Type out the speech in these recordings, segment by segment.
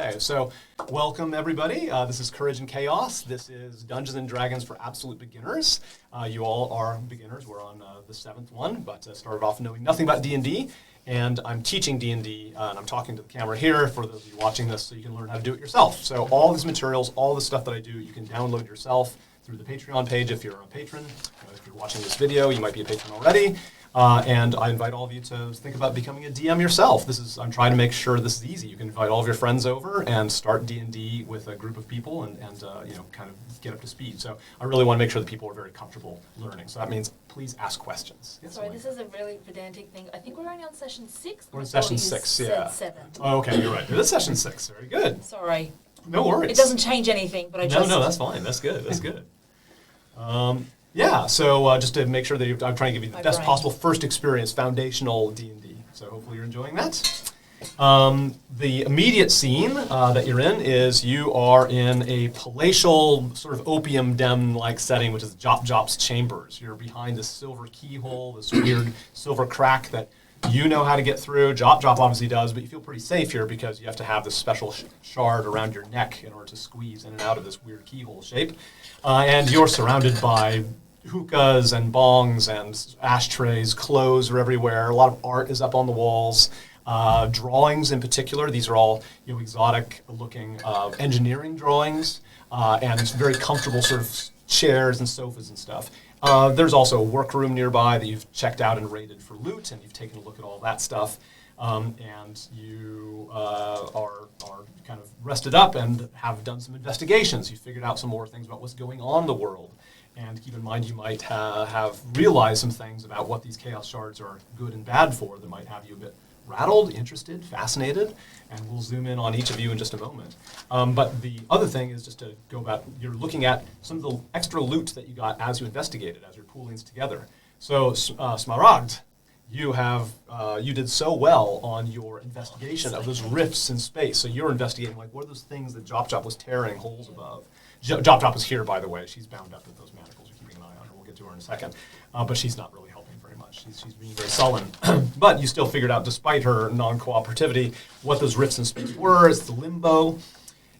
Okay, so welcome everybody. This is Courage and Chaos. This is Dungeons and Dragons for Absolute Beginners. You all are beginners. We're on the 7th one, but started off knowing nothing about D&D. And I'm teaching D&D, and I'm talking to the camera here for those of you watching this so you can learn how to do it yourself. So all these materials, all the stuff that I do, you can download yourself through the Patreon page if you're a patron. If you're watching this video, you might be a patron already. And I invite all of you to think about becoming a DM yourself. I'm trying to make sure this is easy. You can invite all of your friends over and start D&D with a group of people and kind of get up to speed. So I really want to make sure that people are very comfortable learning. So that means please ask questions. Yes, sorry, this is a really pedantic thing. I think we're only on session 6. We're on session 6, yeah. 7. Oh, okay, you're right. It is session 6. Very good. Sorry. No worries. It doesn't change anything, but I just... No, that's fine. That's good. That's good. Yeah, so just to make sure that I'm trying to give you the best possible first experience, foundational D&D. So hopefully you're enjoying that. The immediate scene that you're in is you are in a palatial sort of opium den-like setting, which is Jop's chambers. You're behind this silver keyhole, this weird silver crack that you know how to get through. Jop obviously does, but you feel pretty safe here because you have to have this special shard around your neck in order to squeeze in and out of this weird keyhole shape. And you're surrounded by hookahs and bongs and ashtrays. Clothes are everywhere. A lot of art is up on the walls. Drawings in particular. These are all exotic-looking engineering drawings, and very comfortable sort of chairs and sofas and stuff. There's also a workroom nearby that you've checked out and rated for loot, and you've taken a look at all that stuff. And you are kind of rested up and have done some investigations. You figured out some more things about what's going on in the world. And keep in mind, you might have realized some things about what these chaos shards are good and bad for that might have you a bit rattled, interested, fascinated, and we'll zoom in on each of you in just a moment. But the other thing is just to go about, you're looking at some of the extra loot that you got as you investigated, as you're pooling together. So, Smaragd, you did so well on your investigation of those rifts in space. So you're investigating, like, what are those things that Jop was tearing holes above? Jop is here, by the way. She's bound up with those manacles. You're keeping an eye on her. We'll get to her in a second. But she's not really helping very much. She's being very sullen. But you still figured out, despite her non-cooperativity, what those rifts in space were. It's the limbo.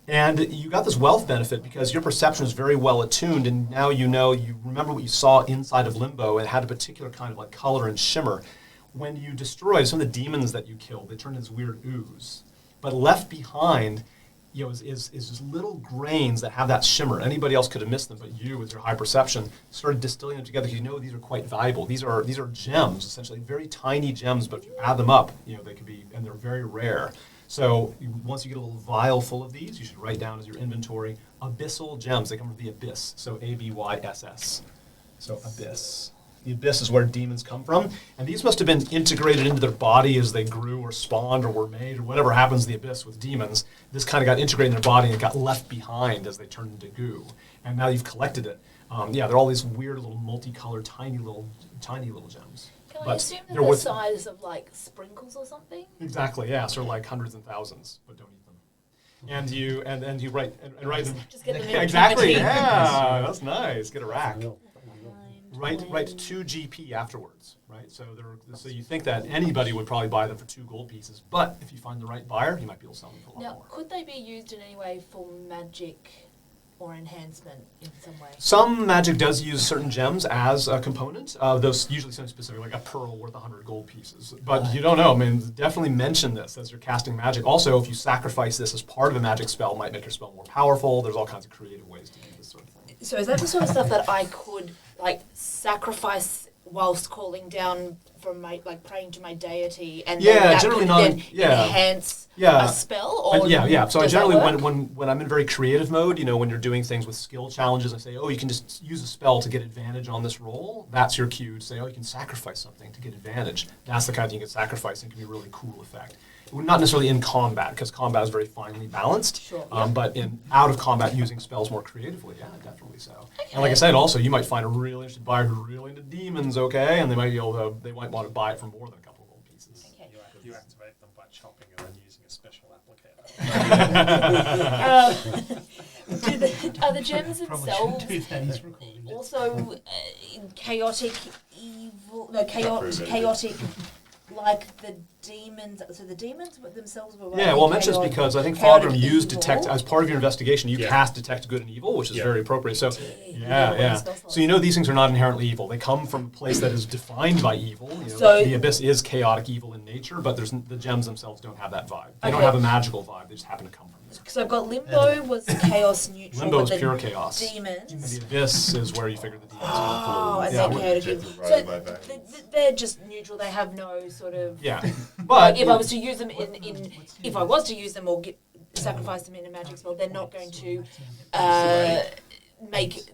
And you got this wealth benefit because your perception is very well attuned, and now you remember what you saw inside of limbo. It had a particular kind of like color and shimmer. When you destroyed some of the demons that you killed, they turned into this weird ooze. But left behind, is just little grains that have that shimmer. Anybody else could have missed them, but you, with your high perception, started distilling them together. These are quite valuable. These are gems, essentially very tiny gems. But if you add them up, they could be, and they're very rare. So once you get a little vial full of these, you should write down as your inventory abyssal gems. They come from the abyss. So ABYSS. So abyss. The abyss is where demons come from, and these must have been integrated into their body as they grew or spawned or were made or whatever happens in the abyss with demons. This kind of got integrated in their body and it got left behind as they turned into goo. And now you've collected it. They're all these weird little multicolored, tiny little gems. Can I assume that they're the size of like sprinkles or something? Exactly, yeah, sort of like hundreds and thousands, but don't eat them. And you write them. Just get them in exactly, yeah, that's nice. Get a rack. Write 2 GP afterwards, right? So you think that anybody would probably buy them for 2 gold pieces, but if you find the right buyer, you might be able to sell them for a lot more. Now, could they be used in any way for magic or enhancement in some way? Some magic does use certain gems as a component. Those usually something specific, like a pearl worth 100 gold pieces. But you don't know. I mean, definitely mention this as you're casting magic. Also, if you sacrifice this as part of a magic spell, it might make your spell more powerful. There's all kinds of creative ways to do this sort of thing. So is that the sort of stuff that I could sacrifice whilst calling down from my, praying to my deity, and that generally could enhance a spell? Or So I generally, when I'm in very creative mode, when you're doing things with skill challenges, I say, you can just use a spell to get advantage on this roll. That's your cue to say, you can sacrifice something to get advantage. That's the kind of thing you can sacrifice and can be a really cool effect. Not necessarily in combat, because combat is very finely balanced. Sure, but out of combat, using spells more creatively, definitely so. Okay. And like I said, also, you might find a really interested buyer who's really into demons, and they might want to buy it for more than a couple of gold pieces. Okay. You activate them by chopping and then using a special applicator. Are the gems themselves also chaotic like the demons. So the demons themselves were. Yeah, well, I mention this because I think Fogram used detect as part of your investigation. You cast detect good and evil, which is very appropriate. So, yeah. So you know these things are not inherently evil. They come from a place that is defined by evil. You know, so the abyss is chaotic evil in nature, but the gems themselves don't have that vibe. They don't have a magical vibe. They just happen to come from there. So I've got limbo was chaos neutral. Limbo is pure chaos. Demons. The abyss is where you figure the demons come from. And they're chaotic evil. So they're just neutral. They have no sort of. Yeah, but like if I was to use them if I was to use them or sacrifice them in a magic spell, they're not going to make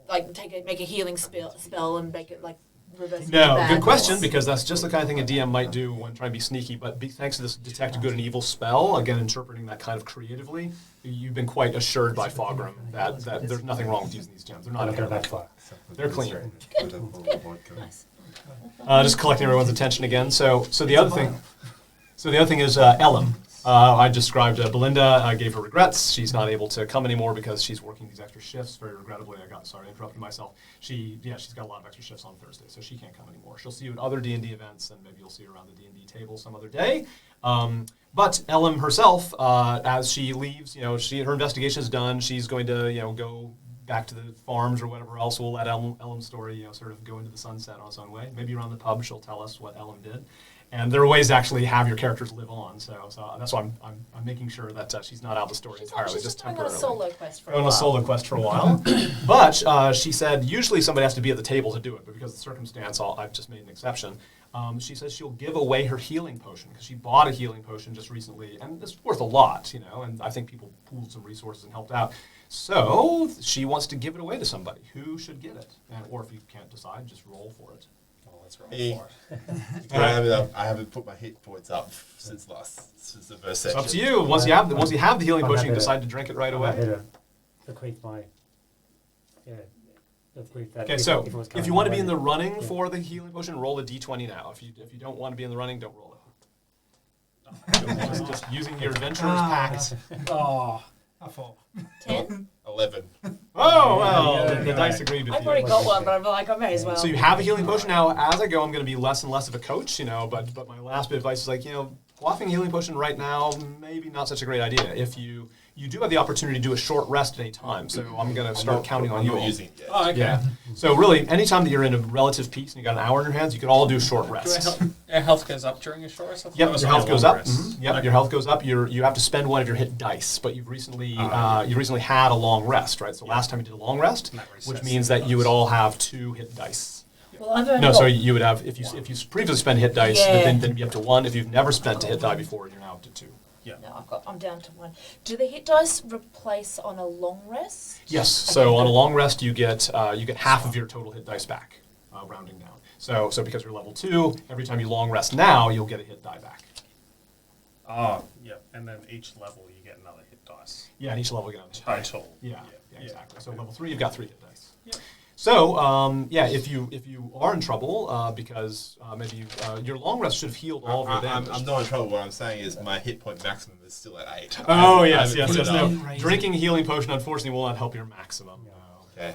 a healing spell and make it like. No, good question, because that's just the kind of thing a DM might do when trying to be sneaky, but thanks to this detect good and evil spell, again, interpreting that kind of creatively, you've been quite assured by Fogram that there's nothing wrong with using these gems. They're not inherently flat. They're clean. Good. Nice. Just collecting everyone's attention again. So the other thing is Ellen. I described Belinda. I gave her regrets. She's not able to come anymore because she's working these extra shifts. Very regrettably, I interrupted myself. She's got a lot of extra shifts on Thursday, so she can't come anymore. She'll see you at other D&D events, and maybe you'll see her around the D&D table some other day. But Ellen herself, as she leaves, her investigation is done. She's going to, go back to the farms or whatever else. We'll let Ellen's story, sort of go into the sunset on its own way. Maybe around the pub, she'll tell us what Ellen did. And there are ways to actually have your characters live on. So that's why I'm making sure that she's not out of the story entirely, she's just temporarily. On a solo quest for a while. But she said usually somebody has to be at the table to do it, but because of the circumstance, I've just made an exception. She says she'll give away her healing potion because she bought a healing potion just recently, and it's worth a lot, and I think people pooled some resources and helped out. So she wants to give it away to somebody. Who should get it? Or if you can't decide, just roll for it. I haven't put my hit points up since the first session. It's up to you. Once you have the healing potion, you decide to drink it right away. Okay, so if you want to be in the running for the healing potion, roll a d20 now. If you don't want to be in the running, don't roll it. just using your adventurer's pact. Oh, I fall. 10? 11. Oh, well, the dice agreed with you. I've already got one, but I'm like, I may as well. So you have a healing potion. Now, as I go, I'm going to be less and less of a coach, but my last bit of advice is like, quaffing a healing potion right now, maybe not such a great idea. If you do have the opportunity to do a short rest at any time, so I'm going to start counting on you all. Using it yet. Oh, okay. Yeah. So really, anytime that you're in a relative peace and you got an hour in your hands, you can all do short rests. Your health goes up during a short rest? Yep, your health goes up. Mm-hmm. Yep, okay. Your health goes up. You have to spend one of your hit dice, but you've recently had a long rest, right? So last time you did a long rest, which means that you would all have 2 hit dice. Well, sorry, you would have if you previously spent hit dice, then you'd be up to 1. If you've never spent a hit die before, you're now up to 2. Yeah. No, I'm down to 1. Do the hit dice replace on a long rest? Yes. So on a long rest, you get half of your total hit dice back, rounding down. So because you're level 2, every time you long rest now, you'll get a hit die back. Oh, yeah. And then each level you get another hit dice. Yeah, and each level you get another hit total. Yeah, exactly. So level 3, you've got 3 hit dice. Yeah. So if you are in trouble because maybe your long rest should have healed all of your damage. I'm not in trouble. What I'm saying is my hit point maximum is still at 8. Oh yes. No, drinking a healing potion unfortunately will not help your maximum. No.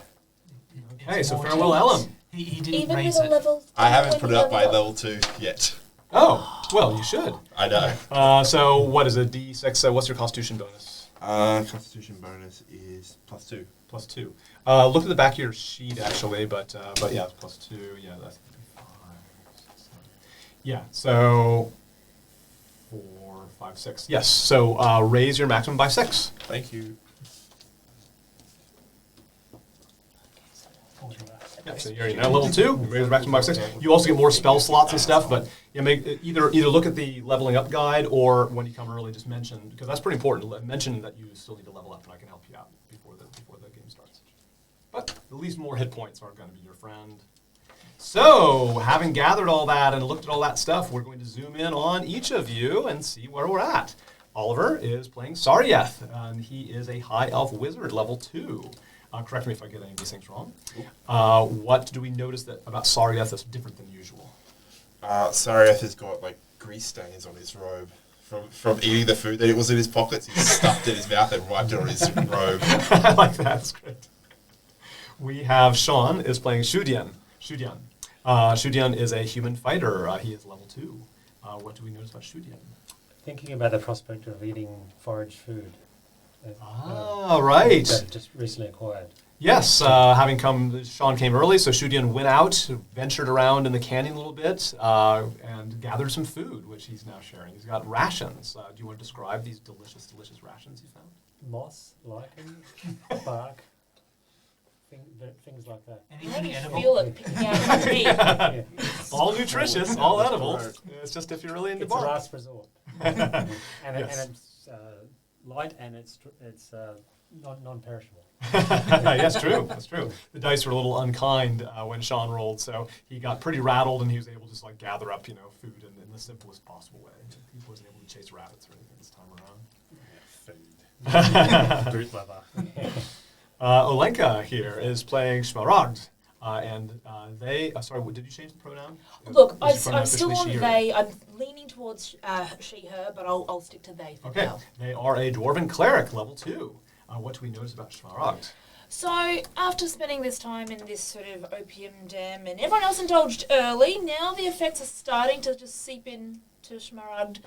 Okay. So farewell, Ellen. He didn't Even raise with it. a level. I haven't put it up by level 2 yet. Oh well, you should. I know. So what is a D6? So what's your Constitution bonus? Constitution bonus is +2. +2. Look at the back of your sheet, actually, but yeah, it's +2. Yeah, that's 5, 6, 7. Yeah, so 4, 5, 6. Yes, so raise your maximum by 6. Thank you. Yeah, so you're now level 2. Raise your maximum by 6. You also get more spell slots and stuff, but either look at the leveling up guide or when you come early, just mention, because that's pretty important. Mention that you still need to level up, and I can help you out before the game starts. But at least more hit points are going to be your friend. So, having gathered all that and looked at all that stuff, we're going to zoom in on each of you and see where we're at. Oliver is playing Saryeth, and he is a High Elf Wizard, level 2. Correct me if I get any of these things wrong. What do we notice about Saryeth that's different than usual? Saryeth has got grease stains on his robe. From eating the food that it was in his pockets, he stuffed it in his mouth and wiped it on his robe. I like that. That's great. We have Sean is playing Shudian. Shudian is a human fighter. He is level 2. what do we notice about Shudian? Thinking about the prospect of eating forage food. Right. That just recently acquired. Yes, Sean came early, so Shudian went out, ventured around in the canyon a little bit, and gathered some food, which he's now sharing. He's got rations. Do you want to describe these delicious, delicious rations you found? Moss, lichen, bark, things like that. Anything edible? Feel it picking out your teeth. Yeah. All nutritious, all edible. It's just if you're really into It's bark. a last resort. and Yes. it's light and it's non-perishable. Yes, true. That's true. The dice were a little unkind when Sean rolled, so he got pretty rattled, and he was able to just like gather up, food in the simplest possible way. He wasn't able to chase rabbits or anything this time around. Food. Brute leather. Olenka here is playing Shmaragd, and they. Sorry, did you change the pronoun? Look, Is your pronoun I'm still officially on she or they. I'm leaning towards she/her, but I'll stick to they for Okay, now. they are a dwarven cleric, level 2. What do we notice about Shmaragd? So, after spending this time in this sort of opium den, and everyone else indulged early, now the effects are starting to just seep in to Shmaragd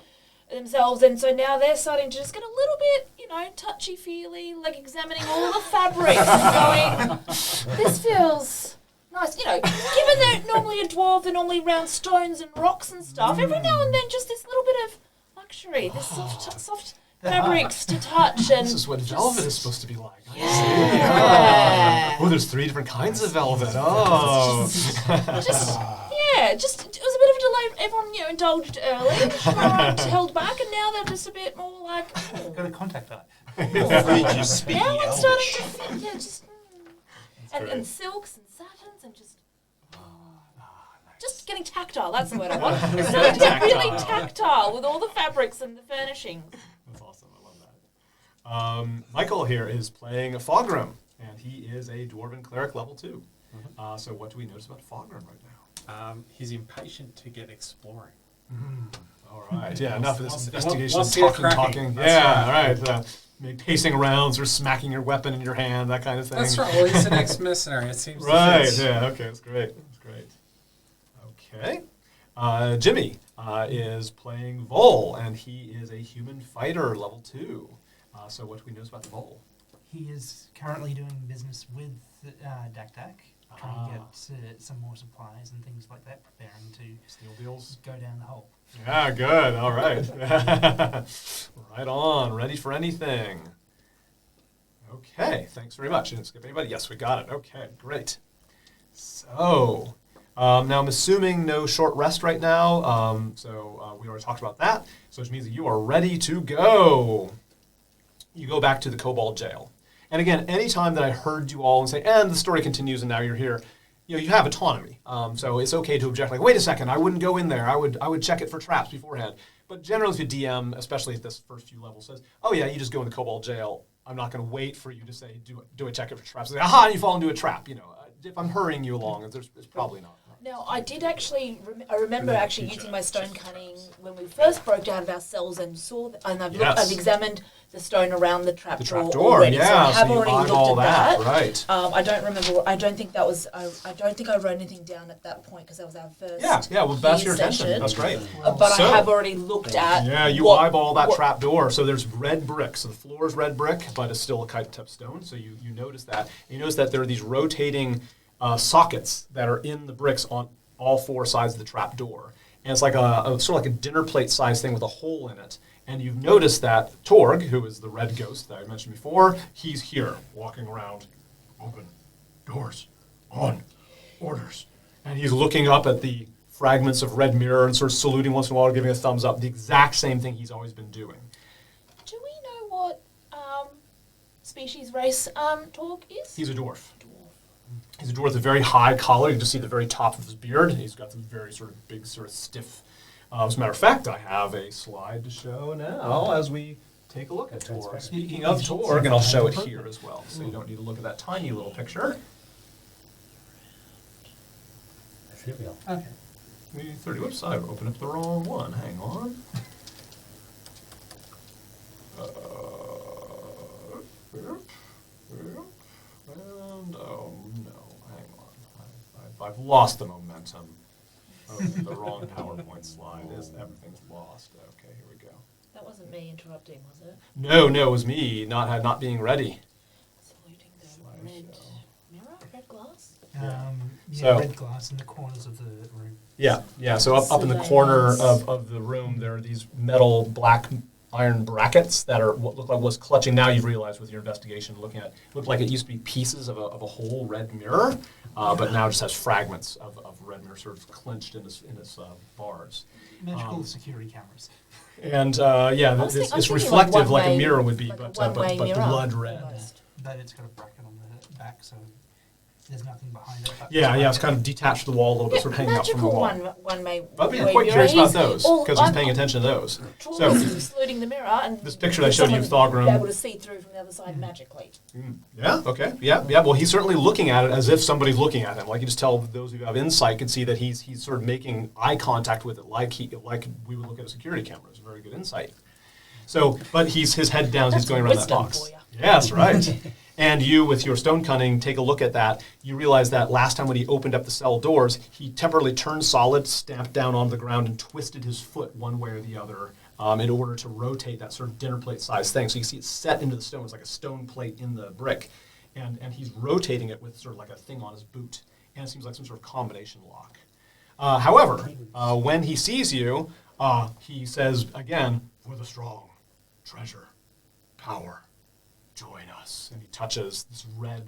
themselves, and so now they're starting to just get a little bit, touchy-feely, like examining all the fabrics and going, this feels nice. Given they're normally a dwarf, they're normally around stones and rocks and stuff, every now and then just this little bit of luxury, this soft fabrics to touch. And This is what velvet is supposed to be like. I see. Yeah. Oh, there's 3 different kinds of velvet. Oh. It was a bit of a delay. Everyone, indulged early, Shmaragd held back, and now they're just a bit more like. Got a contact eye. Read you speaking Now I'm starting Elvish. to feel, just. And silks and satins and just. Just getting tactile, that's the word I want. Starting to get really tactile with all the fabrics and the furnishings. That's awesome. I love that. Michael here is playing Fogrim, and he is a dwarven cleric level 2. So what do we notice about Fogrim right now? He's impatient to get exploring. All right. Yeah, enough of this Wants- investigation, wants to get talking. cracking. That's Yeah, all right. Maybe pacing around, sort of smacking your weapon in your hand, that kind of thing. That's right. Well, he's an ex-mercenary. It seems. Right, to fit. yeah, okay, that's great. Okay. Jimmy is playing Vol, and he is a human fighter level 2. So what do we notice about the Vol? He is currently doing business with Dak, trying to get some more supplies and things like that, preparing to Steel deals? go down the hole. Yeah, good, all right. Right on, ready for anything. Okay, thanks very much. Didn't skip anybody? Yes, we got it. Okay, great. So, now I'm assuming no short rest right now, so we already talked about that, so which means that you are ready to go. You go back to the Kobold jail. And again, anytime that I heard you all and say, and the story continues and now you're here, you have autonomy. So it's okay to object, like, wait a second, I wouldn't go in there. I would check it for traps beforehand. But generally, if a DM, especially at this first few levels, says, oh yeah, you just go in the Kobold jail, I'm not going to wait for you to say, do I check it for traps? Like, aha, and you fall into a trap. If I'm hurrying you along, it's probably not. Now, I did actually, I remember actually using my stone cunning when we first broke out of our cells and saw, and I've examined the stone around the trapdoor already. Yeah, so I have so you already looked eyeball at that. Right. I don't remember. I don't think that was. I don't think I wrote anything down at that point because that was our first. Yeah. Well, that's your session. attention. That's great. But I have already looked at. Yeah, you eyeball that trap door. So there's red brick. So the floor is red brick, but it's still a kite-tip stone. So you notice that. And you notice that there are these rotating sockets that are in the bricks on all 4 sides of the trap door. And it's like a sort of like a dinner plate size thing with a hole in it. And you've noticed that Torg, who is the red ghost that I mentioned before, he's here, walking around, open, doors, on, orders. And he's looking up at the fragments of red mirror and sort of saluting once in a while, giving a thumbs up, the exact same thing he's always been doing. Do we know what species race Torg is? He's a dwarf. He's a dwarf with a very high collar. You can just see the very top of his beard. He's got some very sort of big, sort of stiff. As a matter of fact, I have a slide to show now as we take a look at Torg. Speaking of Torg, and I'll show it here as well, so you don't need to look at that tiny little picture. Here we are. Okay. 30. Whoops, I opened up the wrong one. Hang on. And oh no, hang on. I've lost the momentum. the wrong PowerPoint slide. Everything's lost. Okay, here we go. That wasn't me interrupting, was it? No, it was me not being ready. Saluting the red mirror, red glass. So- red glass in the corners of the room. Yeah. So up in the corner of the room, there are these metal black iron brackets that are what look like what's clutching. Now you've realized with your investigation, looking at, looked like it used to be pieces of a whole red mirror, but now just has fragments of red mirror sort of clenched in its bars. Magical security cameras. And was it's thinking reflective like a one-way- mirror would be, like a but one-way mirror, blood red. almost. But it's got a bracket on the back, so there's nothing behind it. but Yeah, it's it's kind of detached from the wall a little bit, sort of hanging out from the magical wall. one may. I'd be quite curious about those because he's paying attention to those. So So saluting the mirror, and this picture I showed you of Thogrum. be able to see through from the other side magically. Yeah, okay. Yeah. Well, he's certainly looking at it as if somebody's looking at him. Like you just tell those who have insight can see that he's sort of making eye contact with it like we would look at a security camera. It's a very good insight. So, but his head down, he's That's going around that wisdom box. for you. Yes, right. And you, with your stone cunning, take a look at that. You realize that last time when he opened up the cell doors, he temporarily turned solid, stamped down on the ground, and twisted his foot one way or the other in order to rotate that sort of dinner plate size thing. So you see it set into the stone. It's like a stone plate in the brick. And he's rotating it with sort of like a thing on his boot. And it seems like some sort of combination lock. However, when he sees you, he says again, "For the strong, treasure, power, join us." And he touches this red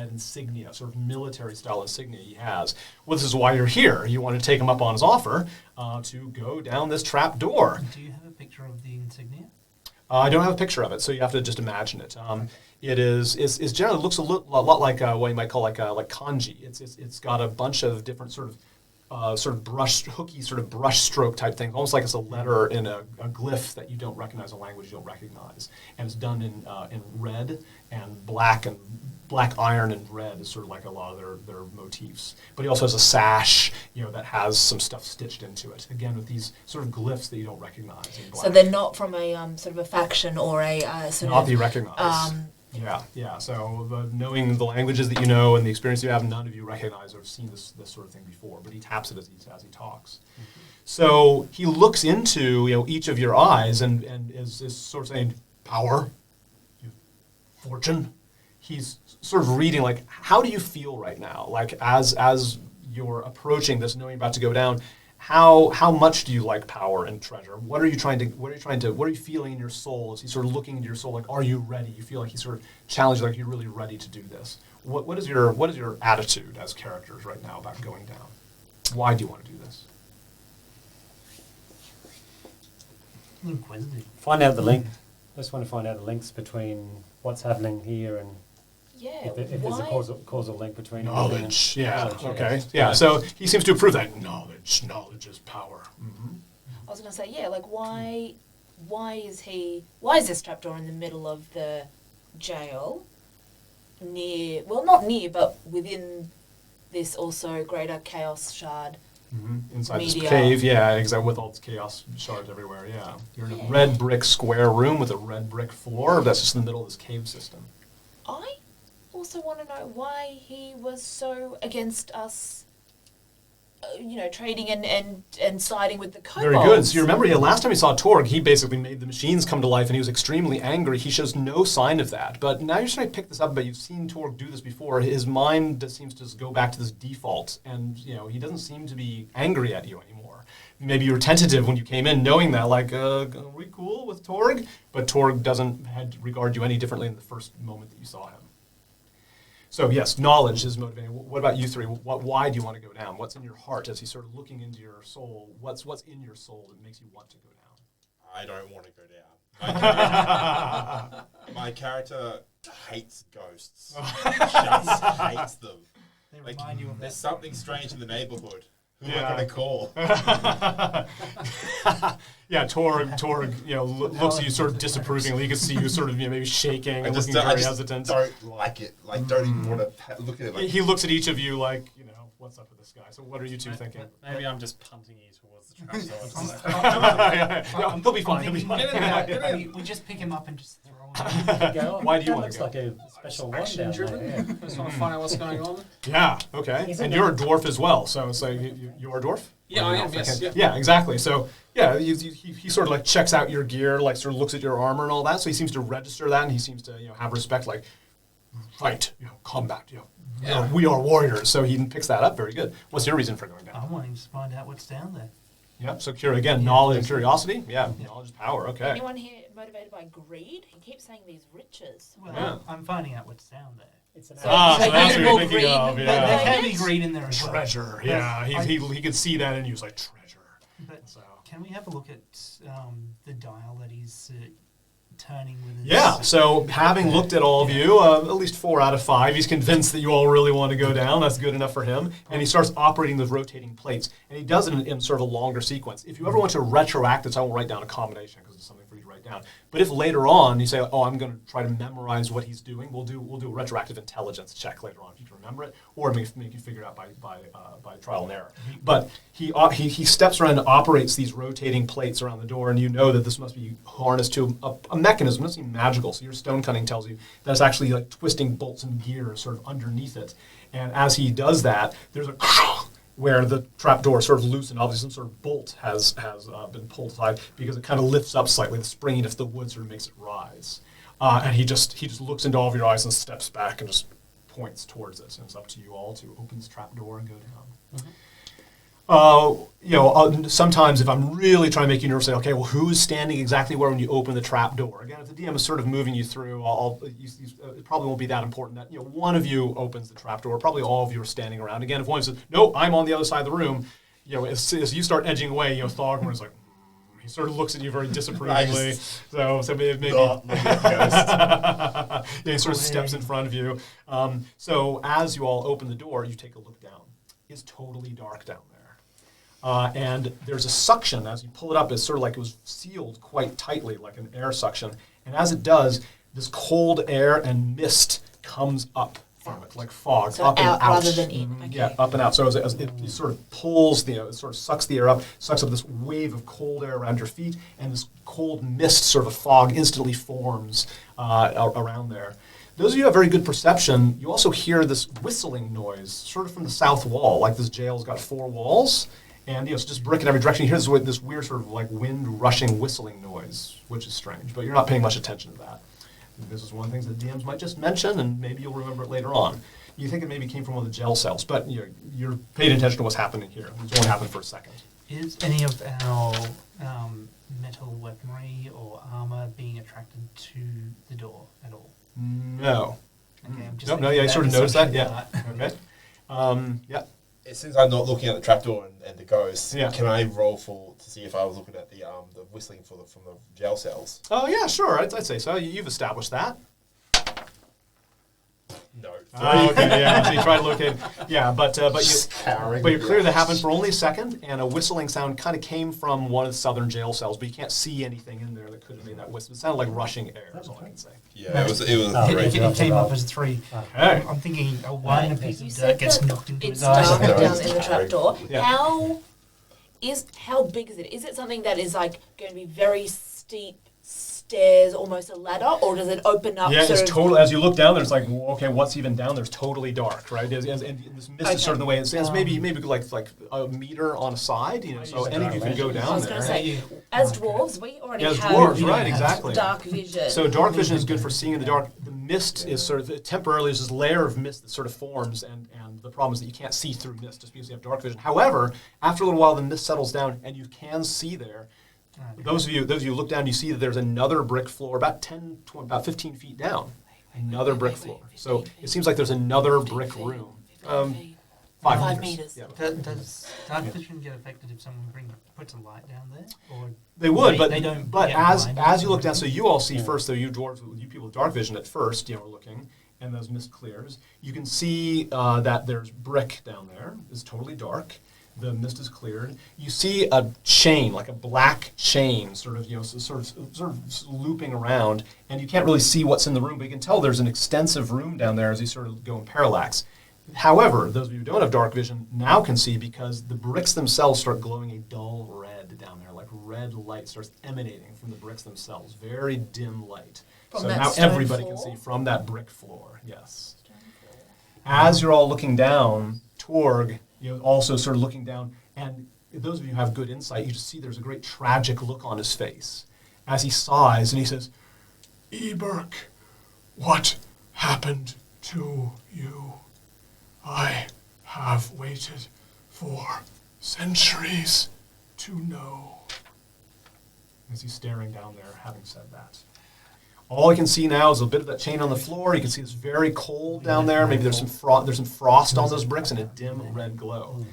insignia, sort of military style insignia he has. Well, this is why you're here. You want to take him up on his offer to go down this trap door. Do you have a picture of the insignia? I don't have a picture of it, so you have to just imagine it. It generally looks a lot like what you might call like kanji. It's got a bunch of different sort of hooky sort of brush stroke type thing, almost like it's a letter in a glyph that you don't recognize, a language you don't recognize, and it's done in red and black iron and red is sort of like a lot of their motifs. But he also has a sash, that has some stuff stitched into it. Again, with these sort of glyphs that you don't recognize. In black. So they're not from a sort of a faction or a sort Not of. that you recognize. Yeah. So knowing the languages that you know and the experience you have, none of you recognize or have seen this sort of thing before. But he taps it as he talks. Mm-hmm. So he looks into each of your eyes and is sort of saying power, fortune. He's sort of reading like, how do you feel right now? Like as you're approaching this, knowing you're about to go down. How much do you like power and treasure? What are you feeling in your soul? Is he sort of looking into your soul like, are you ready? You feel like he's sort of challenged, like you're really ready to do this. What is your attitude as characters right now about going down? Why do you want to do this? Inquisitive. Find out the link. I just want to find out the links between what's happening here and Yeah. if there's a causal link between Knowledge. Yeah. Knowledge, Okay. Yeah. So he seems to approve that knowledge is power. Mm-hmm. I was going to say, like why is this trapdoor in the middle of the jail? Not near, but within this also greater chaos shard. Mm-hmm. Inside Media. this cave, yeah, exactly, with all this chaos shards everywhere, yeah. You're in a red brick square room with a red brick floor. That's just in the middle of this cave system. I also want to know why he was so against us, trading and siding with the kobolds. Very good. So you remember, last time you saw Torg, he basically made the machines come to life, and he was extremely angry. He shows no sign of that. But now you're trying to pick this up, but you've seen Torg do this before. His mind seems to just go back to this default, and he doesn't seem to be angry at you anymore. Maybe you were tentative when you came in, knowing that, like, are we cool with Torg? But Torg doesn't regard you any differently than the first moment that you saw him. So yes, knowledge is motivating. What about you three? Why do you want to go down? What's in your heart as he's sort of looking into your soul? What's in your soul that makes you want to go down? I don't want to go down. My character hates ghosts. Just hates them. They Like, remind you of there's that. something strange in the neighborhood. Who Yeah. am I going to call? Yeah, Torg, looks at you sort of disapprovingly. You can see you sort of, maybe shaking and looking I very just hesitant. don't like it. Like, don't even want to look at it. Like, He looks at each of you like, what's up with this guy? So what are you two thinking? Maybe I'm just punting you towards the trap door. He'll be fine. He'll be fine. We just pick him up and just throw him. Why do you That want looks to go? like a special one Action down driven. there. Yeah. Just want to find out what's going on. Yeah, okay. He's And in you're a dwarf as well, so it's like, you're a dwarf? Yeah, I am, yes, yeah. Yeah, exactly. So, yeah, he sort of like checks out your gear, like sort of looks at your armor and all that. So he seems to register that, and he seems to have respect, like fight, combat, we are warriors. So he picks that up. Very good. What's your reason for going down? I'm wanting to find out what's down there. Yeah. So again, knowledge and curiosity. Yeah, knowledge is power. Okay. Anyone here motivated by greed? He keeps saying these riches. Well, Yeah. I'm finding out what's down there. It's an So- Ah, so so that's what more you're thinking greed of. than Yeah. There can like be it? greed in there as well. Treasure. Yeah. He could see that and he was like treasure. But So. can we have a look at the dial that he's turning with his... Yeah, so having looked at all of you, at least 4 out of 5, he's convinced that you all really want to go down. That's good enough for him. And he starts operating those rotating plates. And he does it in sort of a longer sequence. If you ever want to retroact this, I won't write down a combination because it's something for you to write down. But if later on you say, oh, I'm going to try to memorize what he's doing, we'll do a retroactive intelligence check later on if you can remember it, or make you figure it out by trial and error. But he steps around and operates these rotating plates around the door, and you know that this must be harnessed to a mechanism. It doesn't seem magical. So your stone cunning tells you that it's actually like twisting bolts and gears sort of underneath it. And as he does that, there's a where the trap door sort of loosened. Obviously, some sort of bolt has been pulled aside because it kind of lifts up slightly. The spring into the wood sort of makes it rise. And he just looks into all of your eyes and steps back and just points towards it. And it's up to you all to open this trap door and go down. Sometimes if I'm really trying to make you nervous, say, okay, well, who's standing exactly where when you open the trap door? Again, if the DM is sort of moving you through, it probably won't be that important that one of you opens the trap door. Probably all of you are standing around. Again, if one says, no, I'm on the other side of the room, as you start edging away, Thogmor is like, he sort of looks at you very disapprovingly. So maybe he sort of steps in front of you. So as you all open the door, you take a look down. It's totally dark down there. And there's a suction as you pull it up. It's sort of like it was sealed quite tightly, like an air suction. And as it does, this cold air and mist comes up from it, like fog, So up and out out. rather than in. Okay. Yeah, up and out. So as it sort of pulls, it sort of sucks the air up, sucks up this wave of cold air around your feet, and this cold mist, sort of fog, instantly forms around there. Those of you who have very good perception, you also hear this whistling noise, sort of from the south wall, like this jail's got 4 walls. And it's just brick in every direction. You hear this weird sort of like wind rushing whistling noise, which is strange, but you're not paying much attention to that. This is one of the things that DMs might just mention, and maybe you'll remember it later on. You think it maybe came from one of the jail cells, but you're paying attention to what's happening here. It's only happened for a second. Is any of our metal weaponry or armor being attracted to the door at all? No. Okay, I'm just No, yeah, you sort of noticed that, yeah. Okay. Yeah. Since I'm not looking at the trapdoor and the ghost, Yeah. can I roll to see if I was looking at the whistling from the jail cells? Oh, yeah, sure. I'd say so. You've established that. No. Okay, yeah. So you try to locate. Yeah, but Scouring you're clear the that happened for only a second, and a whistling sound kind of came from one of the southern jail cells, but you can't see anything in there that could have made that whistle. It sounded like rushing air. Is all I can say. Yeah, it was Oh, great. It came up as 3. Okay. I'm thinking a one, a piece You of said dirt gets that knocked into it's his eyes. dark No, down it's in the scary. trapdoor. Yeah. How big is it? Is it something that is like going to be very steep stairs, almost a ladder, or does it open up? Yeah, sort it's of, total. As you look down there, it's like, well, okay, what's even down there? It's totally dark, right? And this mist is sort of the way it's maybe like a meter on a side, so any of you can go I down was going there. to say, as dwarves, we already Yeah, as have dwarves, right? Exactly. dark vision. So dark vision is good for seeing in the dark. The mist is sort of temporarily there's this layer of mist that sort of forms, and the problem is that you can't see through mist just because you have dark vision. However, after a little while, the mist settles down, and you can see there. Those of you who look down, you see that there's another brick floor about 15 feet down. Another brick floor. So it seems like there's another brick room. 5 meters. meters. Yeah. Does dark vision get affected if someone puts a light down there? Or They would, They- but they don't but get as blinded you look or down, so you all see first, though you dwarves, you people with dark vision at first, are looking, and those mist clears. You can see that there's brick down there. It's totally dark. The mist is cleared. You see a chain, like a black chain, sort of looping around, and you can't really see what's in the room, but you can tell there's an extensive room down there as you sort of go in parallax. However, those of you who don't have dark vision now can see because the bricks themselves start glowing a dull red down there, like red light starts emanating from the bricks themselves, very dim light. From So that now stone everybody floor? can see from that brick floor, yes. As you're all looking down, Torg, also sort of looking down, and those of you who have good insight, you just see there's a great tragic look on his face as he sighs and he says, "Eberk, what happened to you? I have waited for centuries to know." As he's staring down there, having said that. All you can see now is a bit of that chain on the floor. You can see it's very cold down there. Maybe there's some frost on those bricks and a dim red glow.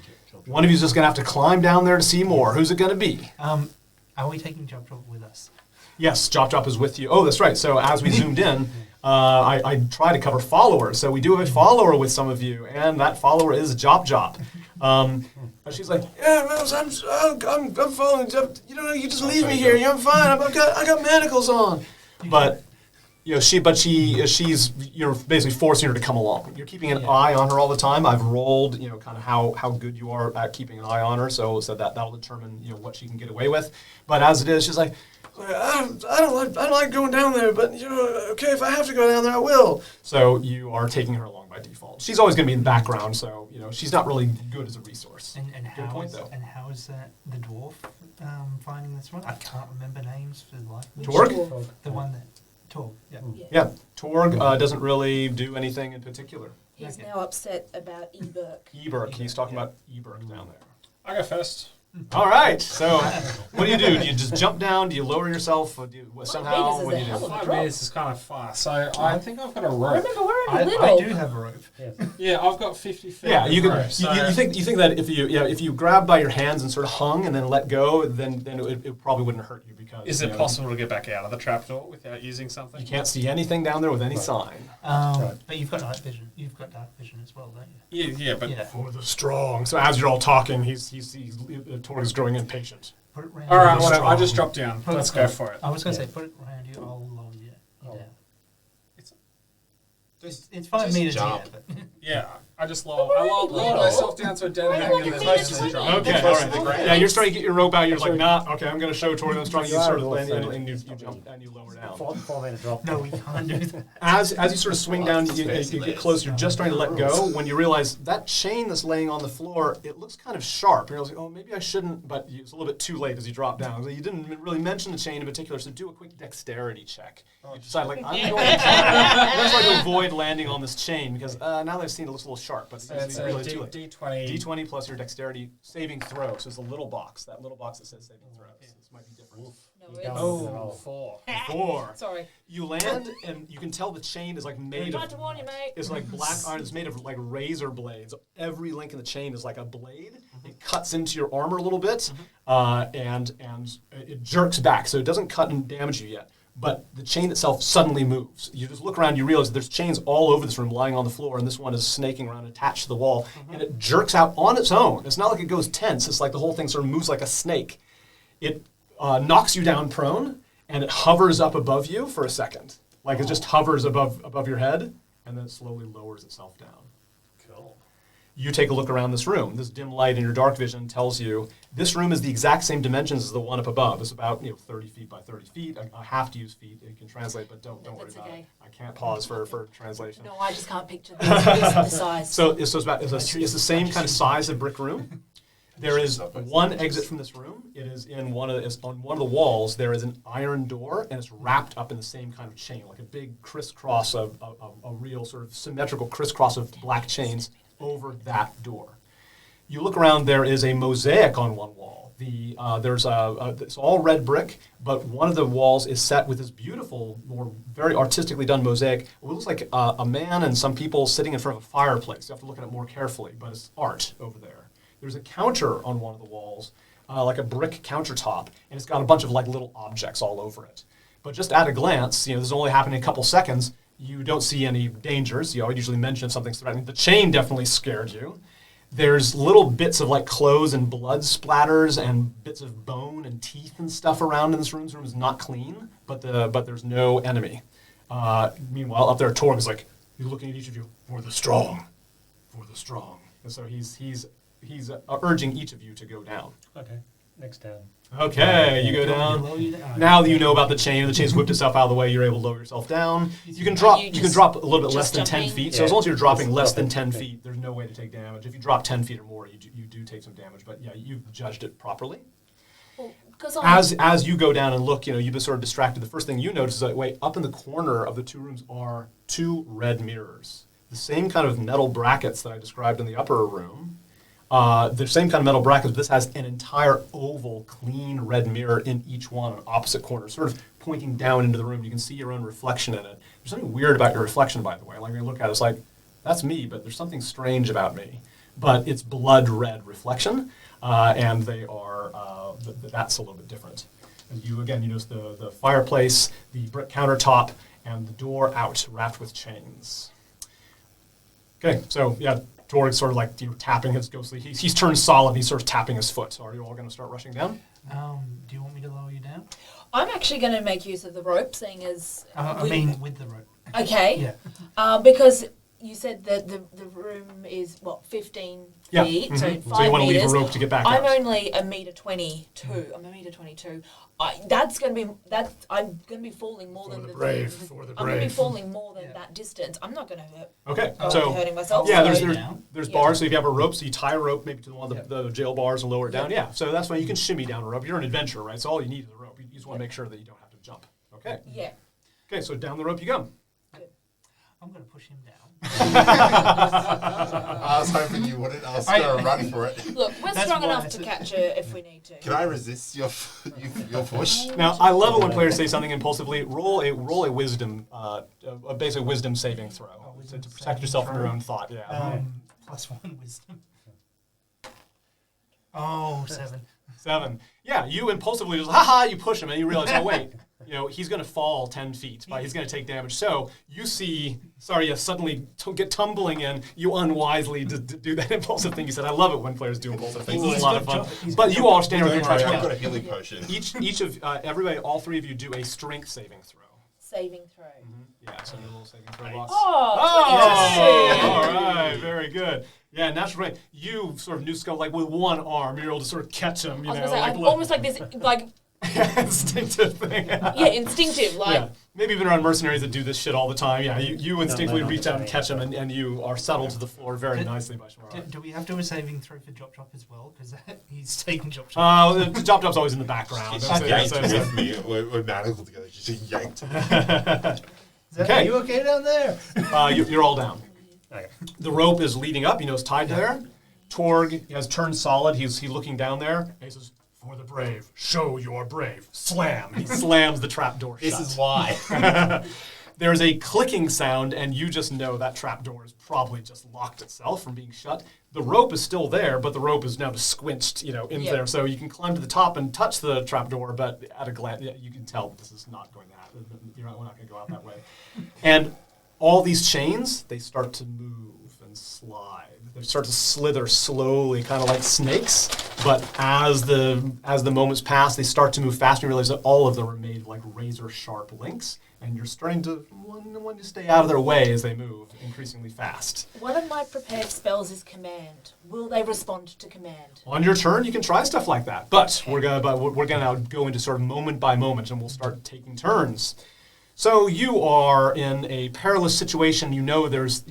One of you is just going to have to climb down there to see more. Who's it going to be? Are we taking Chop Chop with us? Yes, Chop Chop is with you. Oh, that's right. So as we zoomed in, I try to cover followers. So we do have a follower with some of you, and that follower is Chop Chop. She's like, "Yeah, I'm following. You just leave me here. I'm fine. I got manacles on." But she's you're basically forcing her to come along. You're keeping an eye on her all the time. I've rolled, kind of how good you are at keeping an eye on her. So that'll determine what she can get away with. But as it is, she's like, I don't like going down there, but okay, if I have to go down there, I will. So you are taking her along by default. She's always going to be in the background, so she's not really good as a resource. And good point, though. And how is the dwarf finding this one? I can't remember names for the life of me. Torg? The one that Torg. Yeah. Yeah, Torg doesn't really do anything in particular. He's now upset about Eberk. Eberk, he's talking about Eberk down there. I go first. All right, so what do you do? Do you just jump down? Do you lower yourself? Or do you, somehow, meters what do is you a do? hell of a 5 drop. meters is kind of far, so I think I've got a rope. Remember, we're only I little. do have a rope. Yes. Yeah, I've got 50 feet. Yeah, you of can. rope, so You think that if you grab by your hands and sort of hung and then let go, then it probably wouldn't hurt you because. is it possible to get back out of the trapdoor without using something? You can't see anything down there with any sign. But you've got night vision. You've got dark vision as well, don't you? Yeah, but Yeah. For the strong. So as you're all talking, Torg is growing impatient. Put it round. all right, you. whatever. I just dropped down. Put it- Let's go for it. I was going to say, put it around you. I'll lower you down. Just, It's 5 just meters jump. here, but Yeah, I just lowered we're only little. myself down to a dead We're hang only and then close just to drop. the- Okay, all Close to right. the ground. Yeah, you're starting to get your rope out. You're like, nah. Okay, I'm going to show Torg I'm strong. You Yeah, sort of we'll land say and you it's jump and you lower down. 4-minute drop. no, we can't do that. As you sort of swing down, you fancy get legs. close. You're just starting to let go when you realize that chain that's laying on the floor. It looks kind of sharp. You're like, oh, maybe I shouldn't. But it's a little bit too late as you drop down. You didn't really mention the chain in particular, so do a quick dexterity check. You decide, like, I'm going to try to avoid landing on this chain because now that I've seen it looks a little sharp, but So it's it's really too a late. D20. D20 plus your dexterity saving throw. So it's a little box. That little box that says saving throws. This might be different. No, You it's- go. Oh, 4. 4. Sorry. You land, and you can tell the chain is like made Tried of. to warn you, mate. It's like black iron. It's made of like razor blades. Every link in the chain is like a blade. It cuts into your armor a little bit, and it jerks back. So it doesn't cut and damage you yet. But the chain itself suddenly moves. You just look around, you realize there's chains all over this room lying on the floor, and this one is snaking around attached to the wall, and it jerks out on its own. It's not like it goes tense. It's like the whole thing sort of moves like a snake. It knocks you down prone, and it hovers up above you for a second. Like it just hovers above your head, and then it slowly lowers itself down. Cool. You take a look around this room. This dim light in your dark vision tells you this room is the exact same dimensions as the one up above. It's about 30 feet by 30 feet. I have to use feet. You can translate, but don't worry That's about okay. it. I can't pause for translation. No, I just can't picture the size. So it's the same kind of size of brick room. There is one exit from this room. It is on one of the walls. There is an iron door, and it's wrapped up in the same kind of chain, like a big crisscross of a real sort of symmetrical crisscross of black chains over that door. You look around. There is a mosaic on one wall. It's all red brick, but one of the walls is set with this beautiful, very artistically done mosaic. It looks like a man and some people sitting in front of a fireplace. You have to look at it more carefully, but it's art over there. There's a counter on one of the walls, like a brick countertop, and it's got a bunch of like little objects all over it. But just at a glance, this is only happening in a couple seconds. You don't see any dangers. I usually mention if something's threatening. The chain definitely scared you. There's little bits of like clothes and blood splatters and bits of bone and teeth and stuff around in this room. This room is not clean, but there's no enemy. Meanwhile, up there, Torg is like, he's looking at each of you, for the strong. And so he's urging each of you to go down. Okay. next down. Okay, you go down. Now that you know about the chain's whipped itself out of the way, you're able to lower yourself down. You can drop. You can drop a little bit less than 10 feet. So as long as you're dropping less than 10 feet, there's no way to take damage. If you drop 10 feet or more, you do take some damage. But yeah, you've judged it properly. As you go down and look, you've been sort of distracted. The first thing you notice is that up in the corner of the two rooms are two red mirrors. The same kind of metal brackets that I described in the upper room. The same kind of metal brackets, but this has an entire oval, clean red mirror in each one on opposite corners, sort of pointing down into the room. You can see your own reflection in it. There's something weird about your reflection, by the way. Like when you look at it, it's like, that's me, but there's something strange about me. But it's blood red reflection, and they are, that's a little bit different. And you notice the fireplace, the brick countertop, and the door out, wrapped with chains. Okay, so yeah, Torg's sort of like tapping his ghostly. He's turned solid. He's sort of tapping his foot. So are you all going to start rushing down? Do you want me to lower you down? I'm actually going to make use of the rope, seeing as with the rope. Okay. Yeah. Because you said that the room is 15 feet, Mm-hmm. so 5 meters. So you want to leave a rope to get back I'm out. only a meter 22. I'm a meter 22. I'm going to be falling more than For the I'm going to be falling more than that distance. I'm not going to hurt. Okay, Be hurting myself. yeah, so there's bars. So if you have a rope, so you tie a rope maybe to one of the jail bars and lower it down. Yeah, so that's why you can shimmy down a rope. You're an adventurer, right? So all you need is a rope. You just want to make sure that you don't have to jump. Okay. Yeah. Okay, so down the rope you go. I'm going to push him down. I was hoping you wouldn't. I was going to run for it. Look, we're strong enough to catch her if we need to. Can I resist your push? Now, I love it when players say something impulsively. Roll a wisdom, a basic wisdom saving throw, to protect yourself from your own thought. Yeah. +1 wisdom. Oh, 7. 7. Yeah, you impulsively just you push him and you realize, oh wait, he's going to fall 10 feet, but he's going to take damage. So you see, suddenly get tumbling in. You unwisely do that impulsive thing. You said, I love it when players do impulsive things. It's a lot of fun. But you all stand there. I've got a healing potion. Each of everybody, all three of you do a strength saving throw. Saving throw. Yeah, so your little saving throw box. Oh, all right, very good. Yeah, natural right. You sort of new skill, like with one arm, you're able to sort of catch him. Almost like this, instinctive thing. Yeah, instinctive. Maybe even around mercenaries that do this shit all the time. Yeah, you instinctively reach out and catch him, and you are settled to the floor very nicely by Shmara. Do we have to do a saving throw for Chop Chop as well? Because he's taking Chop Chop. The Chop Chop's always in the background. She's yanked with me. We're manacled together. She's yanked. Okay. Are you okay down there? You're all down. Okay. The rope is leading up. It's tied there. Torg has turned solid. He's looking down there. And he says, "For the brave, show you're brave." Slam. He slams the trapdoor shut. This is why. There's a clicking sound, and you just know that trapdoor is probably just locked itself from being shut. The rope is still there, but the rope is now just squinched, in there. So you can climb to the top and touch the trapdoor, but at a glance, you can tell this is not going to happen. We're not going to go out that way. And all these chains, they start to move and slide. They start to slither slowly, kind of like snakes. But as the moments pass, they start to move faster. You realize that all of them are made like razor-sharp links. And you're starting to want to stay out of their way as they move increasingly fast. One of my prepared spells is command. Will they respond to command? On your turn, you can try stuff like that. But we're gonna now go into sort of moment by moment, and we'll start taking turns. So you are in a perilous situation. You know there's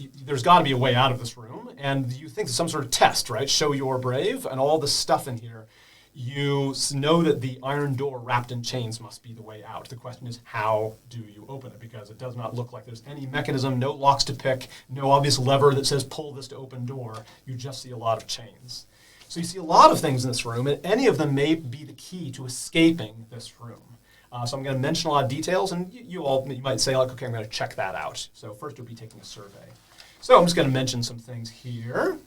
got to be a way out of this room, and you think it's some sort of test, right? Show you're brave, and all the stuff in here. You know that the iron door wrapped in chains must be the way out. The question is, how do you open it? Because it does not look like there's any mechanism, no locks to pick, no obvious lever that says pull this to open door. You just see a lot of chains. So you see a lot of things in this room, and any of them may be the key to escaping this room. So I'm going to mention a lot of details, and you might say, like, okay, I'm going to check that out. So first we'll be taking a survey. So I'm just going to mention some things here.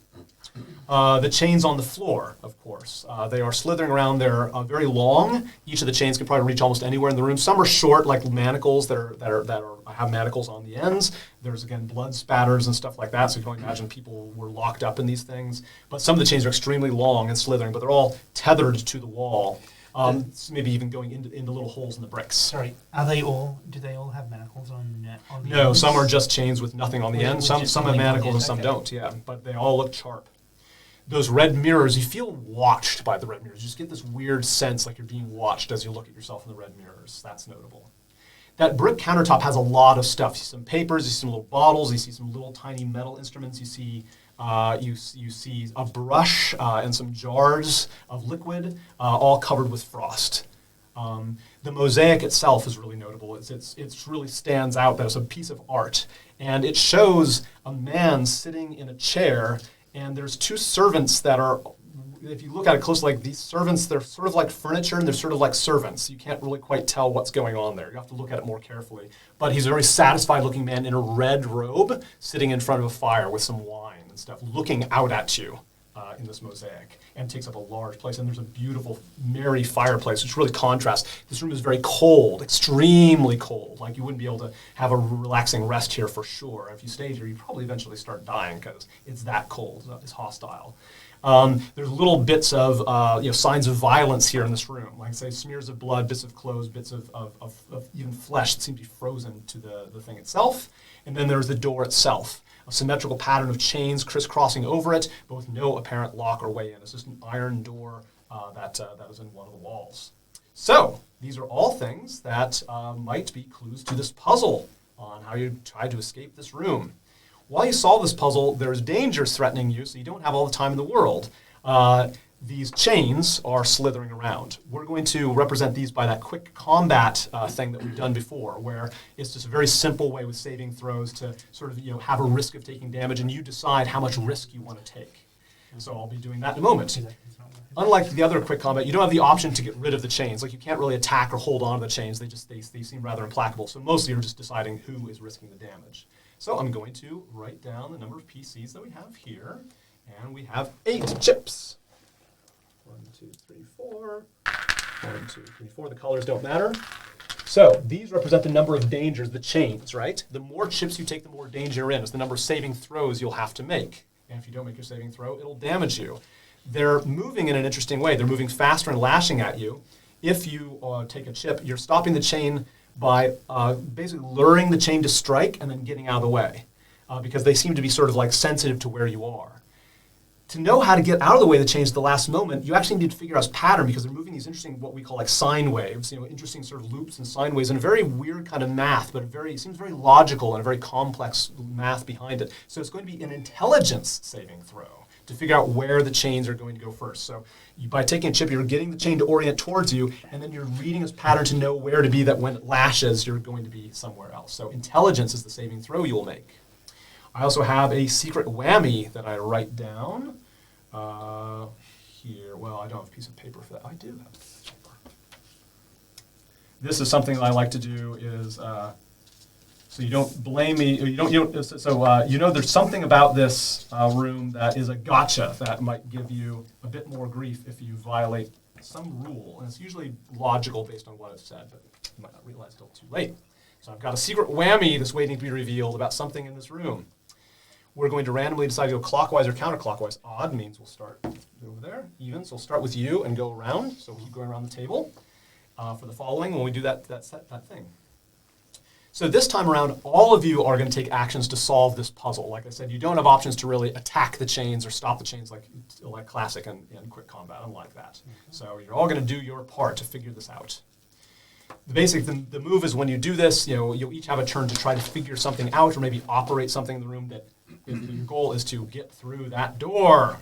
The chains on the floor, of course. They are slithering around. They're very long. Each of the chains can probably reach almost anywhere in the room. Some are short, like manacles that have manacles on the ends. There's, again, blood spatters and stuff like that. So you can only imagine people were locked up in these things. But some of the chains are extremely long and slithering, but they're all tethered to the wall. Maybe even going into little holes in the bricks. Sorry, do they all have manacles on the No, ends? some are just chains with nothing on the end. Some have manacles and some don't, yeah. But they all look sharp. those red mirrors, you feel watched by the red mirrors. You just get this weird sense like you're being watched as you look at yourself in the red mirrors. That's notable. That brick countertop has a lot of stuff. You see some papers, you see some little bottles, you see some little tiny metal instruments, you see you see a brush and some jars of liquid, all covered with frost. The mosaic itself is really notable. It really stands out that it's a piece of art. And it shows a man sitting in a chair, and there's two servants that are, if you look at it closely, like these servants, they're sort of like furniture and they're sort of like servants. You can't really quite tell what's going on there. You have to look at it more carefully. But he's a very satisfied looking man in a red robe sitting in front of a fire with some wine and stuff, looking out at you in this mosaic, and takes up a large place. And there's a beautiful, merry fireplace, which really contrasts. This room is very cold, extremely cold. Like you wouldn't be able to have a relaxing rest here for sure. If you stayed here, you'd probably eventually start dying because it's that cold. It's hostile. There's little bits of signs of violence here in this room, like say smears of blood, bits of clothes, bits of even flesh that seem to be frozen to the thing itself. And then there's the door itself, a symmetrical pattern of chains crisscrossing over it, but with no apparent lock or way in. It's just an iron door that is in one of the walls. So these are all things that might be clues to this puzzle on how you try to escape this room. While you solve this puzzle, there's dangers threatening you, so you don't have all the time in the world. These chains are slithering around. We're going to represent these by that quick combat thing that we've done before, where it's just a very simple way with saving throws to sort of have a risk of taking damage, and you decide how much risk you want to take. And so I'll be doing that in a moment. Unlike the other quick combat, you don't have the option to get rid of the chains. Like you can't really attack or hold on to the chains. They seem rather implacable. So mostly you're just deciding who is risking the damage. So I'm going to write down the number of PCs that we have here, and we have 8 chips. 1, 2, 3, 4. 1, 2, 3, 4. The colors don't matter. So these represent the number of dangers, the chains, right? The more chips you take, the more danger you're in. It's the number of saving throws you'll have to make. And if you don't make your saving throw, it'll damage you. They're moving in an interesting way. They're moving faster and lashing at you. If you take a chip, you're stopping the chain by basically luring the chain to strike and then getting out of the way, because they seem to be sort of like sensitive to where you are. To know how to get out of the way of the chains at the last moment, you actually need to figure out its pattern, because they're moving these interesting, what we call like sine waves, interesting sort of loops and sine waves, and a very weird kind of math, but it seems very logical and a very complex math behind it. So it's going to be an intelligence saving throw to figure out where the chains are going to go first. So by taking a chip, you're getting the chain to orient towards you, and then you're reading its pattern to know where to be, that when it lashes, you're going to be somewhere else. So intelligence is the saving throw you will make. I also have a secret whammy that I write down here. Well, I don't have a piece of paper for that. I do have a piece of paper. This is something that I like to do is, so you don't blame me, there's something about this room that is a gotcha that might give you a bit more grief if you violate some rule. And it's usually logical based on what I've said, but you might not realize until too late. So I've got a secret whammy that's waiting to be revealed about something in this room. We're going to randomly decide to go clockwise or counterclockwise. Odd means we'll start over there. Even, so we'll start with you and go around. So we'll keep going around the table for the following when we do that thing. So this time around, all of you are going to take actions to solve this puzzle. Like I said, you don't have options to really attack the chains or stop the chains like classic and quick combat, unlike that. So you're all going to do your part to figure this out. The move is when you do this, you'll each have a turn to try to figure something out or maybe operate something in the room that your goal is to get through that door.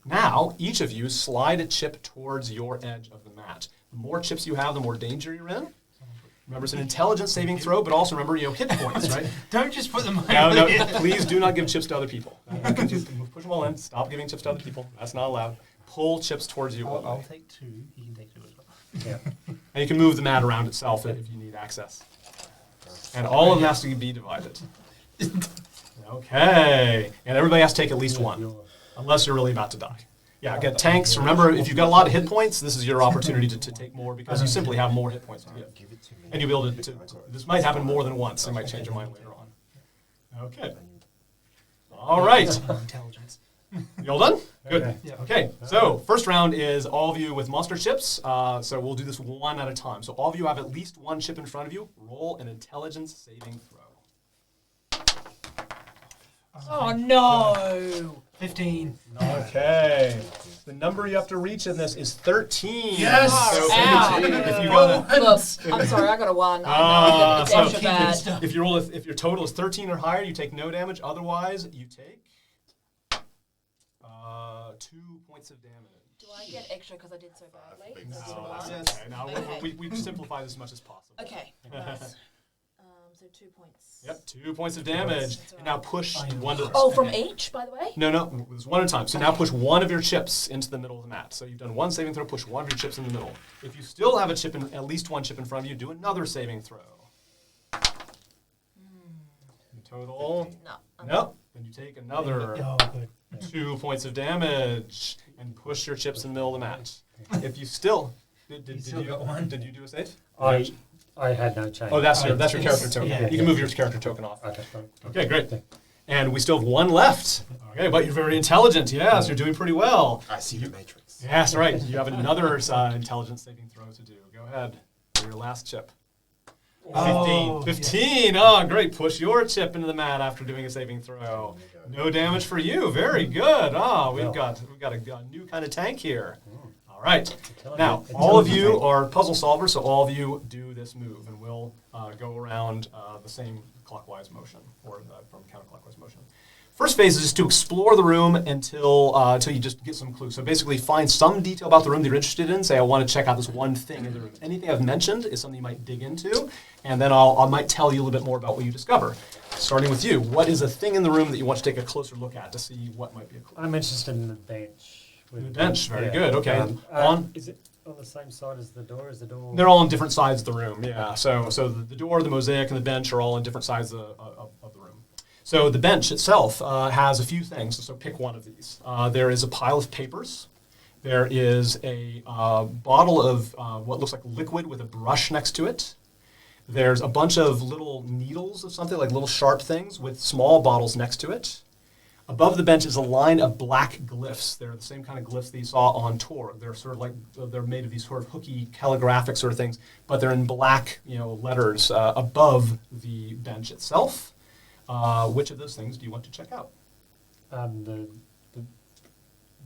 Now, each of you slide a chip towards your edge of the mat. The more chips you have, the more danger you're in. Remember, it's an intelligence saving throw, but also remember, hit points, right? Don't just put them over No, there. please do not give chips to other people. Push them all in. Stop giving chips to other people. That's not allowed. Pull chips towards you. I'll take 2. You can take 2 as well. Yeah. And you can move the mat around itself if you need access. And all of them has to be divided. Okay. And everybody has to take at least one, unless you're really about to die. Yeah, get tanks. Remember, if you've got a lot of hit points, this is your opportunity to take more, because you simply have more hit points to give. And you'll be able to this might happen more than once. They might change your mind later on. Okay. All right. Intelligence. You all done? Good. Okay. Yeah. Okay, so first round is all of you with monster chips. So we'll do this one at a time. So all of you have at least one chip in front of you. Roll an intelligence saving throw. Oh no! 15. Okay. The number you have to reach in this is 13. Yes! So Ow. if you got a, Look, I'm sorry, I got a 1. I know the so damage are bad. if your total is 13 or higher, you take no damage. Otherwise, you take 2 points of damage. Do I get extra because I did so badly? No, I did a No, one? that's okay. No, Okay. we simplify this as much as possible. Okay, nice. So 2 points. Yep, 2 points of damage. That's And now push one to Oh, from each, by the way? No, there's one at a time. So now push one of your chips into the middle of the mat. So you've done one saving throw, push one of your chips in the middle. If you still have a chip in, at least one chip in front of you, do another saving throw. Total. No. Nope. Then you take another Oh, good. 2 points of damage and push your chips in the middle of the mat. If you still did still got one. Did you do a save? I had no change. Oh, that's your character token. Yeah. You can move your character token off. Okay, fine. Okay, great. And we still have one left. Okay, but you're very intelligent. Yes, you're doing pretty well. I see the Matrix. Yes, right. You have another intelligence saving throw to do. Go ahead. For your last chip. Oh, 15. Oh, great. Push your chip into the mat after doing a saving throw. No damage for you. Very good. Oh, we've got a new kind of tank here. All right. Now, all of you are puzzle solvers, so all of you do this move, and we'll go around the same clockwise motion, or from counterclockwise motion. First phase is just to explore the room until you just get some clues. So basically find some detail about the room that you're interested in. Say, I want to check out this one thing in the room. Anything I've mentioned is something you might dig into, and then I might tell you a little bit more about what you discover. Starting with you, what is a thing in the room that you want to take a closer look at to see what might be a clue? I'm interested in the bench. The bench, very good. Okay. Is it on the same side as the door? Is the door? They're all on different sides of the room, yeah. So the door, the mosaic, and the bench are all on different sides of the room. So the bench itself has a few things, so pick one of these. There is a pile of papers. There is a bottle of what looks like liquid with a brush next to it. There's a bunch of little needles of something, like little sharp things with small bottles next to it. Above the bench is a line of black glyphs. They're the same kind of glyphs that you saw on tour. They're sort of like, they're made of these sort of hooky calligraphic sort of things, but they're in black, letters above the bench itself. Which of those things do you want to check out? The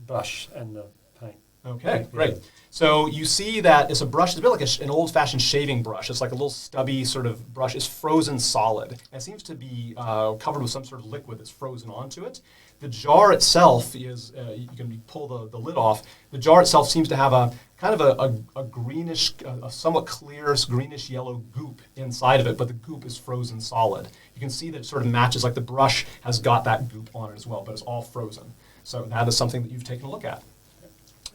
brush and the paint. Okay, great. So you see that it's a brush. It's a bit like an old-fashioned shaving brush. It's like a little stubby sort of brush. It's frozen solid. And it seems to be covered with some sort of liquid that's frozen onto it. The jar itself is, you can pull the lid off. The jar itself seems to have a kind of a greenish, a somewhat clear greenish yellow goop inside of it, but the goop is frozen solid. You can see that it sort of matches, like the brush has got that goop on it as well, but it's all frozen. So that is something that you've taken a look at.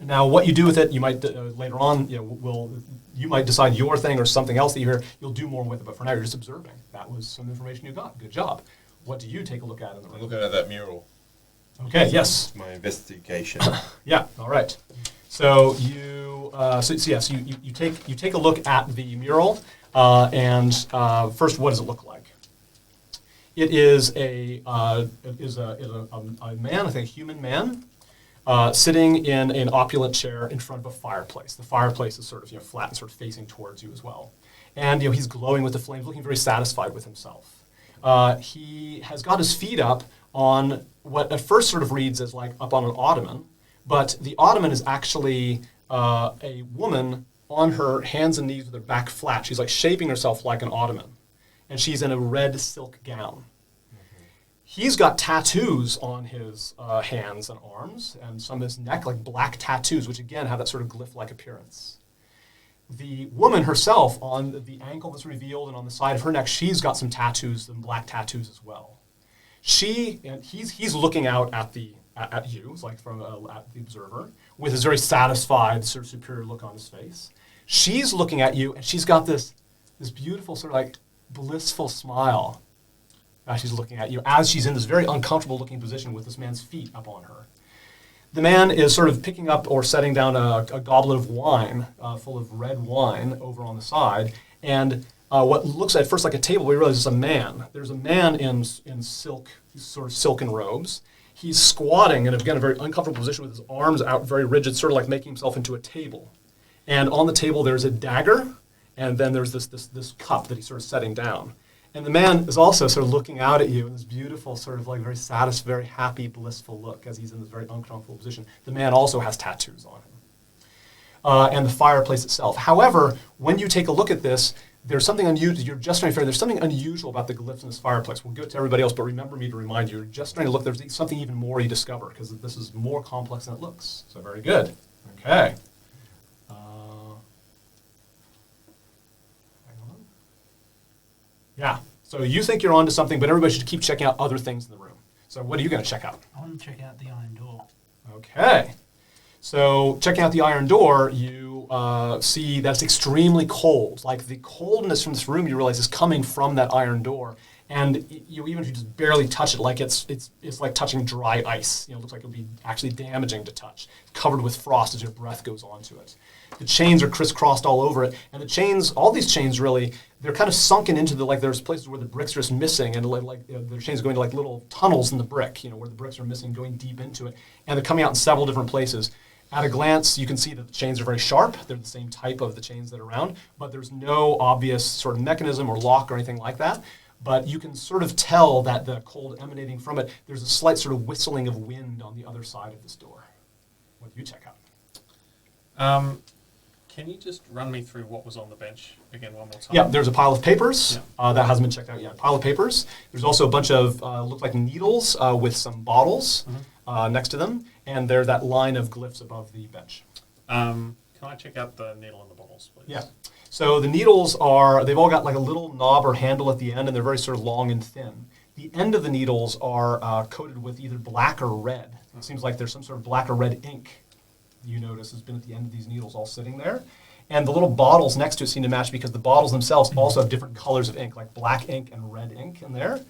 Now, what you do with it, you might later on, you might decide your thing or something else that you hear. You'll do more with it, but for now, you're just observing. That was some information you got. Good job. What do you take a look at in the room? I'm looking at that mural. Okay. Yes. My investigation. Yeah. All right. So you take a look at the mural, and first, what does it look like? It is a man, I think, a human man. Sitting in an opulent chair in front of a fireplace. The fireplace is sort of flat and sort of facing towards you as well. And he's glowing with the flames, looking very satisfied with himself. He has got his feet up on what at first sort of reads as like up on an ottoman, but the ottoman is actually a woman on her hands and knees with her back flat. She's like shaping herself like an ottoman, and she's in a red silk gown. He's got tattoos on his hands and arms, and some of his neck, like black tattoos, which again have that sort of glyph-like appearance. The woman herself, on the ankle that's revealed and on the side of her neck, she's got some tattoos, some black tattoos as well. He's looking out at you, like from at the observer, with this very satisfied, sort of superior look on his face. She's looking at you, and she's got this beautiful sort of like blissful smile. She's looking at you as she's in this very uncomfortable looking position with this man's feet up on her. The man is sort of picking up or setting down a goblet of wine, full of red wine, over on the side. And what looks at first like a table, we realize it's a man. There's a man in silk, sort of silken robes. He's squatting in, again, a very uncomfortable position with his arms out very rigid, sort of like making himself into a table. And on the table there's a dagger, and then there's this cup that he's sort of setting down. And the man is also sort of looking out at you in this beautiful, sort of like very satisfied, very happy, blissful look as he's in this very uncomfortable position. The man also has tattoos on him. And the fireplace itself. However, when you take a look at this, there's something unusual. You're just trying to figure there's something unusual about the glyphs in this fireplace. We'll give it to everybody else, but remember me to remind you, you're just trying to look. There's something even more you discover because this is more complex than it looks. So very good. Okay. Yeah. So you think you're onto something, but everybody should keep checking out other things in the room. So what are you going to check out? I want to check out the iron door. Okay. So checking out the iron door, you see that's extremely cold. Like the coldness from this room, you realize is coming from that iron door. And you even if you just barely touch it, like it's like touching dry ice. You know, it looks like it would be actually damaging to touch. It's covered with frost as your breath goes onto it. The chains are crisscrossed all over it, and the chains, all these chains really, they're kind of sunken into the, like there's places where the bricks are just missing, and like the chains going to like little tunnels in the brick, you know, where the bricks are missing, going deep into it, and they're coming out in several different places. At a glance, you can see that the chains are very sharp. They're the same type of the chains that are around, but there's no obvious sort of mechanism or lock or anything like that. But you can sort of tell that the cold emanating from it, there's a slight sort of whistling of wind on the other side of this door. What do you check out? Can you just run me through what was on the bench again one more time? Yeah, there's a pile of papers that hasn't been checked out yet. Pile of papers. There's also a bunch of look like needles with some bottles next to them, and there's that line of glyphs above the bench. Can I check out the needle and the bottles, please? Yeah. So the needles they've all got like a little knob or handle at the end, and they're very sort of long and thin. The end of the needles are coated with either black or red. It seems like there's some sort of black or red ink you notice has been at the end of these needles all sitting there. And the little bottles next to it seem to match because the bottles themselves also have different colors of ink, like black ink and red ink in there.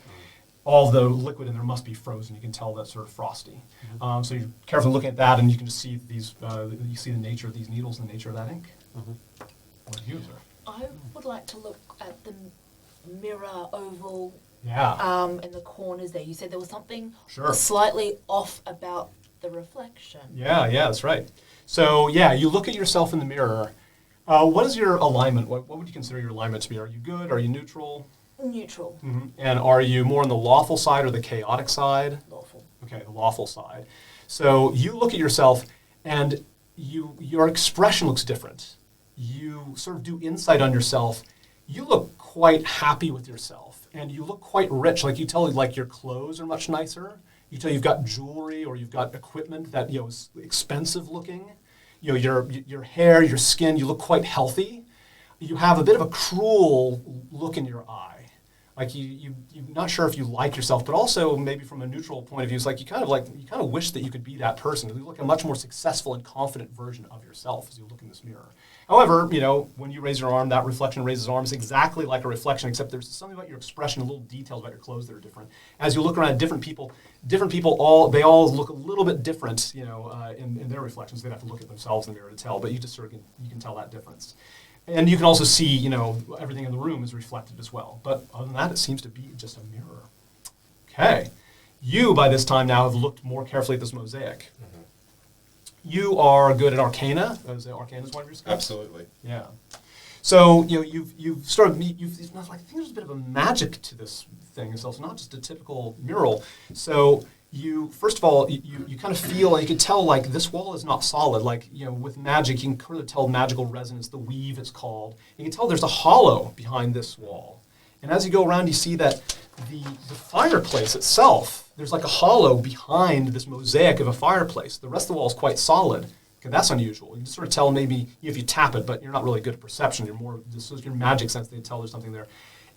All the liquid in there must be frozen. You can tell that's sort of frosty. So you're carefully looking at that, and you can just see these. You see the nature of these needles and the nature of that ink. What do you observe? I would like to look at the mirror oval Yeah. in the corners there. You said there was something Sure. slightly off about the reflection. Yeah, that's right. So yeah, you look at yourself in the mirror. What is your alignment? What would you consider your alignment to be? Are you good? Are you neutral? Neutral. And are you more on the lawful side or the chaotic side? Lawful. Okay, the lawful side. So you look at yourself, and your expression looks different. You sort of do insight on yourself. You look quite happy with yourself, and you look quite rich. Like you tell, like your clothes are much nicer. You tell you've got jewelry or you've got equipment that is expensive looking. Your hair, your skin, you look quite healthy. You have a bit of a cruel look in your eye. Like you're not sure if you like yourself, but also maybe from a neutral point of view, it's like you kind of wish that you could be that person. You look like a much more successful and confident version of yourself as you look in this mirror. However, when you raise your arm, that reflection raises arms exactly like a reflection, except there's something about your expression, a little details about your clothes that are different. As you look around at different people they all look a little bit different, in their reflections. They'd have to look at themselves in the mirror to tell, but you just sort of you can tell that difference. And you can also see, everything in the room is reflected as well. But other than that, it seems to be just a mirror. Okay. You, by this time now, have looked more carefully at this mosaic. You are good at Arcana. Arcana is one of your skills? Absolutely. Yeah. So, you've sort of, I think there's a bit of a magic to this thing itself. It's not just a typical mural. So, first of all, you kind of feel, you can tell, like, this wall is not solid. Like, with magic, you can kind of tell magical resonance, the weave it's called. You can tell there's a hollow behind this wall. And as you go around, you see that the fireplace itself, there's like a hollow behind this mosaic of a fireplace. The rest of the wall is quite solid. Okay, that's unusual. You can sort of tell maybe if you tap it, but you're not really good at perception. This is your magic sense. They tell there's something there.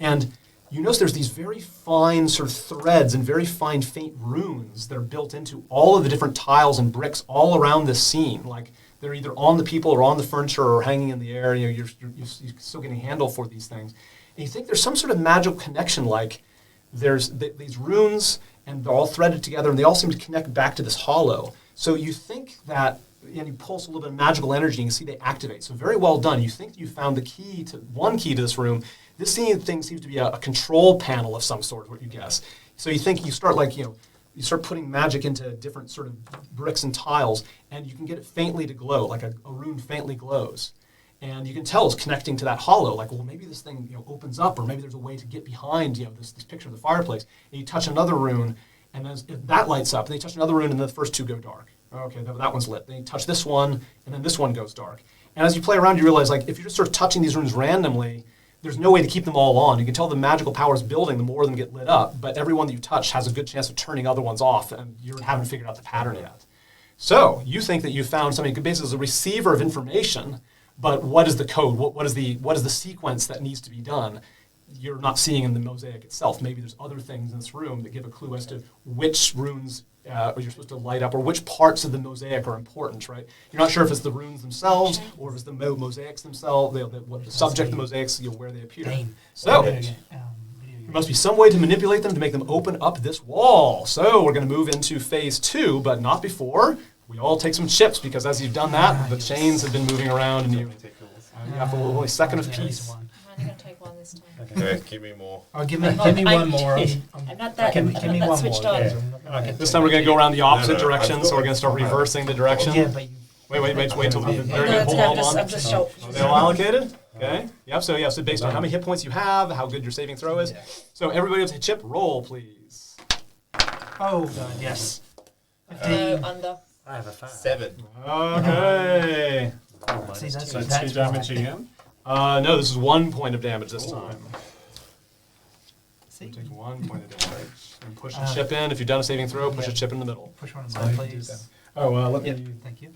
And you notice there's these very fine sort of threads and very fine faint runes that are built into all of the different tiles and bricks all around this scene. Like they're either on the people or on the furniture or hanging in the air. You're still getting a handle for these things. And you think there's some sort of magical connection, like there's these runes and they're all threaded together and they all seem to connect back to this hollow. So you think that, and you pulse a little bit of magical energy and you see they activate. So very well done. You think you found one key to this room. This thing seems to be a control panel of some sort, what you guess. So you think you start you start putting magic into different sort of bricks and tiles, and you can get it faintly to glow, like a rune faintly glows. and you can tell it's connecting to that hollow. Like, well, maybe this thing opens up, or maybe there's a way to get behind this picture of the fireplace. And you touch another rune, and then that lights up. And then you touch another rune, and then the first two go dark. Okay, that one's lit. Then you touch this one, and then this one goes dark. And as you play around, you realize, like, if you're just sort of touching these runes randomly, there's no way to keep them all on. You can tell the magical power is building the more of them get lit up, but every one that you touch has a good chance of turning other ones off, and you haven't figured out the pattern yet. So you think that you found something basically as a receiver of information, but what is the code? What is the sequence that needs to be done? You're not seeing in the mosaic itself. Maybe there's other things in this room that give a clue as to which runes you're supposed to light up, or which parts of the mosaic are important, right? You're not sure if it's the runes themselves, or if it's the mosaics themselves, what the subject of the mosaics, where they appear. So there must be some way to manipulate them to make them open up this wall. So we're going to move into phase 2, but not before we all take some chips, because as you've done that, the chains have been moving around, and you have only a second of peace. I'm only going to take one this time. Okay, give me more. Oh, give me one more. I'm not that, Give me I'm not one switched more. on. Yeah. Okay. This time we're going to go around the opposite No, direction, so we're going to start reversing the direction. Yeah, but you, Wait till the very No, good. it's Hold okay, on. I'm just short. Are they all allocated? Okay. Yep. So based on how many hit points you have, how good your saving throw is. So everybody with a chip, roll, please. oh god, yes. No, under. I have a 5. 7. Okay. See, that's So 2 why. damage again. No, this is 1 point of damage this time. See, Take 1 point of damage. And push a chip in. If you've done a saving throw, push a chip in the middle. push one aside, please. Oh, let Yep, thank you.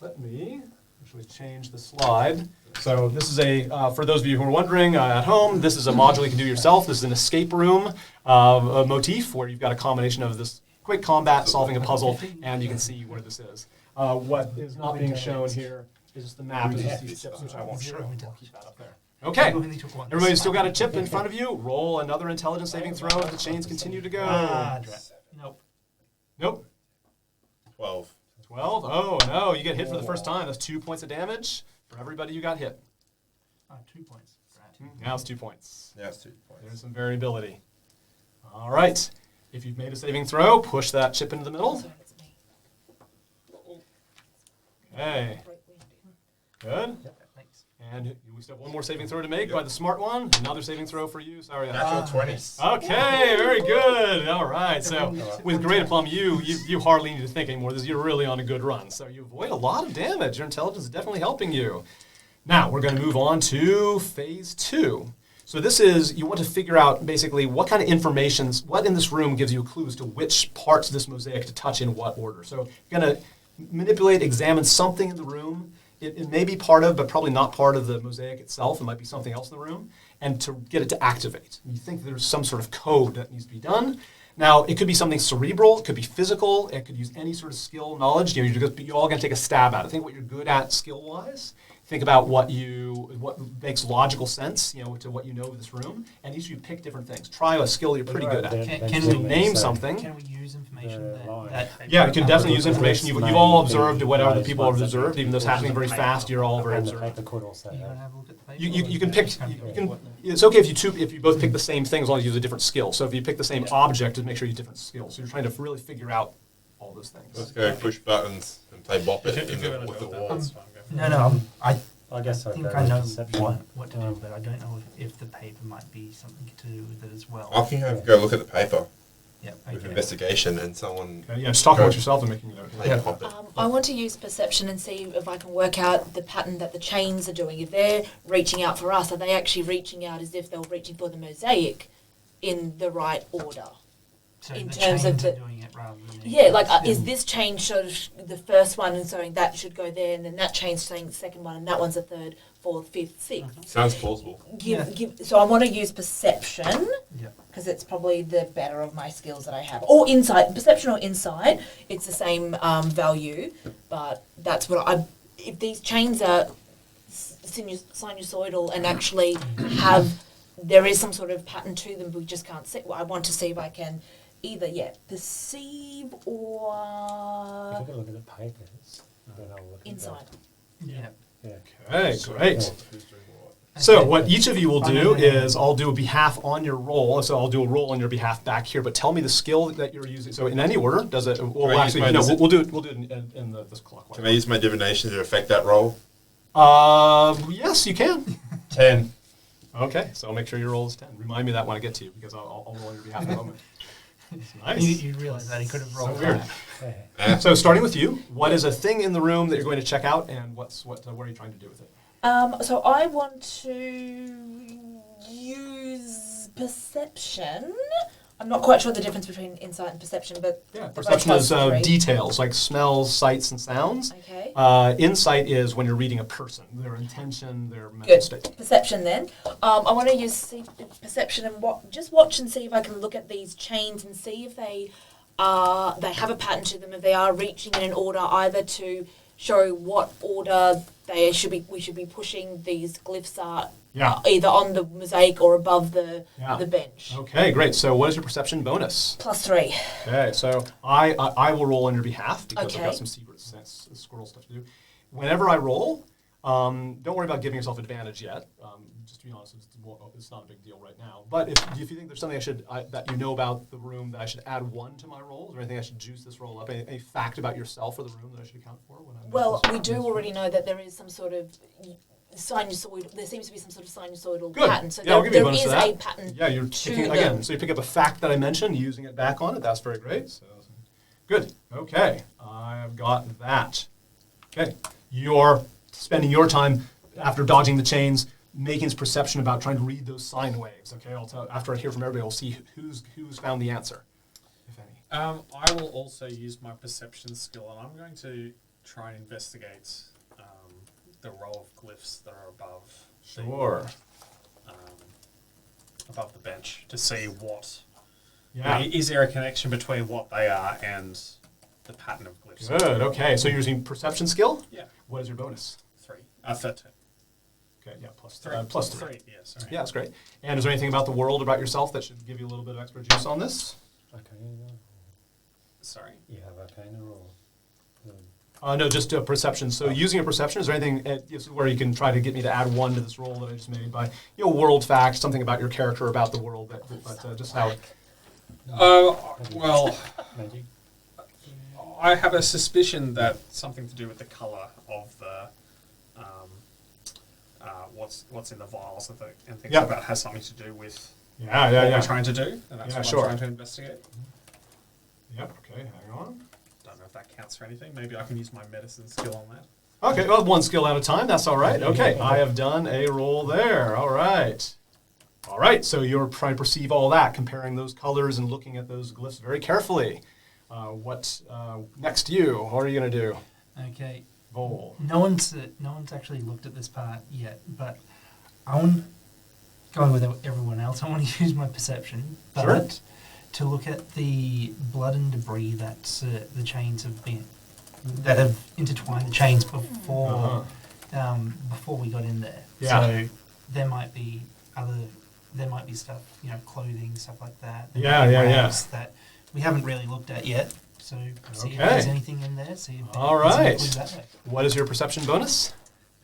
Let me actually change the slide. So this is for those of you who are wondering at home, this is a module you can do yourself. This is an escape room a motif where you've got a combination of this quick combat, solving a puzzle, and you can see where this is. What is not being shown here is just the map as you see the chips, which I won't show. I'll keep that up there. Okay. Only took one. Everybody's still got a chip in front of you. Roll another intelligence saving throw as the chains continue to go. Drat. Nope. Nope. 12. 12? Oh, no. You get hit for the first time. That's 2 points of damage for everybody you got hit. 2 points. Drat. Now it's 2 points. Yeah, it's 2 points. There's some variability. All right. If you've made a saving throw, push that chip into the middle. Sorry, it's me. Okay. Good. Thanks. And we still have one more saving throw to make by the smart one. Another saving throw for you. Sorry. Natural 20. Okay, very good. All right. So with great aplomb, you hardly need to think anymore. You're really on a good run. So you avoid a lot of damage. Your intelligence is definitely helping you. Now we're going to move on to phase 2. So this is, you want to figure out basically what kind of information, what in this room gives you clues to which parts of this mosaic to touch in what order. So you're going to manipulate, examine something in the room. It may be part of, but probably not part of the mosaic itself. It might be something else in the room. And to get it to activate. You think there's some sort of code that needs to be done. Now, it could be something cerebral. It could be physical. It could use any sort of skill, knowledge. You're all going to take a stab at it. Think what you're good at skill-wise. Think about what makes logical sense, to what you know of this room, and each of you pick different things. Try a skill you're pretty good at. Can So we name something. Can we use information that Yeah, you can definitely use information. You've all observed what other people have observed, even though it's happening very fast. You're all very And the observant. paper could also you have. want to have a look at the paper? You can pick. It's okay if you both pick the same thing as long as you use a different skill. So if you pick the same object, just make sure you use different skills. So you're trying to really figure out all those Let's things. go push buttons and play bop it If you're going with to the do that, walls. that's fine. No, I guess I I'd think go I with know perception. what to do, but I don't know if the paper might be something to do with it as well. I can go look at the paper Yeah, with okay. investigation and someone. Okay, yeah, just talk about yourself and making note. Play pop it. I want to use perception and see if I can work out the pattern that the chains are doing. If they're reaching out for us, are they actually reaching out as if they're reaching for the mosaic in the right order? So in the terms of chains are the- doing it rather than Yeah, like Yeah. is this chain sort of the first one and so that should go there, and then that chain's saying the second one, and that one's the third, fourth, fifth, sixth. Sounds plausible. So I want to use perception Yeah. because it's probably the better of my skills that I have, or insight. Perception or insight, it's the same value, but that's what if these chains are sinusoidal and actually there is some sort of pattern to them, we just can't see. Well, I want to see if I can either perceive If or you could look at the papers, then I'll look at insight. Yeah. Yeah. Okay, great. Who's doing what? So what each of you will do is I'll do a behalf on your roll. So I'll do a roll on your behalf back here, but tell me the skill that you're using. So in any order, does it? Well, Can I use actually, my no. dis- We'll do it in this clockwise. Can I use my divination to affect that roll? Yes, you can. 10. Okay, so I'll make sure your roll is 10. Remind me of that when I get to you, because I'll roll on your behalf in a moment. Nice. You realize that he could have So rolled weird. that. So starting with you, what is a thing in the room that you're going to check out, and what are you trying to do with it? So I want to use perception. I'm not quite sure the difference between insight and perception, but Yeah, they're both perception is +3. details, like smells, sights, and sounds. Okay. Insight is when you're reading a person, their intention, their mental Good. state. Perception then. I want to use perception and just watch and see if I can look at these chains and see if they have a pattern to them, if they are reaching in an order, either to show what order we should be pushing these glyphs are, Yeah. either on the mosaic or above the bench. Okay, great. So what is your perception bonus? +3. Okay, so I will roll on your behalf because I've got Okay. some secret squirrel stuff to do. Whenever I roll, don't worry about giving yourself advantage yet. Just to be honest, it's not a big deal right now. But if you think there's something that you know about the room that I should add 1 to my rolls, or anything I should juice this roll up, any fact about yourself or the room that I should account for? When I Well, make we this do roll? already know that there is some sort of sinusoidal. There seems to be some sort of sinusoidal Good. pattern. So Yeah, I'll there, give you a there bonus is to that. a pattern. Yeah, you're to picking them. again. So you pick up a fact that I mentioned, using it back on it. That's very great. So good. Okay, I've got that. Okay, you're spending your time after dodging the chains, making his perception about trying to read those sine waves. Okay, I'll tell after I hear from everybody. I'll see who's found the answer, if any. I will also use my perception skill, and I'm going to try and investigate the row of glyphs that are above. Sure. Above the bench to see what. Yeah. Is there a connection between what they are and the pattern of glyphs? Good. Okay, so you're using perception skill. Yeah. What is your bonus? 3. 13. Okay. Yeah. Plus 3. plus 3. 3. Yeah. Sorry. Yeah, that's great. And is there anything about the world, about yourself, that should give you a little bit of extra juice on this? Arcana. Sorry. You have Arcana or? No, just perception. So using a perception, is there anything this is where you can try to get me to add 1 to this roll that I just made by, world fact, something about your character, about the world, but just how. Well, Magic. I have a suspicion that something to do with the colour of the what's in the vials and things Yeah. like that has something to do with Yeah, what we're trying to do, and that's Yeah, what sure. I'm trying to investigate. Yep. Okay. Hang on. Don't know if that counts for anything. Maybe I can use my medicine skill on that. Okay. Well, 1 skill at a time. That's all right. Okay. I have done a roll there. All right. All right. So you're trying to perceive all that, comparing those colors and looking at those glyphs very carefully. What next to you? What are you gonna do? Okay. Vol. No one's actually looked at this part yet, but I want, going with everyone else, I want to use my perception, but Sure. to look at the blood and debris that the chains that have intertwined the chains before before we got in there. Yeah. So there might be stuff, clothing, stuff like that. There Yeah, might be yeah. rags that we haven't really looked at yet. So see if Okay. there's anything in there. See if All there's right. clues that way. What is your perception bonus?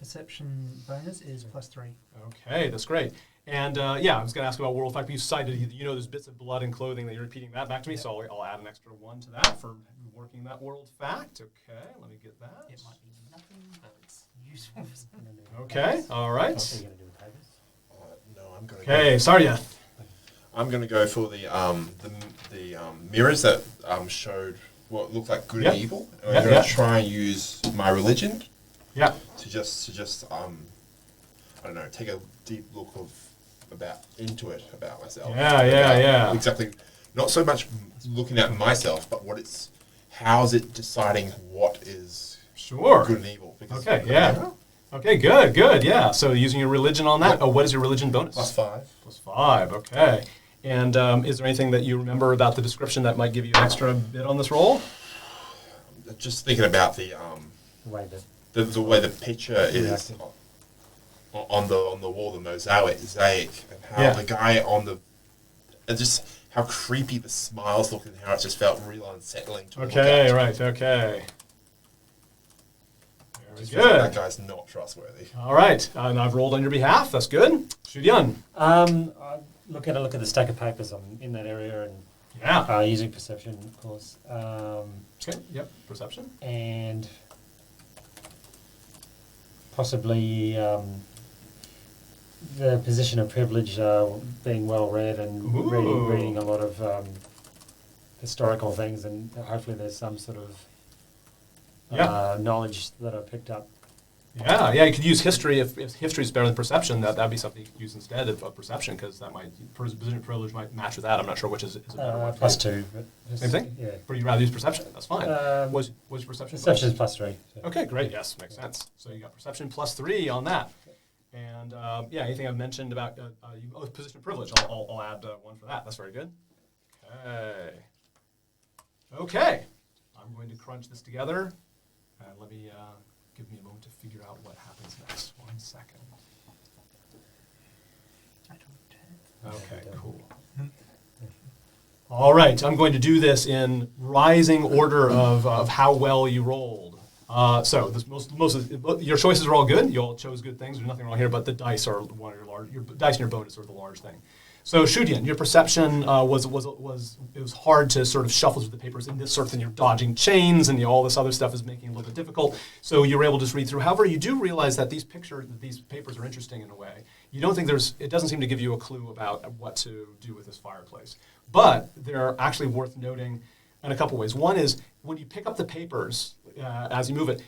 Perception bonus is +3. Okay, that's great. And I was going to ask about world fact, but you cited, there's bits of blood and clothing that you're repeating that back to me, so I'll add an extra 1 to that for working that world fact. Okay, let me get that. It might be nothing, but it's useful for something. Okay, all right. What are you going to do with papers? No, I'm going to Okay, Sardia. I'm going to go for the mirrors that showed what looked like good Yep. and evil. And Yep, I'm going yep. to try and use my religion Yeah. to just I don't know, take a deep look into it about myself. Yeah. Exactly. Not so much looking at myself, but how's it deciding what is Sure. good and evil? Because Okay, yeah. Okay, good, yeah. So using your religion on that. Oh, what is your religion bonus? +5. +5, okay. And is there anything that you remember about the description that might give you an extra bit on this roll? Just thinking about the Way that way the picture is Reacting. on the wall, the mosaic, and how Yeah. the guy and just how creepy the smiles look, and how it just felt real unsettling to look Okay, at. right, okay. Very Just feels like that good. guy's not trustworthy. All right, and I've rolled on your behalf. That's good. Shudian. I look at the stack of papers. I'm in that area and Yeah. using perception, of course. Okay, yep, perception. And possibly the position of privilege, being well read and reading a lot of historical things, and hopefully there's some sort of knowledge that I picked up. Yeah, you could use history if history is better than perception. That'd be something you could use instead of perception, because that might position of privilege might match with that. I'm not sure which is a better one. +2. Same thing. Yeah. But you'd rather use perception. That's fine. What's your perception? Perception is +3. So. Okay, great. Yes, makes sense. So you got perception +3 on that. And anything I've mentioned about position of privilege, I'll add 1 for that. That's very good. Okay. I'm going to crunch this together. Let me give me a moment to figure out what happens next. 1 second. Okay, cool. All right, I'm going to do this in rising order of how well you rolled. So this, most of your choices are all good. You all chose good things. There's nothing wrong here, but the dice are one of your large. Your dice and your bonus are the large thing. So Shudian, your perception was it was hard to sort of shuffle through the papers in this sort of thing. You're dodging chains and all this other stuff is making it a little bit difficult. So you were able to just read through. However, you do realize that these papers are interesting in a way. You don't think it doesn't seem to give you a clue about what to do with this fireplace. But they're actually worth noting in a couple ways. One is when you pick up the papers as you move it,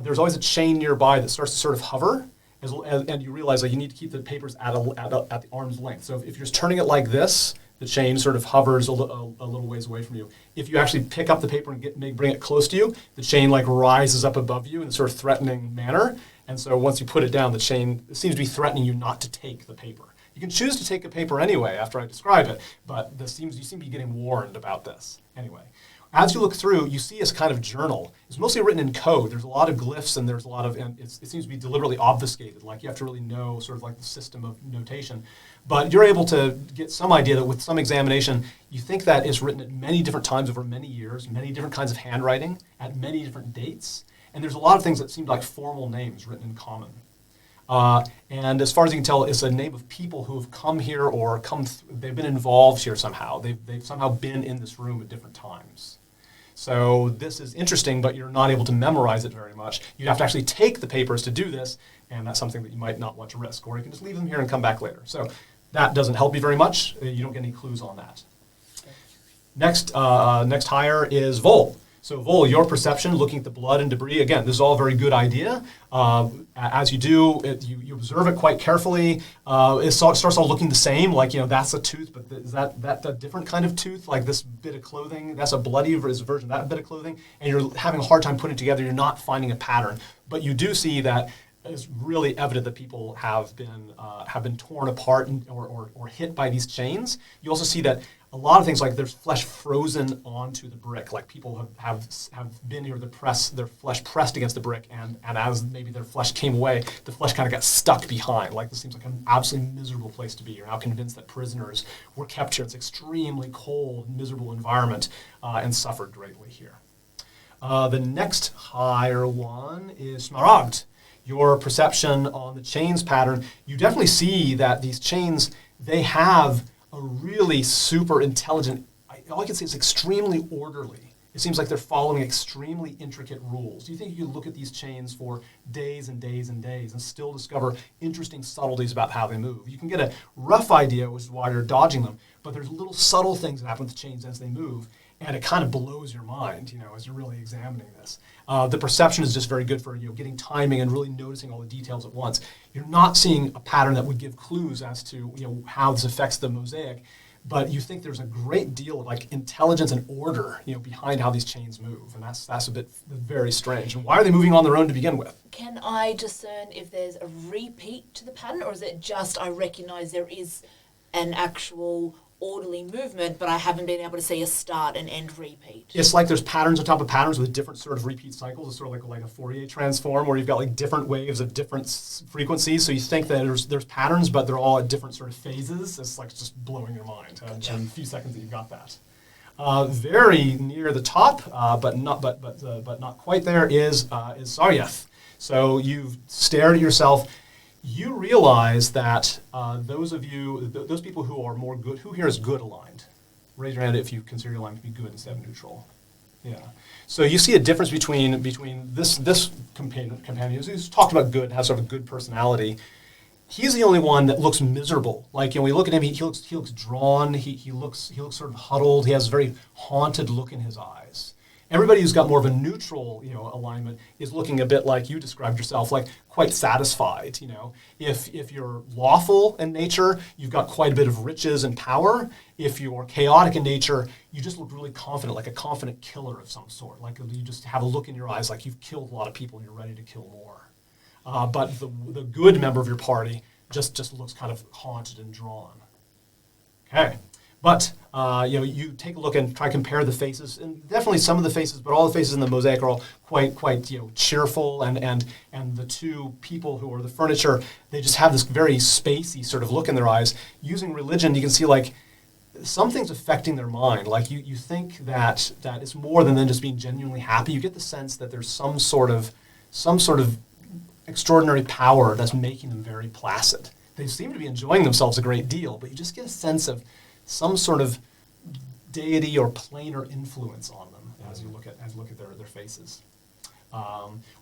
there's always a chain nearby that starts to sort of hover. And you realize that you need to keep the papers at the arm's length. So if you're just turning it like this, the chain sort of hovers a little ways away from you. If you actually pick up the paper and bring it close to you, the chain like rises up above you in a sort of threatening manner. And so once you put it down, the chain seems to be threatening you not to take the paper. You can choose to take a paper anyway after I describe it, but you seem to be getting warned about this anyway. As you look through, you see this kind of journal. It's mostly written in code. There's a lot of glyphs and there's a lot of, and it seems to be deliberately obfuscated. Like you have to really know sort of like the system of notation. But you're able to get some idea that with some examination, you think that it's written at many different times over many years, many different kinds of handwriting, at many different dates. And there's a lot of things that seem like formal names written in common. And as far as you can tell, it's a name of people who have come here or they've been involved here somehow. They've somehow been in this room at different times. So this is interesting, but you're not able to memorize it very much. You have to actually take the papers to do this, and that's something that you might not want to risk. Or you can just leave them here and come back later. So that doesn't help you very much. You don't get any clues on that. Next hire is Vol. So Vol, your perception, looking at the blood and debris, again, this is all a very good idea. As you do, you observe it quite carefully. It starts all looking the same, like, that's a tooth, but is that a different kind of tooth? Like this bit of clothing, that's a bloody version of that bit of clothing, and you're having a hard time putting it together. You're not finding a pattern. But you do see that it's really evident that people have been torn apart or hit by these chains. You also see that a lot of things, like there's flesh frozen onto the brick, like people have been here, their flesh pressed against the brick, and as maybe their flesh came away, the flesh kind of got stuck behind. Like this seems like an absolutely miserable place to be. You're now convinced that prisoners were kept here. It's extremely cold, miserable environment, and suffered greatly here. The next higher one is Smaragd. Your perception on the chains pattern, you definitely see that these chains, they have a really super intelligent, all I can say is extremely orderly. It seems like they're following extremely intricate rules. You think you could look at these chains for days and days and days and still discover interesting subtleties about how they move. You can get a rough idea, which is why you're dodging them, but there's little subtle things that happen with the chains as they move, and it kind of blows your mind, as you're really examining this. The perception is just very good for getting timing and really noticing all the details at once. You're not seeing a pattern that would give clues as to how this affects the mosaic, but you think there's a great deal of like intelligence and order behind how these chains move, and that's a bit very strange. And why are they moving on their own to begin with? Can I discern if there's a repeat to the pattern, or is it just I recognise there is an actual orderly movement, but I haven't been able to see a start and end repeat? It's like there's patterns on top of patterns with different sort of repeat cycles. It's sort of like a Fourier transform where you've got like different waves of different frequencies. So you think that there's patterns, but they're all at different sort of phases. It's like just blowing your mind in a few seconds that you've got that. Very near the top, but not quite there is Saryeth. So you've stared at yourself. You realize that those people who are more good, who here is good aligned? Raise your hand if you consider your alignment to be good instead of neutral. Yeah. So you see a difference between this companion who's talked about good, has sort of a good personality. He's the only one that looks miserable. Like, we look at him, he looks drawn. He looks sort of huddled. He has a very haunted look in his eyes. Everybody who's got more of a neutral, alignment is looking a bit like you described yourself, like quite satisfied. If you're lawful in nature, you've got quite a bit of riches and power. If you're chaotic in nature, you just look really confident, like a confident killer of some sort. Like you just have a look in your eyes, like you've killed a lot of people and you're ready to kill more. But the good member of your party just looks kind of haunted and drawn. Okay. But you take a look and try to compare the faces, and definitely some of the faces, but all the faces in the mosaic are all quite cheerful, and the two people who are the furniture, they just have this very spacey sort of look in their eyes. Using religion, you can see like something's affecting their mind. Like you think that it's more than just being genuinely happy. You get the sense that there's some sort of extraordinary power that's making them very placid. They seem to be enjoying themselves a great deal, but you just get a sense of some sort of deity or planar influence on them as you look at their faces.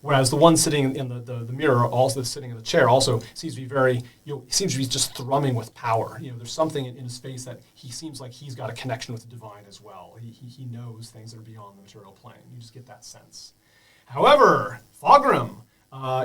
Whereas the one sitting in the mirror, also sitting in the chair, also seems to be very, seems to be just thrumming with power. There's something in his face that he seems like he's got a connection with the divine as well. He knows things that are beyond the material plane. You just get that sense. However, Fogrim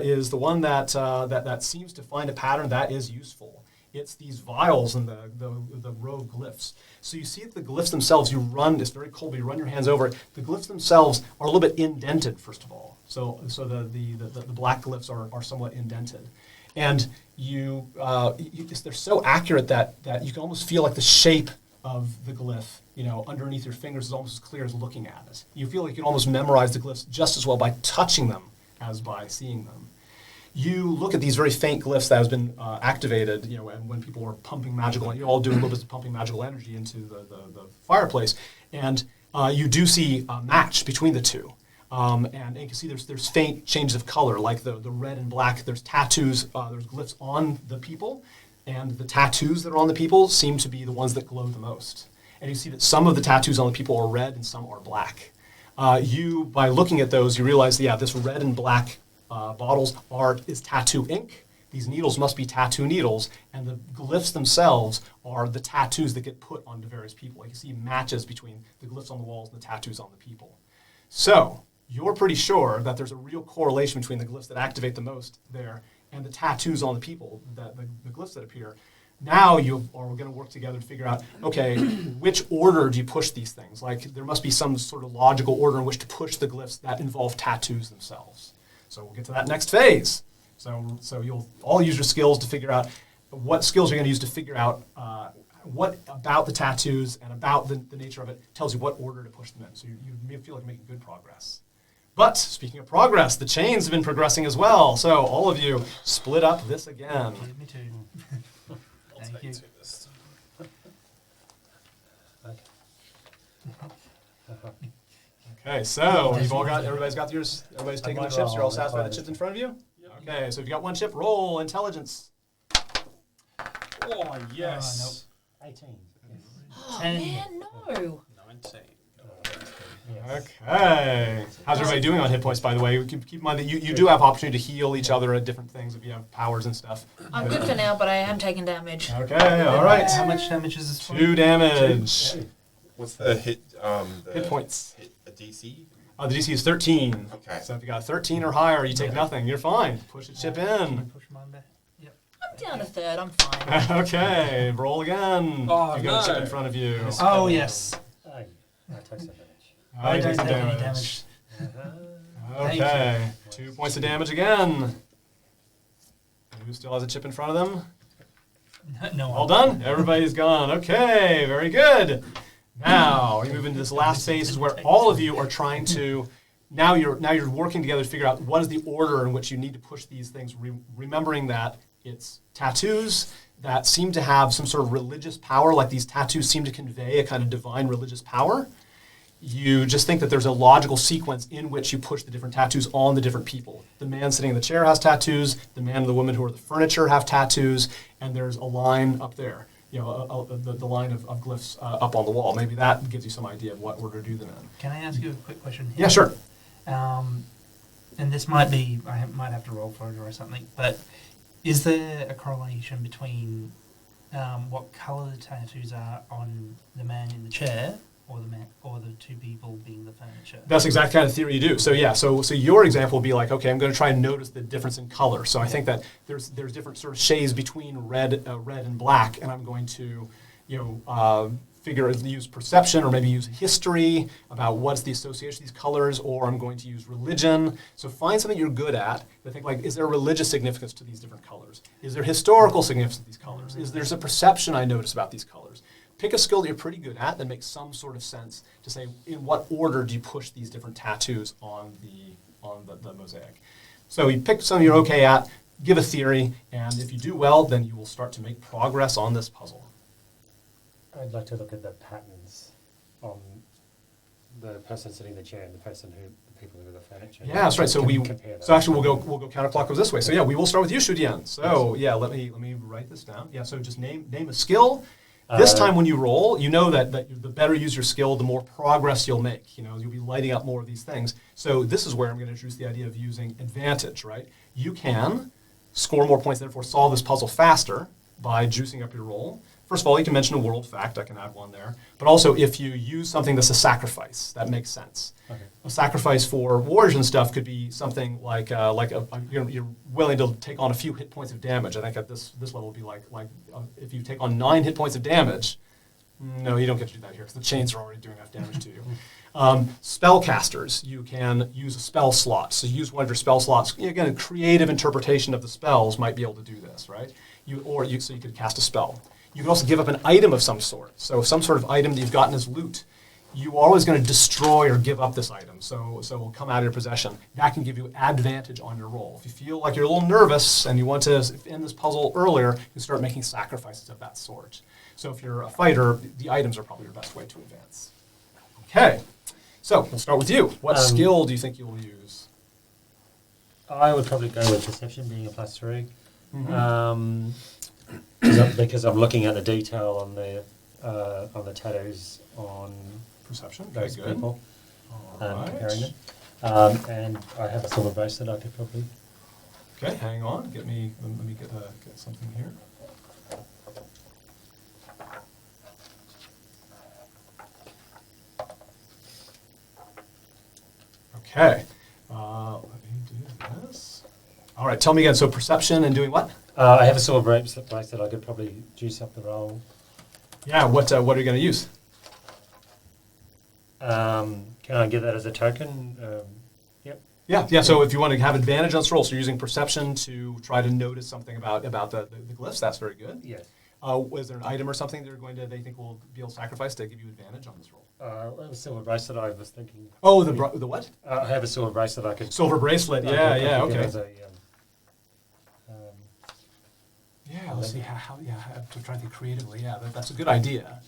is the one that seems to find a pattern that is useful. It's these vials and the row glyphs. So you see the glyphs themselves, it's very cold, but you run your hands over it. The glyphs themselves are a little bit indented, first of all. So the black glyphs are somewhat indented. And they're so accurate that you can almost feel like the shape of the glyph, underneath your fingers is almost as clear as looking at it. You feel like you can almost memorize the glyphs just as well by touching them as by seeing them. You look at these very faint glyphs that has been activated, and when people are pumping magical, you're all doing a little bit of pumping magical energy into the fireplace, and you do see a match between the two. And you can see there's faint changes of color, like the red and black. There's tattoos, there's glyphs on the people, and the tattoos that are on the people seem to be the ones that glow the most. And you see that some of the tattoos on the people are red and some are black. By looking at those, you realize, this red and black bottles is tattoo ink. These needles must be tattoo needles, and the glyphs themselves are the tattoos that get put onto various people. Like you see matches between the glyphs on the walls and the tattoos on the people. So you're pretty sure that there's a real correlation between the glyphs that activate the most there and the tattoos on the people, the glyphs that appear. Now you are going to work together to figure out, okay, which order do you push these things? Like there must be some sort of logical order in which to push the glyphs that involve tattoos themselves. So we'll get to that next phase. So you'll all use your skills to figure out what skills you're going to use to figure out what about the tattoos and about the nature of it tells you what order to push them in. So you feel like making good progress. But speaking of progress, the chains have been progressing as well. So all of you split up this again. Me too. Thank you. Okay, so everybody's got yours. Everybody's taking the chips. You're all satisfied with the chips in front of you. Okay, so if you got one chip, roll intelligence. Oh, yes. 18. Oh, man, no. 19. Okay. How's everybody doing on hit points, by the way? Keep in mind that you do have opportunity to heal each other at different things if you have powers and stuff. I'm good for now, but I am taking damage. Okay, all right. How much damage is this for? 2 damage. What's the hit? Hit points. A DC? The DC is 13. Okay. So if you got a 13 or higher, you take nothing. You're fine. Push a chip in. Push mine back. Yep. I'm down to third. I'm fine. Okay, roll again. Oh, you got a chip no. in front of you. Oh, yes. I took some damage. I don't take some take any damage. Thank Okay, 2 points of damage again. Who still has a chip in front of them? No. All done? Everybody's gone. Okay, very good. Now we move into this last phase is where all of you are trying to now you're working together to figure out what is the order in which you need to push these things, remembering that it's tattoos that seem to have some sort of religious power, like these tattoos seem to convey a kind of divine religious power. You just think that there's a logical sequence in which you push the different tattoos on the different people. The man sitting in the chair has tattoos, the man and the woman who are the furniture have tattoos, and there's a line up there. the line of glyphs up on the wall. Maybe that gives you some idea of what order to do them in. Can I ask you a quick question? Yeah, sure. And this might be, might have to roll for it or something, but is there a correlation between what colour the tattoos are on the man in the chair or the two people being the furniture? That's the exact kind of theory you do. So yeah, so your example would be like, okay, I'm going to try and notice the difference in color. So I think that there's different sort of shades between red and black, and I'm going to use perception or maybe use history about what's the association of these colors, or I'm going to use religion. So find something you're good at. I think like, is there religious significance to these different colors? Is there historical significance to these colors? Is there a perception I notice about these colors? Pick a skill that you're pretty good at that makes some sort of sense to say in what order do you push these different tattoos on the mosaic. So you pick something you're okay at, give a theory, and if you do well, then you will start to make progress on this puzzle. I'd like to look at the patterns on the person sitting in the chair and the people who are the furniture. Yeah, that's right. So compare those. so actually we'll go counterclockwise this way. So yeah, we will start with you, Shudian. So yeah, let me write this down. Yeah, so just name a skill. This time when you roll, you know that the better you use your skill, the more progress you'll make. You'll be lighting up more of these things. So this is where I'm going to introduce the idea of using advantage, right? You can score more points, therefore solve this puzzle faster by juicing up your roll. First of all, you can mention a world fact. I can add one there. But also, if you use something that's a sacrifice, that makes sense. Okay. A sacrifice for warriors and stuff could be something like you're willing to take on a few hit points of damage. I think at this level would be like if you take on 9 hit points of damage. No, you don't get to do that here because the chains are already doing enough damage to you. Spellcasters, you can use a spell slot. So use one of your spell slots. Again, a creative interpretation of the spells might be able to do this, right? So you could cast a spell. You can also give up an item of some sort. So some sort of item that you've gotten as loot. You are always going to destroy or give up this item. So it will come out of your possession. That can give you advantage on your roll. If you feel like you're a little nervous and you want to end this puzzle earlier, you start making sacrifices of that sort. So if you're a fighter, the items are probably your best way to advance. Okay. So we'll start with you. What skill do you think you'll use? I would probably go with perception, being a +3. Mm-hmm. Because I'm looking at the detail on the tattoos on perception. Those Very good. people, All comparing right. them, and I have a silver bracelet. I could probably. Okay, hang on. Let me get something here. Okay. Let me do this. All right. Tell me again. So perception and doing what? I have a silver bracelet that I could probably juice up the roll. Yeah, what are you going to use? Can I give that as a token? Yep. Yeah. So if you want to have advantage on this roll, so you're using perception to try to notice something about the glyphs. That's very good. Yes. Was there an item or something they think will be able to sacrifice to give you advantage on this roll? A silver bracelet. I was thinking. Oh, the what? I have a silver bracelet. I could. Silver bracelet. Yeah. Okay. Yeah, let's see how I have to try to think creatively. Yeah, that's a good idea.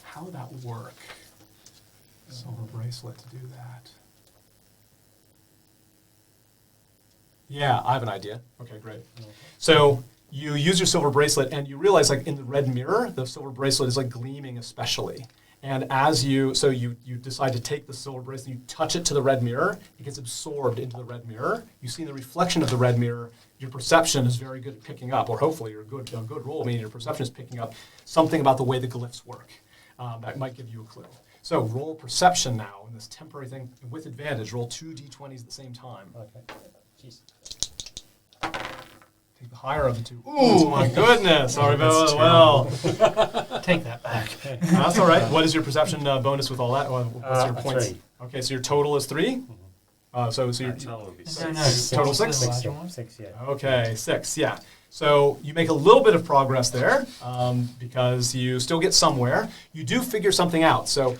How would that work? Silver bracelet to do that. Yeah, I have an idea. Okay, great. Okay. So you use your silver bracelet and you realize like in the red mirror, the silver bracelet is like gleaming especially. And as you decide to take the silver bracelet, you touch it to the red mirror, it gets absorbed into the red mirror. You see in the reflection of the red mirror, your perception is very good at picking up, or hopefully you're a good roll, meaning your perception is picking up something about the way the glyphs work. That might give you a clue. So roll perception now in this temporary thing with advantage. Roll 2 d20s at the same time. Okay. Jeez. Take the higher of the two. Ooh, my goodness. Sorry about that. Well. Take that back. That's all right. What is your perception bonus with all that? What's your points? 3. Okay, so your total is 3? So your Total would be No, 6. Total the 6? larger one. 6, yeah. Okay, 6, yeah. So you make a little bit of progress there because you still get somewhere. You do figure something out. So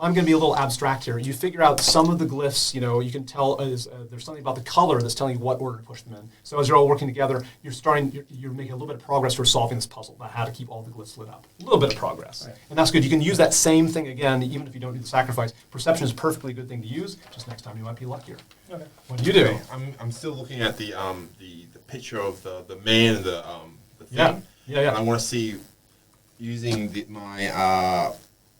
I'm going to be a little abstract here. You figure out some of the glyphs, you can tell there's something about the color that's telling you what order to push them in. So as you're all working together, you're making a little bit of progress for solving this puzzle about how to keep all the glyphs lit up. A little bit of progress. Right. And that's good. You can use that same thing again, even if you don't do the sacrifice. Perception is a perfectly good thing to use. Just next time you might be luckier. Okay. What do you do? Okay, I'm still looking at the picture of the man and the thing. Yeah. And I want to see using my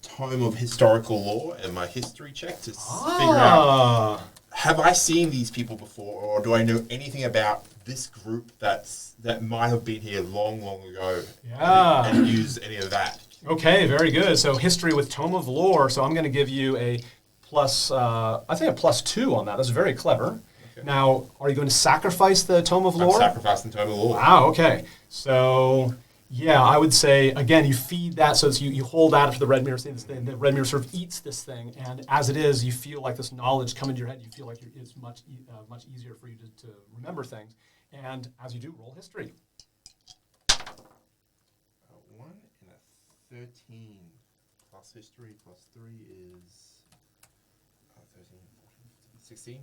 tome of historical lore and my history check to figure out, have I seen these people before, or do I know anything about this group that might have been here long, long ago? Yeah. And use any of that. Okay, very good. So history with Tome of Lore. So I'm going to give you a plus, I think a +2 on that. That's very clever. Okay. Now, are you going to sacrifice the Tome of Lore? I'm sacrificing Tome of Lore. Wow, okay. So, yeah, I would say, again, you feed that, so you hold that to the red mirror, the red mirror sort of eats this thing, and as it is, you feel like this knowledge come into your head, you feel like it's much easier for you to remember things. And as you do, roll history. 1 and a 13 plus history plus 3 is 13, 14, 16.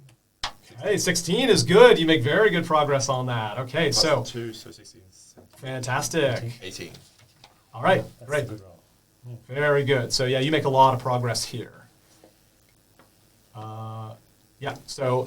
Hey, 16 is good. You make very good progress on that. Okay, plus so 2, so 16. 17, fantastic. 18. All right, That's great. a good roll. Very good. So yeah, you make a lot of progress here. Yeah. So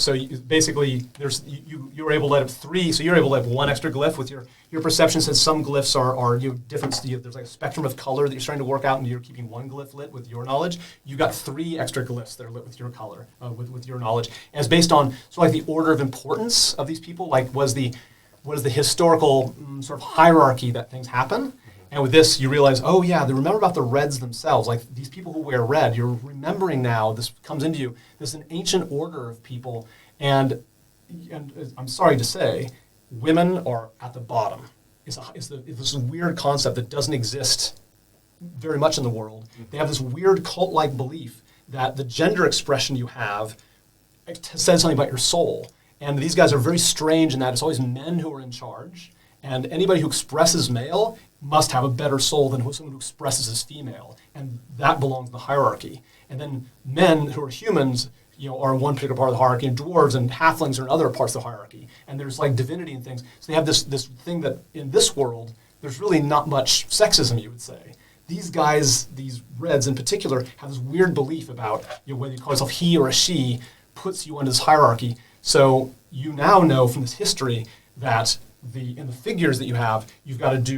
basically, you were able to let up 3. So you're able to let up 1 extra glyph with your perception. Says some glyphs are different. There's like a spectrum of color that you're trying to work out, and you're keeping 1 glyph lit with your knowledge. You got 3 extra glyphs that are lit with your color, with your knowledge. And it's based on sort of like the order of importance of these people. Like what is the historical sort of hierarchy that things happen. And with this, you realize, oh yeah, remember about the Reds themselves. Like these people who wear red, you're remembering now, this comes into you, this is an ancient order of people. And I'm sorry to say, women are at the bottom. It's this weird concept that doesn't exist very much in the world. They have this weird cult-like belief that the gender expression you have says something about your soul. And these guys are very strange in that it's always men who are in charge. And anybody who expresses male must have a better soul than someone who expresses as female. And that belongs in the hierarchy. And then men who are humans, are in one particular part of the hierarchy, and dwarves and halflings are in other parts of the hierarchy. And there's like divinity and things. So they have this thing that in this world, there's really not much sexism, you would say. These guys, these Reds in particular, have this weird belief about whether you call yourself he or a she puts you under this hierarchy. So you now know from this history that in the figures that you have, you've got to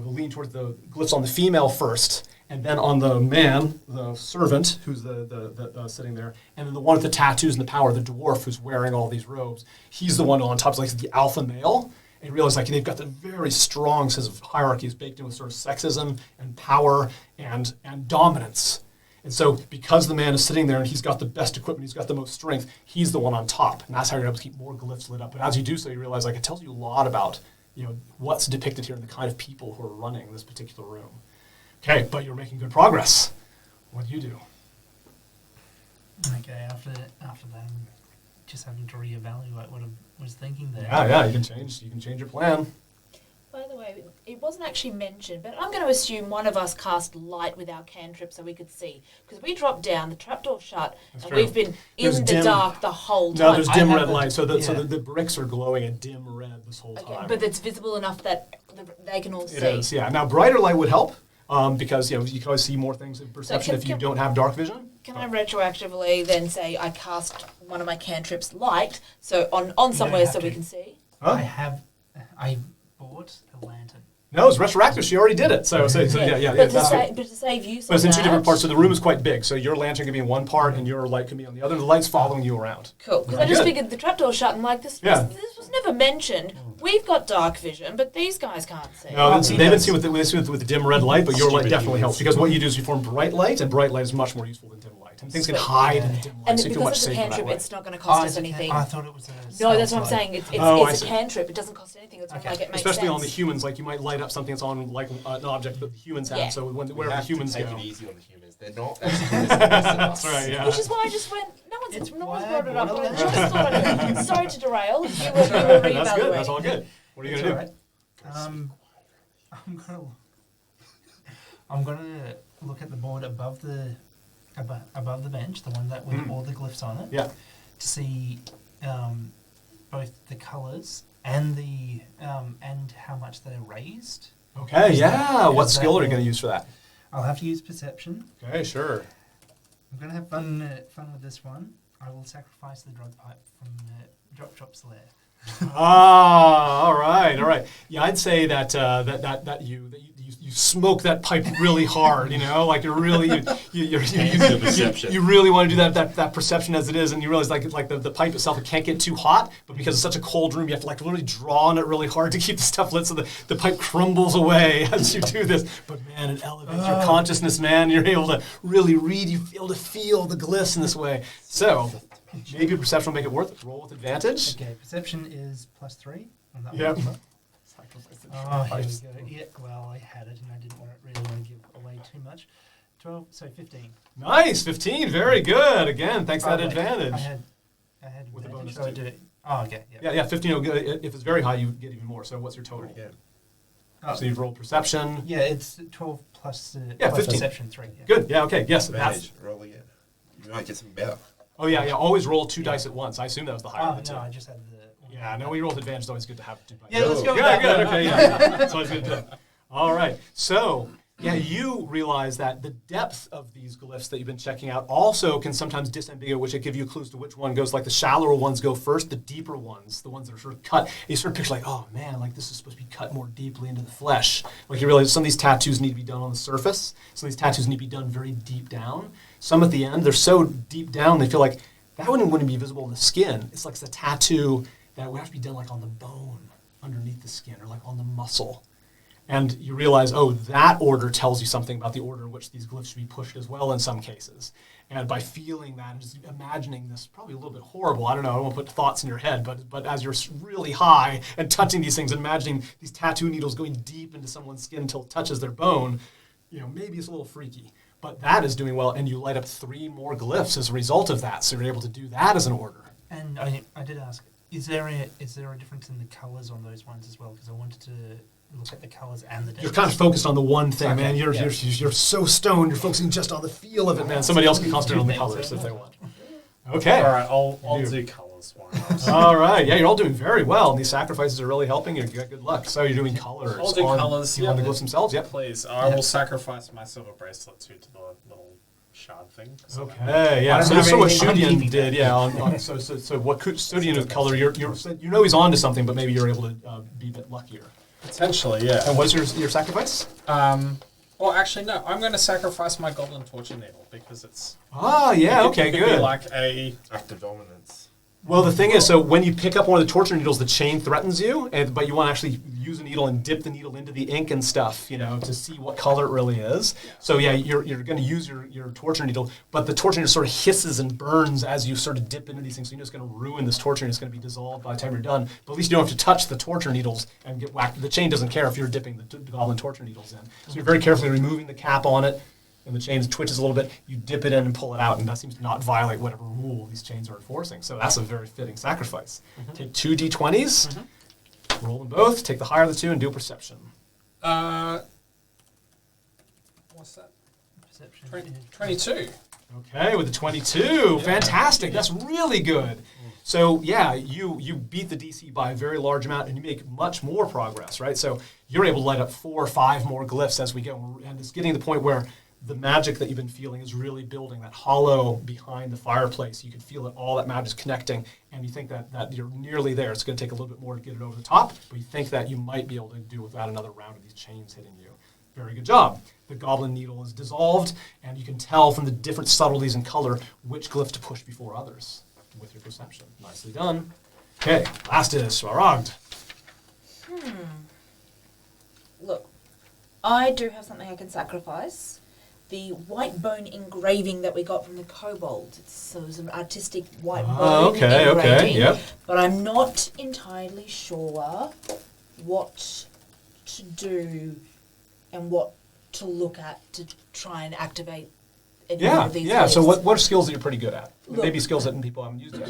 lean towards the glyphs on the female first, and then on the man, the servant, who's the sitting there, and then the one with the tattoos and the power, the dwarf who's wearing all these robes. He's the one on top, like the alpha male. And you realize like they've got the very strong sense of hierarchies baked in with sort of sexism and power and dominance. And so because the man is sitting there and he's got the best equipment, he's got the most strength, he's the one on top. And that's how you're able to keep more glyphs lit up. But as you do so, you realize like it tells you a lot about what's depicted here and the kind of people who are running this particular room. Okay, but you're making good progress. What do you do? Okay, after that, I'm just having to reevaluate what I was thinking there. Yeah, you can change your plan. By the way, it wasn't actually mentioned, but I'm going to assume one of us cast light with our cantrip so we could see. Because we dropped down, the trapdoor shut, That's and true. we've been There's in the dim- dark the whole time. No, there's dim I red haven't- light, so yeah. the bricks are glowing a dim red this whole Okay, time. but it's visible enough that they can all see. It is, yeah. Now brighter light would help because you can always see more things in perception if you don't have dark vision. Can I retroactively then say I cast one of my cantrips light so on somewhere have so we to. can see? Huh? I bought a lantern. No, it's retroactive. She already did it. So yeah. But, that's but to save use But it's in on two different that- parts, so the room is quite big. So your lantern can be in one part, and your light can be on the other. The light's following you around. Cool, because Very I just good. figured the trapdoor shut and like this was never mentioned. We've got dark vision, but these guys can't see. No, they haven't seen with the dim red light, but your light Stupid definitely helps humans. because what you do is you form bright light, and bright light is much more useful than dim light. And things can Sweet. hide in the dim light, And so you feel much because it's a safer that cantrip, way. it's not going to cost us anything. I thought it was a No, that's what I'm spell saying. It's Oh, I a see. cantrip. It doesn't cost anything. That's Okay. like it makes Especially sense. on the humans, like you might light up something that's on like an object that the humans have. Yeah. So We wherever have humans to take go, it easy on the humans. They're not as humans as us. that's right. Yeah. Which is why I just went. No one's brought it up. But I borderline. just thought I'd do it. Sorry to derail. You were That's good. That's reevaluating. all good. What are you gonna do? I'm gonna look at the board above the bench, the one that with all the glyphs on it, Yeah. to see both the colours and the and how much they're raised. Okay. Yeah. What is that skill are you all- gonna use for that? I'll have to use perception. Okay. Sure. I'm gonna have fun with this one. I will sacrifice the drug pipe from Drop Shop's lair. All right. Yeah, I'd say that you smoke that pipe really hard, like you're really you really want to do that perception as it is, and you realize like the pipe itself, it can't get too hot, but because it's such a cold room, you have to like really draw on it really hard to keep the stuff lit, so the pipe crumbles away as you do this. But man, it elevates your consciousness, man. You're able to really read, you're able to feel the glyphs in this way. So maybe perception will make it worth it. Roll with advantage. Okay, perception is +3 on that Yep. one. Oh, here we go. Yeah, well, I had it and I didn't really want to give away too much. 12, so 15. Nice, 15. Very good. Again, thanks for that wait, advantage. I had With the bonus so I too. did. Oh, okay. Yeah, 15 will go. If it's very high, you get even more. So what's your total? Yeah. Oh, So you've rolled perception. yeah, it's 12 plus, Yeah, plus 15. perception 3. Yeah. Good. Yeah. Okay. Yes. Advantage. Roll again. You might get some better. Oh yeah. Always roll 2 dice at once. I assume that was the higher Oh, of the two. no, I just had the... Yeah. No, when you roll with advantage, it's always good to have 2 dice. Yeah, let's go with Good. that. Good. Okay. Yeah. That's always good to do. All right. So yeah, you realize that the depth of these glyphs that you've been checking out also can sometimes disambiguate, which it give you clues to which one goes. Like the shallower ones go first, the deeper ones, the ones that are sort of cut. You sort of picture like, oh man, like this is supposed to be cut more deeply into the flesh. Like you realize some of these tattoos need to be done on the surface. Some of these tattoos need to be done very deep down. Some at the end, they're so deep down they feel like that wouldn't be visible in the skin. It's like it's a tattoo that would have to be done like on the bone underneath the skin or like on the muscle. And you realize, oh, that order tells you something about the order in which these glyphs should be pushed as well in some cases. And by feeling that and just imagining this, probably a little bit horrible, I don't know, I don't want to put thoughts in your head, but as you're really high and touching these things and imagining these tattoo needles going deep into someone's skin until it touches their bone, maybe it's a little freaky. But that is doing well, and you light up 3 more glyphs as a result of that, so you're able to do that as an order. And I did ask, is there a difference in the colours on those ones as well? Because I wanted to look at the colours and the dates. You're kind of focused on the one thing, Okay, man. You're so stoned. You're focusing just on the feel of it, man. Somebody else can concentrate on the colors if they want. Okay. All right, I'll do colours. Why not? All right. Yeah, you're all doing very well, and these sacrifices are really helping you. You got good luck. So you're doing colors. I'll do on, colours. on the glyphs themselves. Yep. Please, I will sacrifice my silver bracelet to the little shard thing. So Okay. Yeah. I don't So, have so what anything. I'm Shudian keeping did, that. yeah. So what Shudian with color, he's on to something, but maybe you're able to be a bit luckier. potentially, yeah. And what's your sacrifice? Well, actually, no. I'm going to sacrifice my goblin torture needle because it's. Ah, yeah. Okay. it could Good. Be like a. Act of dominance. Well, the thing is, so when you pick up one of the torture needles, the chain threatens you, but you want to actually use a needle and dip the needle into the ink and stuff, to see what color it really is. So yeah, you're going to use your torture needle, but the torture needle sort of hisses and burns as you sort of dip into these things. So it's going to ruin this torture, and it's going to be dissolved by the time you're done. But at least you don't have to touch the torture needles and get whacked. The chain doesn't care if you're dipping the goblin torture needles in. So you're very carefully removing the cap on it. And the chain twitches a little bit, you dip it in and pull it out, and that seems to not violate whatever rule these chains are enforcing. So that's a very fitting sacrifice. Take 2 d20s, roll them both, take the higher of the 2, and do a perception. What's that? Perception. 22. Okay, with the 22, fantastic. That's really good. So yeah, you beat the DC by a very large amount, and you make much more progress, right? So you're able to light up 4 or 5 more glyphs as we go, and it's getting to the point where the magic that you've been feeling is really building, that hollow behind the fireplace. You can feel it, all that magic's connecting, and you think that you're nearly there. It's going to take a little bit more to get it over the top, but you think that you might be able to do without another round of these chains hitting you. Very good job. The goblin needle is dissolved, and you can tell from the different subtleties in color which glyph to push before others with your perception. Nicely done. Okay, last is Smaragd. Look, I do have something I can sacrifice. The white bone engraving that we got from the kobold. It's an artistic white bone engraving. Yep. But I'm not entirely sure what to do and what to look at to try and activate any of these Yeah. So glyphs. what are skills that you're pretty good at? Look. Maybe skills that people haven't used yet.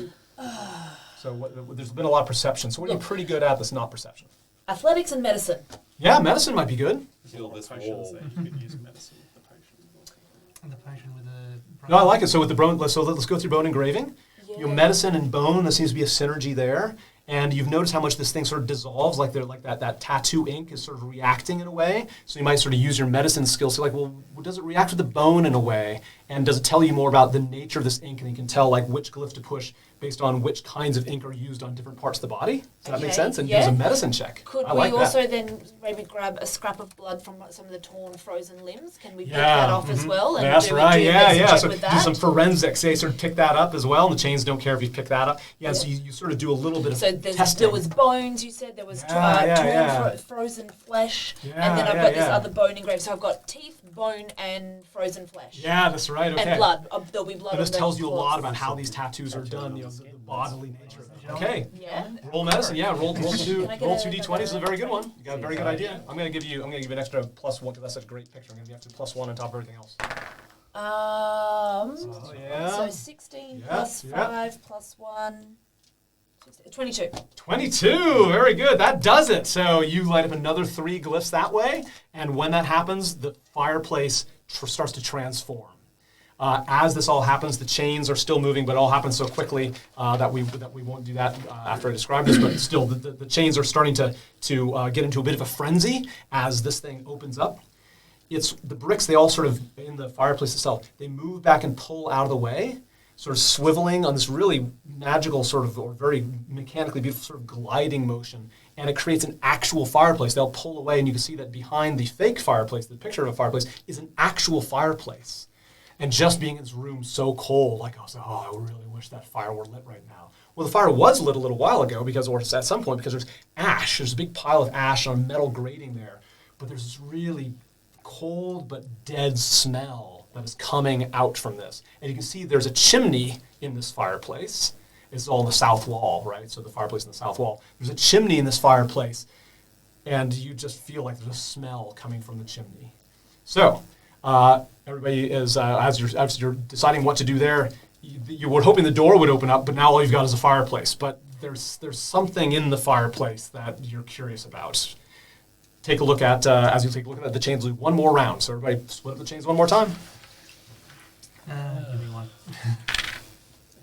So there's been a lot of perception. So what are you pretty good at that's not perception? Athletics and medicine. Yeah, medicine might be good. Feel this Potions wall. that you could use medicine with the potion. And the potion with the... No, I like it. So with the bone, let's go through bone engraving. Your medicine and bone, there seems to be a synergy there. And you've noticed how much this thing sort of dissolves, like that tattoo ink is sort of reacting in a way. So you might sort of use your medicine skills. So well, does it react with the bone in a way? And does it tell you more about the nature of this ink, and you can tell like which glyph to push based on which kinds of ink are used on different parts of the body? Does that make sense? And gives a medicine check. Could I we like also that. then maybe grab a scrap of blood from some of the torn, frozen limbs? Can we pick that off as well? And That's do right. a Yeah, medicine yeah. check So with do that? some forensics. They sort of pick that up as well, and the chains don't care if you pick that up. Yeah. So you sort of do a little bit of So testing. there was bones, you said, there was torn, frozen flesh, and then I've got this other bone engraved. So I've got teeth, bone, and frozen flesh. Yeah, that's right. Okay. And blood. There'll be blood So on this the tells you a lot cloths. about how these tattoos are done, the bodily nature of it. Okay. Yeah. Roll medicine, yeah. Roll two Can I get d20s is a very good one. You got a very good Okay. idea. I'm gonna give you an extra +1 because that's such a great picture. I'm gonna give you extra +1 on top of everything else. Yeah. So 16 Yeah, plus yeah. 5 plus 1. 22. 22, very good. That does it. So you light up another 3 glyphs that way, and when that happens, the fireplace starts to transform. As this all happens, the chains are still moving, but it all happens so quickly that we won't do that after I describe this. But still, the chains are starting to get into a bit of a frenzy as this thing opens up. It's the bricks. They all sort of in the fireplace itself. They move back and pull out of the way, sort of swiveling on this really magical sort of, or very mechanically beautiful sort of gliding motion, and it creates an actual fireplace. They'll pull away, and you can see that behind the fake fireplace, the picture of a fireplace, is an actual fireplace. And just being in this room so cold, like I was like, oh, I really wish that fire were lit right now. Well, the fire was lit a little while ago or at some point, because there's ash. There's a big pile of ash on a metal grating there. But there's this really cold but dead smell that is coming out from this. And you can see there's a chimney in this fireplace. It's all on the south wall, right? So the fireplace in the south wall. There's a chimney in this fireplace, and you just feel like there's a smell coming from the chimney. So everybody is, as you're deciding what to do there, you were hoping the door would open up, but now all you've got is a fireplace. But there's something in the fireplace that you're curious about. Take a look at, as you take a look at the chains, we'll do one more round. So everybody split up the chains one more time. Give me one.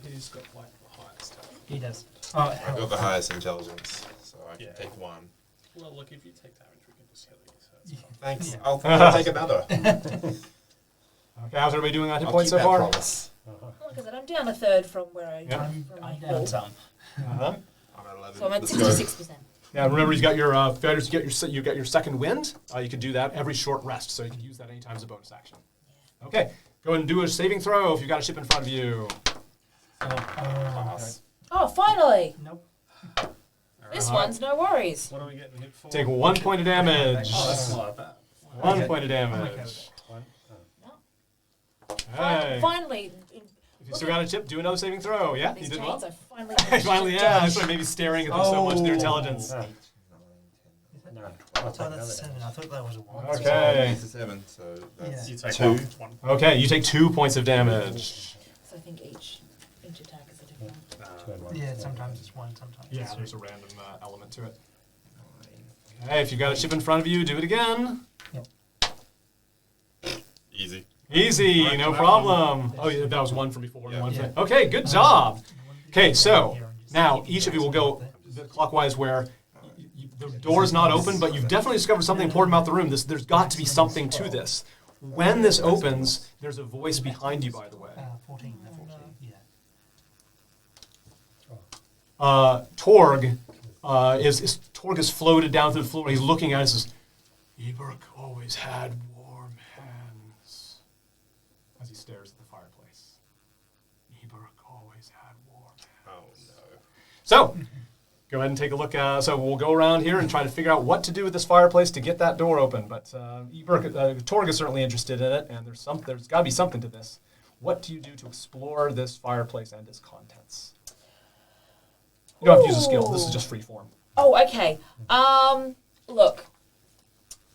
Who's got like the highest health? He does. I've got the highest intelligence, so I can Yeah. take 1. Well, look, if you take damage, we can just heal you. So it's fine. Thanks. Yeah. I'll take another. Okay, how's everybody doing on hit I'll points keep so that far? promise. Like I said, I'm down a third from where I Yeah. from my I'm down full. some. Uh-huh. I'm at 11. So I'm at Let's go. 66%. Yeah, remember you've got your failures. You got your second wind. You can do that every short rest, so you can use that anytime as a bonus action. Okay, go ahead and do a saving throw if you've got a ship in front of you. Pass. Oh, finally! Nope. This one's no worries. What are we getting hit for? Take 1 point of damage. Oh, that's not bad. 1 point of damage. Hey. Finally, If you still got a chip, do another saving throw. Yeah, you these did chains, well. I finally Finally, yeah. That's why maybe staring at them so much, their intelligence. No, I'll take Oh, another that's a 7. I thought that was a 1. Okay. It's a 7, so that's You take 2. one. Okay, you take 2 points of damage. So I think each attack is a different one. Two and one. Yeah, sometimes it's 1, sometimes Yeah, it's 2. there's a random element to it. Okay, if you got a chip in front of you, do it again. Easy. Easy, Right, no that problem. Oh, yeah, that was 1 from before. Yeah. One Yeah. thing. Okay, good job. Okay, so now each of you will go clockwise where the door's not open, but you've definitely discovered something important about the room. There's got to be something to this. When this opens, there's a voice behind you, by the way. 14. 14. Yeah. Torg Torg is floated down through the floor. He's looking at it and says, Eberk always had warm hands. As he stares at the fireplace. Eberk always had warm hands. Oh, no. So, go ahead and take a look. So we'll go around here and try to figure out what to do with this fireplace to get that door open. But Torg is certainly interested in it, and there's got to be something to this. What do you do to explore this fireplace and its contents? You don't have to use a skill. This is just free form. Oh, okay. Look,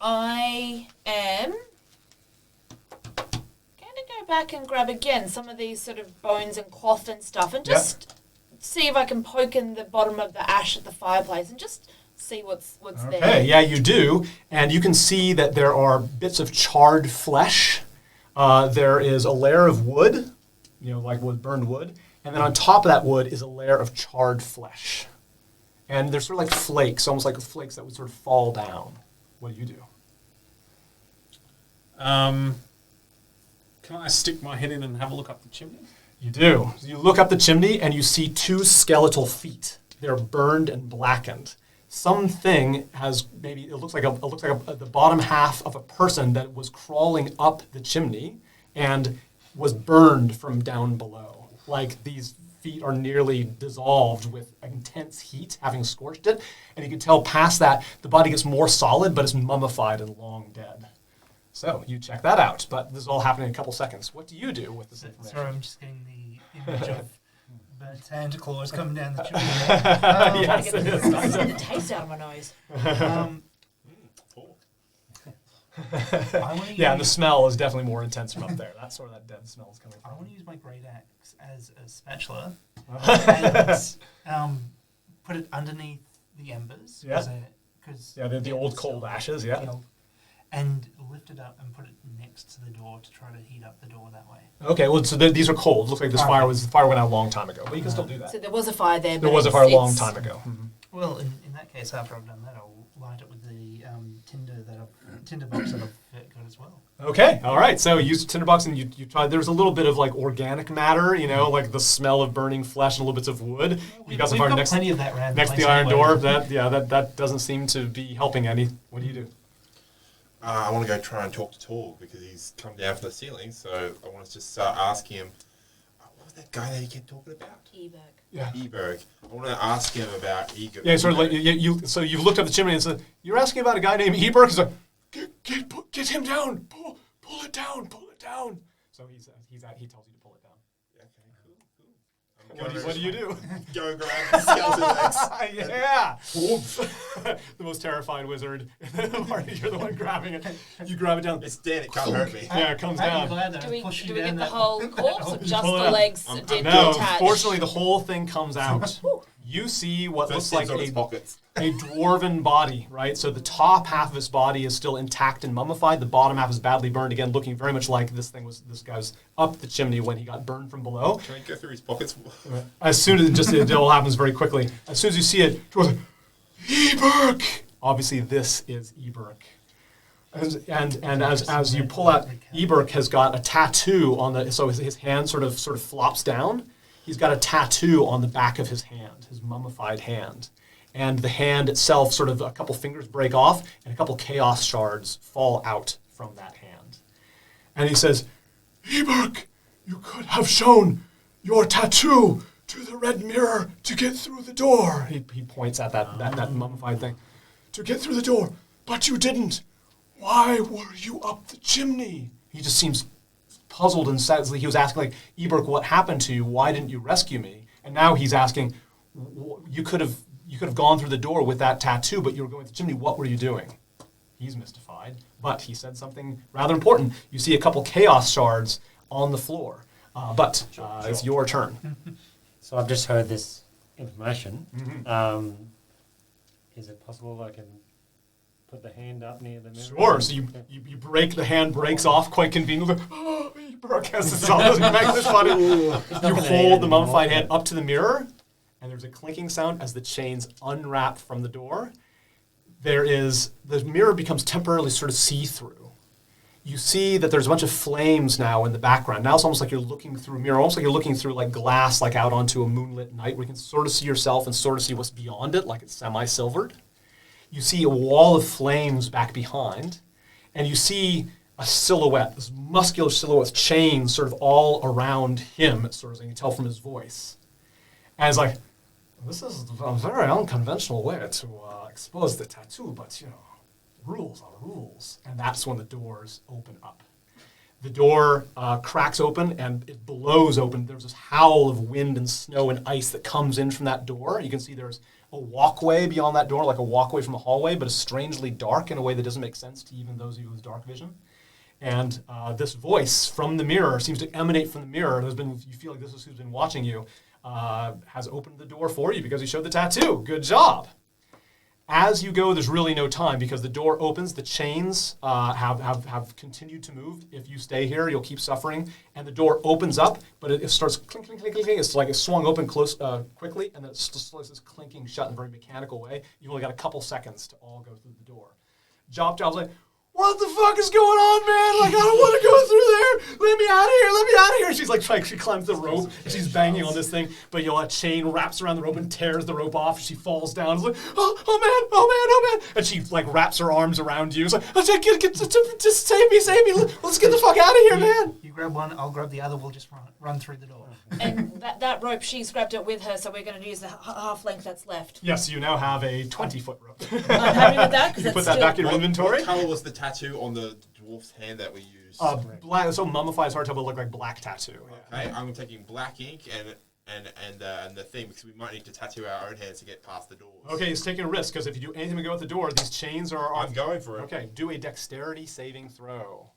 I am going to go back and grab again some of these sort of bones and cloth and stuff, and just see if I can poke in the bottom of the ash at the fireplace and just see what's there. Okay, yeah, you do. And you can see that there are bits of charred flesh. There is a layer of wood, like with burned wood. And then on top of that wood is a layer of charred flesh. And they're sort of like flakes, almost like flakes that would sort of fall down. What do you do? Can Can I stick my head in and have a look up the chimney? You do. You look up the chimney and you see two skeletal feet. They're burned and blackened. Something has maybe it looks like the bottom half of a person that was crawling up the chimney and was burned from down below. Like these feet are nearly dissolved with intense heat, having scorched it, and you can tell past that the body gets more solid, but it's mummified and long dead. So you check that out, but this is all happening in a couple seconds. What do you do with this information? Sorry, I'm just getting the image of burnt Santa Claus coming down the chimney. Yes, I'm trying to it get is. the taste out of my nose. I wanna Yeah, the use- smell is definitely more intense from up there. That's where that dead smell is coming I from. want to use my great axe as a spatula Uh-huh. and put it underneath the embers. Yeah. Because Yeah, the old cold ashes, yeah. And lift it up and put it next to the door to try to heat up the door that way. Okay, well, so these are cold. Looks like this fire went out a long time ago, but you can still do So that. there was a fire there. There but was a fire a long it's- time ago. Well, in that case, after I've done that, I'll light it with the tinder box that I've got as well. Okay, all right. So you use tinderbox and you try. There's a little bit of like organic matter, like the smell of burning flesh and little bits of wood. You got some We've fire got next plenty of that around to the place iron anyway. door. That doesn't seem to be helping any. What do you do? I want to go try and talk to Tor because he's come down from the ceiling. So I want to just start asking him, what was that guy that he kept talking about? E-bag. Yeah. Eberg. I want to ask him about Ego. Yeah, sort of like so you've looked up the chimney and said, "You're asking about a guy named Eberg." He's like, "Get him down! Pull it down! Pull it down!" So he tells you to pull it down. Okay, cool. What do you do? Go grab the skeleton legs. Yeah, the most terrified wizard in the party. You're the one grabbing it. You grab it down. It's dead. It can't hurt me. Yeah, it comes I'm down. glad that Do I we, pushed do you we down get the that whole corpse or just pull it the out. legs I'm did No, detach? fortunately, the whole thing comes out. You see what First looks like things on his a pockets. dwarven body, right? So the top half of his body is still intact and mummified. The bottom half is badly burned, again, looking very much like this guy was up the chimney when he got burned from below. Can I go through his pockets? As soon as it all happens very quickly. As soon as you see it, Eberk! Obviously, this is Eberk. And as you pull out, Eberk has got a tattoo on his hand sort of flops down. He's got a tattoo on the back of his hand, his mummified hand. And the hand itself, sort of a couple fingers break off, and a couple chaos shards fall out from that hand. And he says, "Eberk, you could have shown your tattoo to the red mirror to get through the door." He points at that mummified thing. "To get through the door, but you didn't. Why were you up the chimney?" He just seems puzzled and sad. He was asking, like, "Eberk, what happened to you? Why didn't you rescue me?" And now he's asking, you could have gone through the door with that tattoo, but you were going to the chimney. What were you doing?" He's mystified, but he said something rather important. You see a couple chaos shards on the floor, but it's your turn. So I've just heard this information. Mm-hmm. Is it possible I can put the hand up near the mirror? Sure. So you break, the hand breaks off quite conveniently. Oh, Eberk has this on his back, this body. You hold the mummified hand up to the mirror, and there's a clinking sound as the chains unwrap from the door. The mirror becomes temporarily sort of see-through. You see that there's a bunch of flames now in the background. Now it's almost like you're looking through a mirror, almost like you're looking through like glass, like out onto a moonlit night where you can sort of see yourself and sort of see what's beyond it, like it's semi-silvered. You see a wall of flames back behind, and you see a silhouette, this muscular silhouette with chains sort of all around him, sort of, as you can tell from his voice. And it's like, "This is a very unconventional way to expose the tattoo, but, rules are rules." And that's when the doors open up. The door cracks open and it blows open. There's this howl of wind and snow and ice that comes in from that door. You can see there's a walkway beyond that door, like a walkway from a hallway, but it's strangely dark in a way that doesn't make sense to even those of you with dark vision. And this voice from the mirror seems to emanate from the mirror. You feel like this is who's been watching you, has opened the door for you because he showed the tattoo. Good job. As you go, there's really no time because the door opens. The chains have continued to move. If you stay here, you'll keep suffering. And the door opens up, but it starts clink, clink, clink, clink, clink. It's like it swung open quickly, and then it starts this clinking shut in a very mechanical way. You've only got a couple seconds to all go through the door. Job's like, what the fuck is going on, man? Like, I don't want to go through there. Let me out of here. Let me out of here. She's like trying. She climbs the rope. And she's banging on this thing, but a chain wraps around the rope and tears the rope off. She falls down. It's like, oh man. And she like wraps her arms around you. It's like, just save me. Let's get the fuck out of here, man. You grab one, I'll grab the other. We'll just run through the door. And that rope, she's grabbed it with her, so we're going to use the half length that's left. Yes, you now have a 20-foot rope. I'm happy with that because You put that back in your inventory. What color was the tattoo on the dwarf's hand that we used? Black. So mummified is hard to tell, but look like black tattoo. Okay, I'm taking black ink and the thing because we might need to tattoo our own hands to get past the doors. Okay, it's taking a risk because if you do anything to go at the door, these chains are. I'm going for it. Okay, do a dexterity saving throw.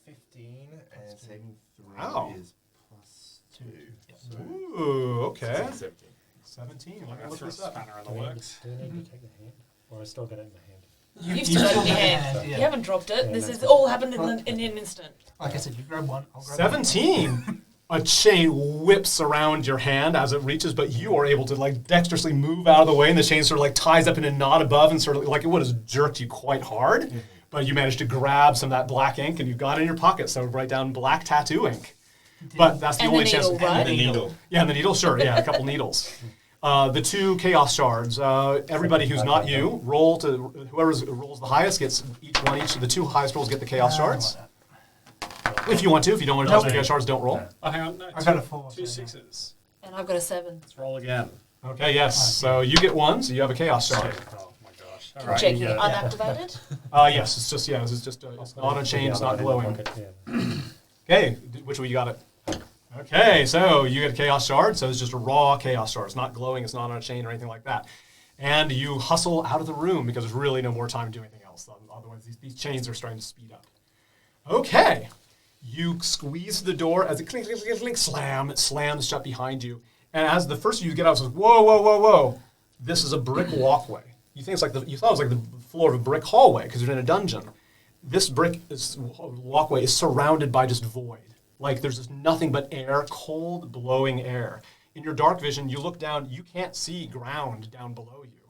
15 and saving throw Wow. is +2. Ooh, okay. 17. 17. I'm Let me going to look throw a this up. spanner in Do the we need works. to take the hand? Or I still got it in the hand? You've still got it in your hand. Yeah. You haven't dropped it. Yeah, This that's has all happened in an instant. Like I said, you grab one, I'll grab 17. A chain whips around your hand as it reaches, but you are able to like dexterously move out of the way, and the chain sort of like ties up in a knot above, and sort of like it would have jerked you quite hard. But you managed to grab some of that black ink, and you got it in your pocket. So write down black tattoo ink. But that's the And only the chance. needle, right? And the needle. Yeah, and the needle, sure. Yeah, a couple needles. The 2 chaos shards. Everybody who's not you, roll to whoever rolls the highest gets each of the 2 highest rolls get the chaos shards. If you want to, if you don't want to toss the chaos shards, don't roll. Oh, hang on. No, I got a 4. Two so, yeah. 6s. And I've got a 7. Let's roll again. Okay, yes. So you get 1, so you have a chaos shard. Oh my gosh. All right. Checking yeah. unactivated. Yes, it's just it's not on chain, it's not glowing. Yeah. Okay, which way you got it? Okay, so you get a chaos shard, so it's just a raw chaos shard. It's not glowing, it's not on a chain or anything like that. And you hustle out of the room because there's really no more time to do anything else. Otherwise, these chains are starting to speed up. Okay, you squeeze the door as it clink, clink, clink, clink, slam, it slams shut behind you. And as the first of you get out, it says, whoa. This is a brick walkway. You think you thought it was like the floor of a brick hallway because you're in a dungeon. This walkway is surrounded by just void. Like there's just nothing but air, cold, blowing air. In your dark vision, you look down, you can't see ground down below you.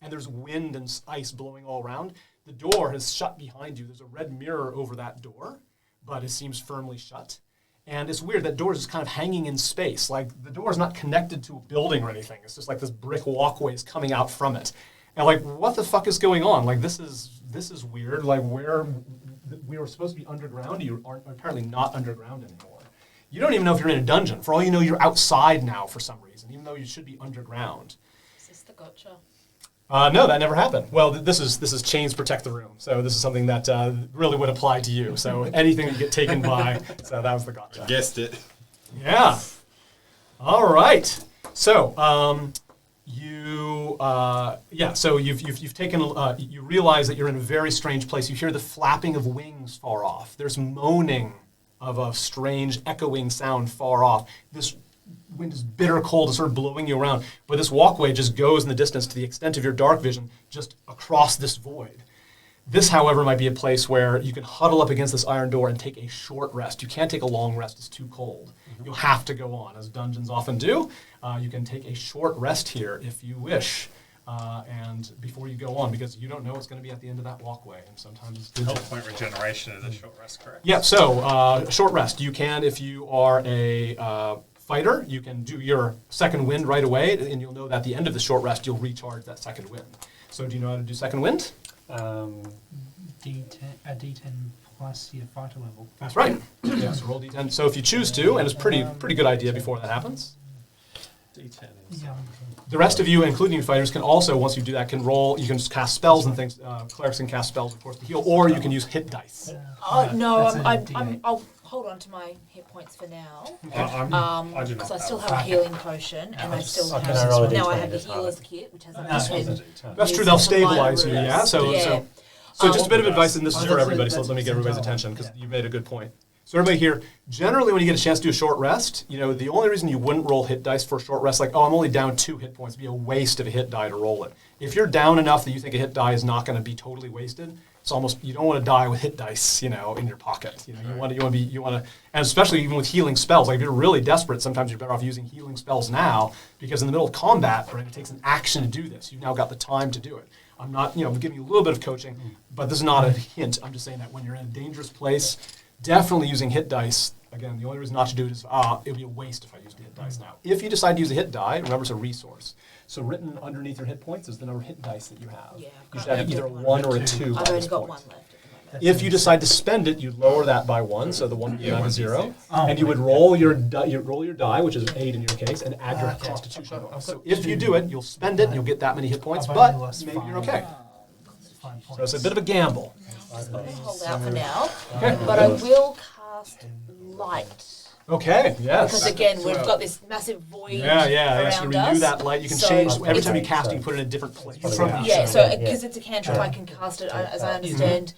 And there's wind and ice blowing all around. The door has shut behind you. There's a red mirror over that door, but it seems firmly shut. And it's weird, that door is just kind of hanging in space. Like the door is not connected to a building or anything. It's just like this brick walkway is coming out from it. And like, what the fuck is going on? Like this is weird. Like we were supposed to be underground. You are apparently not underground anymore. You don't even know if you're in a dungeon. For all you know, you're outside now for some reason, even though you should be underground. Is this the gotcha? No, that never happened. Well, this is chains protect the room. So this is something that really would apply to you. So anything you get taken by, so that was the gotcha. Guessed it. Yeah. All right. So So you've taken. You realize that you're in a very strange place. You hear the flapping of wings far off. There's moaning of a strange echoing sound far off. This wind is bitter cold, it's sort of blowing you around. But this walkway just goes in the distance to the extent of your dark vision, just across this void. This, however, might be a place where you can huddle up against this iron door and take a short rest. You can't take a long rest, it's too cold. You'll have to go on, as dungeons often do. You can take a short rest here if you wish, and before you go on, because you don't know what's going to be at the end of that walkway. And sometimes it's Health point regeneration is a short rest, correct? Yeah, so short rest. You can, if you are a fighter, you can do your second wind right away, and you'll know that at the end of the short rest, you'll recharge that second wind. So do you know how to do second wind? D10 plus your fighter level. That's right. Yeah, so roll D10. So if you choose to, and it's pretty good idea before that happens. D10 is. Yeah. The rest of you, including fighters, can also, once you do that, can roll. You can just cast spells and things. Clerics can cast spells, of course, to heal, or you can use hit dice. Oh no, That's a I'll hold on to my hit points for now. I do not Because I still have have a healing potion, and I still Okay, have. roll a Now I D20 have the as well. healer's kit, which has a That's built-in. That's true. use They'll for minor stabilize you. Yeah. wounds. So just a bit of advice, and this is Oh, for that's everybody. it, So let me that's get everybody's percentile. attention because Yeah. you made a good point. So everybody here, generally when you get a chance to do a short rest, the only reason you wouldn't roll hit dice for a short rest, like, oh, I'm only down 2 hit points, it'd be a waste of a hit die to roll it. If you're down enough that you think a hit die is not going to be totally wasted, it's almost, you don't want to die with hit dice, in your pocket. You want to, and especially even with healing spells. Like if you're really desperate, sometimes you're better off using healing spells now because in the middle of combat, right, it takes an action to do this. You've now got the time to do it. I'm not, I'm giving you a little bit of coaching, but this is not a hint. I'm just saying that when you're in a dangerous place, definitely using hit dice. Again, the only reason not to do it is it would be a waste if I used a hit dice now. If you decide to use a hit die, remember it's a resource. So written underneath your hit points is the number of hit dice that you have. Yeah, You should have either a 1 or a 2. I've only got one left at the moment. If you decide to spend it, you lower that by 1, so the 1 being a 0, Oh, and you would roll your die, which is an 8 in your case, and add your Constitution bonus. So if you do it, you'll spend it, and you'll get that many hit points, I've but only lost maybe you're 5. okay. 5 So it's a points. bit of a gamble. Let's hold out for now. But I will cast light. Okay, yes. Because again, we've got this massive void Yes, you around renew us. that light. You can So change, every it's- time you cast it, you put it in a different place. Yeah, so because it's a cantrip, I can cast it, as I understand.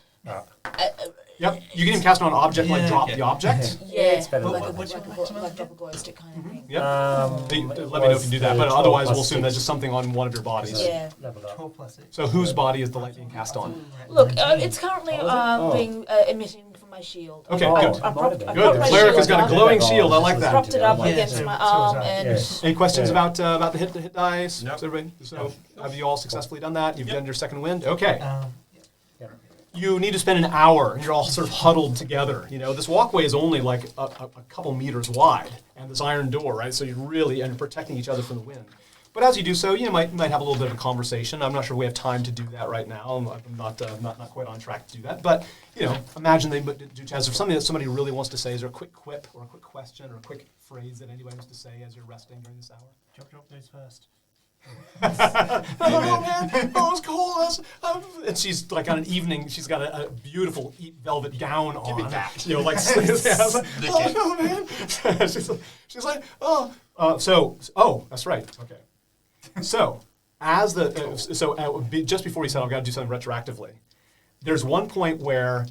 Yep, you can even cast it on an object, like Yeah, drop okay. the object. Yeah, It's better like than a drop a glow stick kind of thing. Yep. Um, Let me know if was you do that, the but 12 otherwise we'll plus assume that's 6 just something on one of your bodies. Yeah. leveled up. 12 plus 6. So whose body is the light being cast on? Look, it's currently Oh. being emitting from my shield. Okay, Oh, good. it might have been. I Good, propped the my cleric shield has got a up, glowing shield, I like that. propped it up Yeah, against so- my so was arm, I. and Yes. Any questions Yeah. about the hit dice? Nope. Is everybody? So have you all successfully done that? You've done your second wind? Okay. Yeah. You need to spend an hour, and you're all sort of huddled together. This walkway is only like a couple meters wide, and this iron door, right? So you're protecting each other from the wind. But as you do so, you might have a little bit of a conversation. I'm not sure we have time to do that right now. I'm not quite on track to do that. But imagine they do chance of something that somebody really wants to say. Is there a quick quip or a quick question or a quick phrase that anybody wants to say as you're resting during this hour? Drop those first. Oh man, oh it's cold. And she's like on an evening. She's got a beautiful velvet gown on. Give me that. Like I was like, oh no man. she's like that's right. Okay. So as just before he said I've got to do something retroactively, there's one point where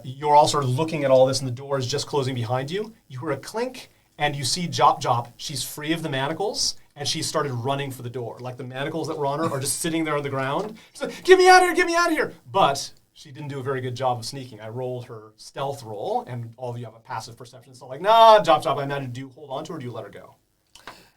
you're all sort of looking at all this, and the door is just closing behind you. You hear a clink, and you see Jop. She's free of the manacles. And she started running for the door. Like the manacles that were on her are just sitting there on the ground. She's like, get me out of here. But she didn't do a very good job of sneaking. I rolled her stealth roll, and all of you have a passive perception. So like, nah, Jop, I'm not. Do you hold on to her or do you let her go?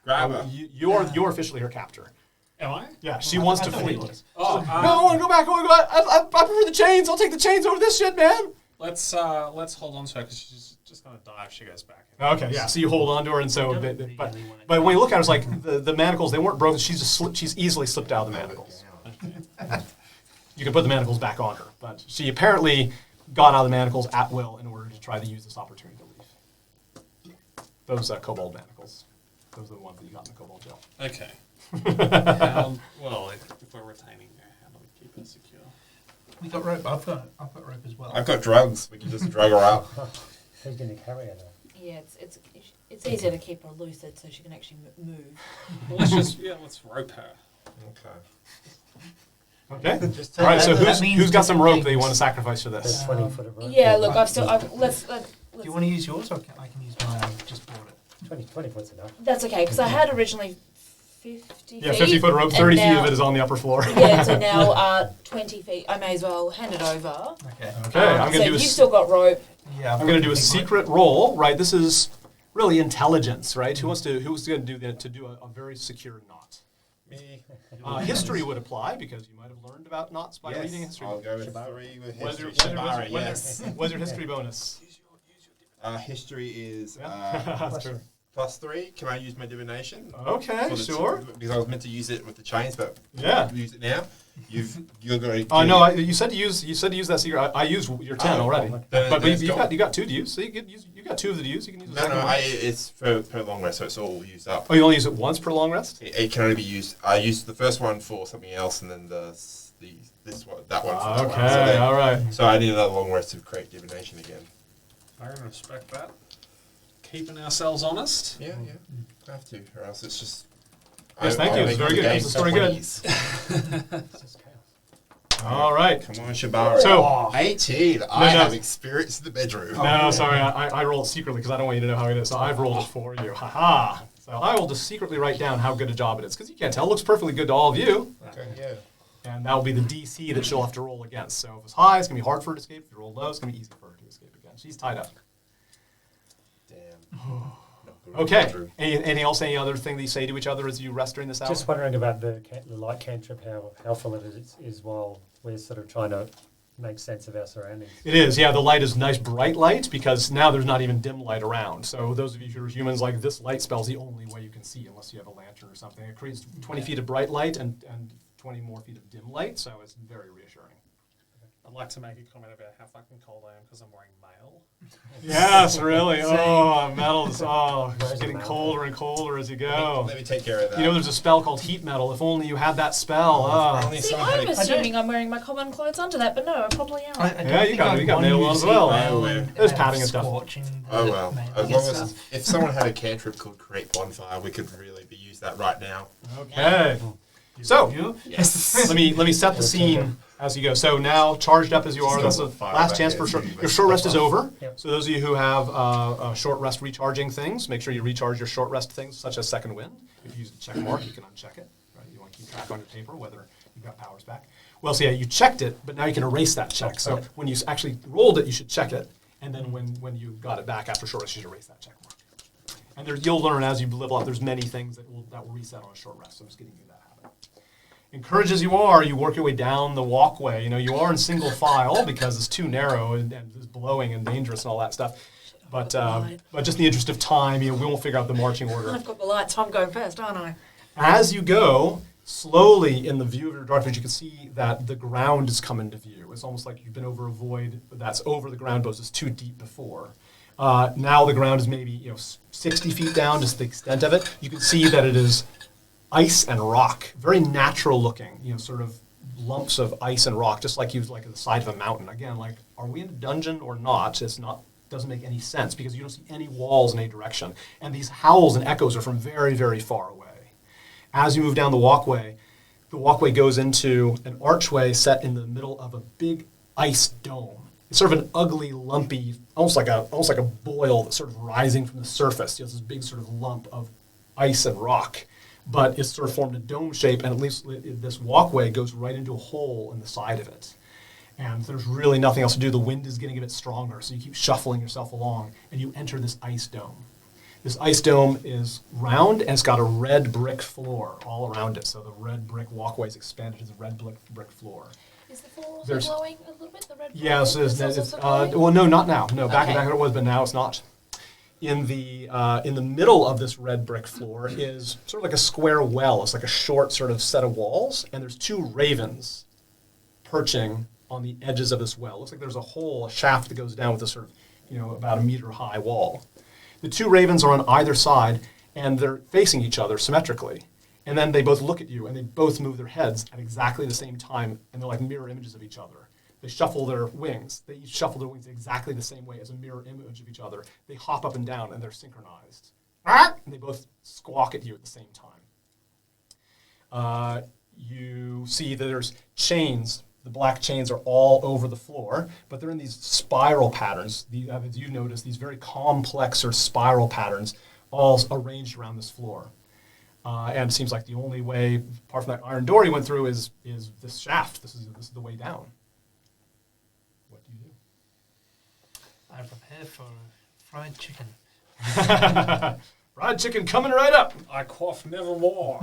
Grab her. You're officially her captor. Am I? Yeah, she wants to I thought flee. he was. Oh, No, I want to go back. I prefer the chains. I'll take the chains over this shit, man. let's hold on to her because she's just gonna die if she goes back. Okay, yeah. So you hold on to her, and so, Don't but, really but, really wanna but go. when you look at her, it's like the manacles, they weren't broken. She's easily slipped out of the manacles. You can put the manacles back on her, but she apparently got out of the manacles at will in order to try to use this opportunity to leave. Those kobold manacles. Those are the ones that you got in the kobold jail. Okay. Well, if we're retaining her, how do we keep her secure? We got rope. I've got rope as well. I've got drugs. We can just drag her out. Who's going to carry her though? Yeah, it's easier to keep her lucid so she can actually move. Well, let's rope her. Okay. Okay. Just All right. So that means who's got some different rope that you things. want to sacrifice for There's this? 20 foot of rope. Yeah, look, let's Do you want to use yours, or I can use mine? I just bought it. 20 foot's enough. That's okay, because I had originally 50 Yeah, feet. 50 foot rope. and 30 feet now- of it is on the upper floor. Yeah, so now 20 feet. I may as well hand it over. Okay. Okay. I'm so gonna do you've still got rope. Yeah. I'm going to do a secret roll, right? This is really intelligence, right? Who's going to do a very secure knot? Me. History would apply because you might have learned about knots by reading Yes. history. I'll go with 3 with What's your, history. Shibari, yes. what's your history bonus? History is That's true. +3. Can I use my divination? Okay, For the sure. because I was meant to use it with the chains, but Yeah. use it now. You're going to. Oh no! You said to use that secret. I used your 10 already. But you got 2 to use. So you got 2 of the to use. You can use. The No, second one. it's per long rest, so it's all used up. Oh, you only use it once per long rest. It can only be used. I used the first one for something else, and then that one for that one. Okay, all right. So I need another long rest to create divination again. I can respect that. Keeping ourselves honest. Yeah. I have to, or else it's just. Yes, thank you. It's very good. It's very good. It's just chaos. All right. Come on, Shibari. So 18. I have experience in the bedroom. no, sorry, I rolled secretly because I don't want you to know how it is. So I've rolled it for you. Haha. So I will just secretly write down how good a job it is because you can't tell. It looks perfectly good to all of you. Okay, yeah. And that will be the DC that she'll have to roll against. So if it's high, it's going to be hard for her to escape. If you roll low, it's going to be easy for her to escape again. She's tied up. Damn. Okay. Anything else? Any other thing that you say to each other as you rest during this hour? Just wondering about the light cantrip, how helpful it is while we're sort of trying to make sense of our surroundings. It is, yeah. The light is nice bright light because now there's not even dim light around. So those of you who are humans, like this light spell's the only way you can see unless you have a lantern or something. It creates 20 feet of bright light and 20 more feet of dim light, so it's very reassuring. I'd like to make a comment about how fucking cold I am because I'm wearing mail. Yes, really. Same. Oh, metal is Where's it's the getting metal? colder and colder as you go. Let me take care of that. You know, there's a spell called heat metal. If only you had that spell. Only See, someone had I'm a- assuming I'm wearing my common clothes under that, but no, I probably am. I don't Yeah, you think got- I'd you got want mail to on as use well. mail Oh, and There's have padding and stuff. scorching Oh the well, mail as and long stuff. as if someone had a cantrip called create bonfire, we could really use that right now. Okay. So, Yes. let me set the scene as you go. So now, charged up as you are, that's the Fire last back chance there, for short. so Your short rest is over. Yep. So those of you who have short rest recharging things, make sure you recharge your short rest things, such as second wind. If you use the check mark, you can uncheck it. Right? You want to keep track on your paper whether you've got powers back. Well, so yeah, you checked it, but now you can erase that check. So when you actually rolled it, you should check it, and then when you got it back after short rest, you should erase that check mark. And you'll learn as you level up. There's many things that will reset on a short rest. So I'm just getting you that habit. Encouraged as you are, you work your way down the walkway. You know, you are in single file because it's too narrow and it's blowing and dangerous and all that stuff. But just in the interest of time, we won't figure out the marching order. I've got the lights, so I'm going first, aren't I? As you go, slowly in the view of your dark vision, you can see that the ground has come into view. It's almost like you've been over a void that's over the ground, but it was too deep before. Now the ground is maybe 60 feet down, just the extent of it. You can see that it is ice and rock, very natural looking, sort of lumps of ice and rock, just like you like at the side of a mountain. Again, like, are we in a dungeon or not? It's not. Doesn't make any sense because you don't see any walls in any direction, and these howls and echoes are from very, very far away. As you move down the walkway goes into an archway set in the middle of a big ice dome. It's sort of an ugly, lumpy, almost like a boil that's sort of rising from the surface. It's this big sort of lump of ice and rock, but it's sort of formed a dome shape, and at least this walkway goes right into a hole in the side of it. And there's really nothing else to do. The wind is getting a bit stronger, so you keep shuffling yourself along, and you enter this ice dome. This ice dome is round, and it's got a red brick floor all around it. So the red brick walkway is expanded to the red brick floor. Is the floor also There's- glowing a little bit? The red Yes, brick is also glowing? well, no, not now. No, back Okay. it was, but now it's not. In the middle of this red brick floor is sort of like a square well. It's like a short sort of set of walls, and there's two ravens perching on the edges of this well. Looks like there's a shaft that goes down with a sort of, about a meter high wall. The two ravens are on either side, and they're facing each other symmetrically. And then they both look at you, and they both move their heads at exactly the same time, and they're like mirror images of each other. They shuffle their wings. They each shuffle their wings exactly the same way as a mirror image of each other. They hop up and down, and they're synchronized. And they both squawk at you at the same time. You see that there's chains. The black chains are all over the floor, but they're in these spiral patterns. As you notice, these very complex or spiral patterns all arranged around this floor. And it seems like the only way, apart from that iron door you went through, is this shaft. This is the way down. What do you do? I prepare for fried chicken. Fried chicken coming right up. I quaff nevermore.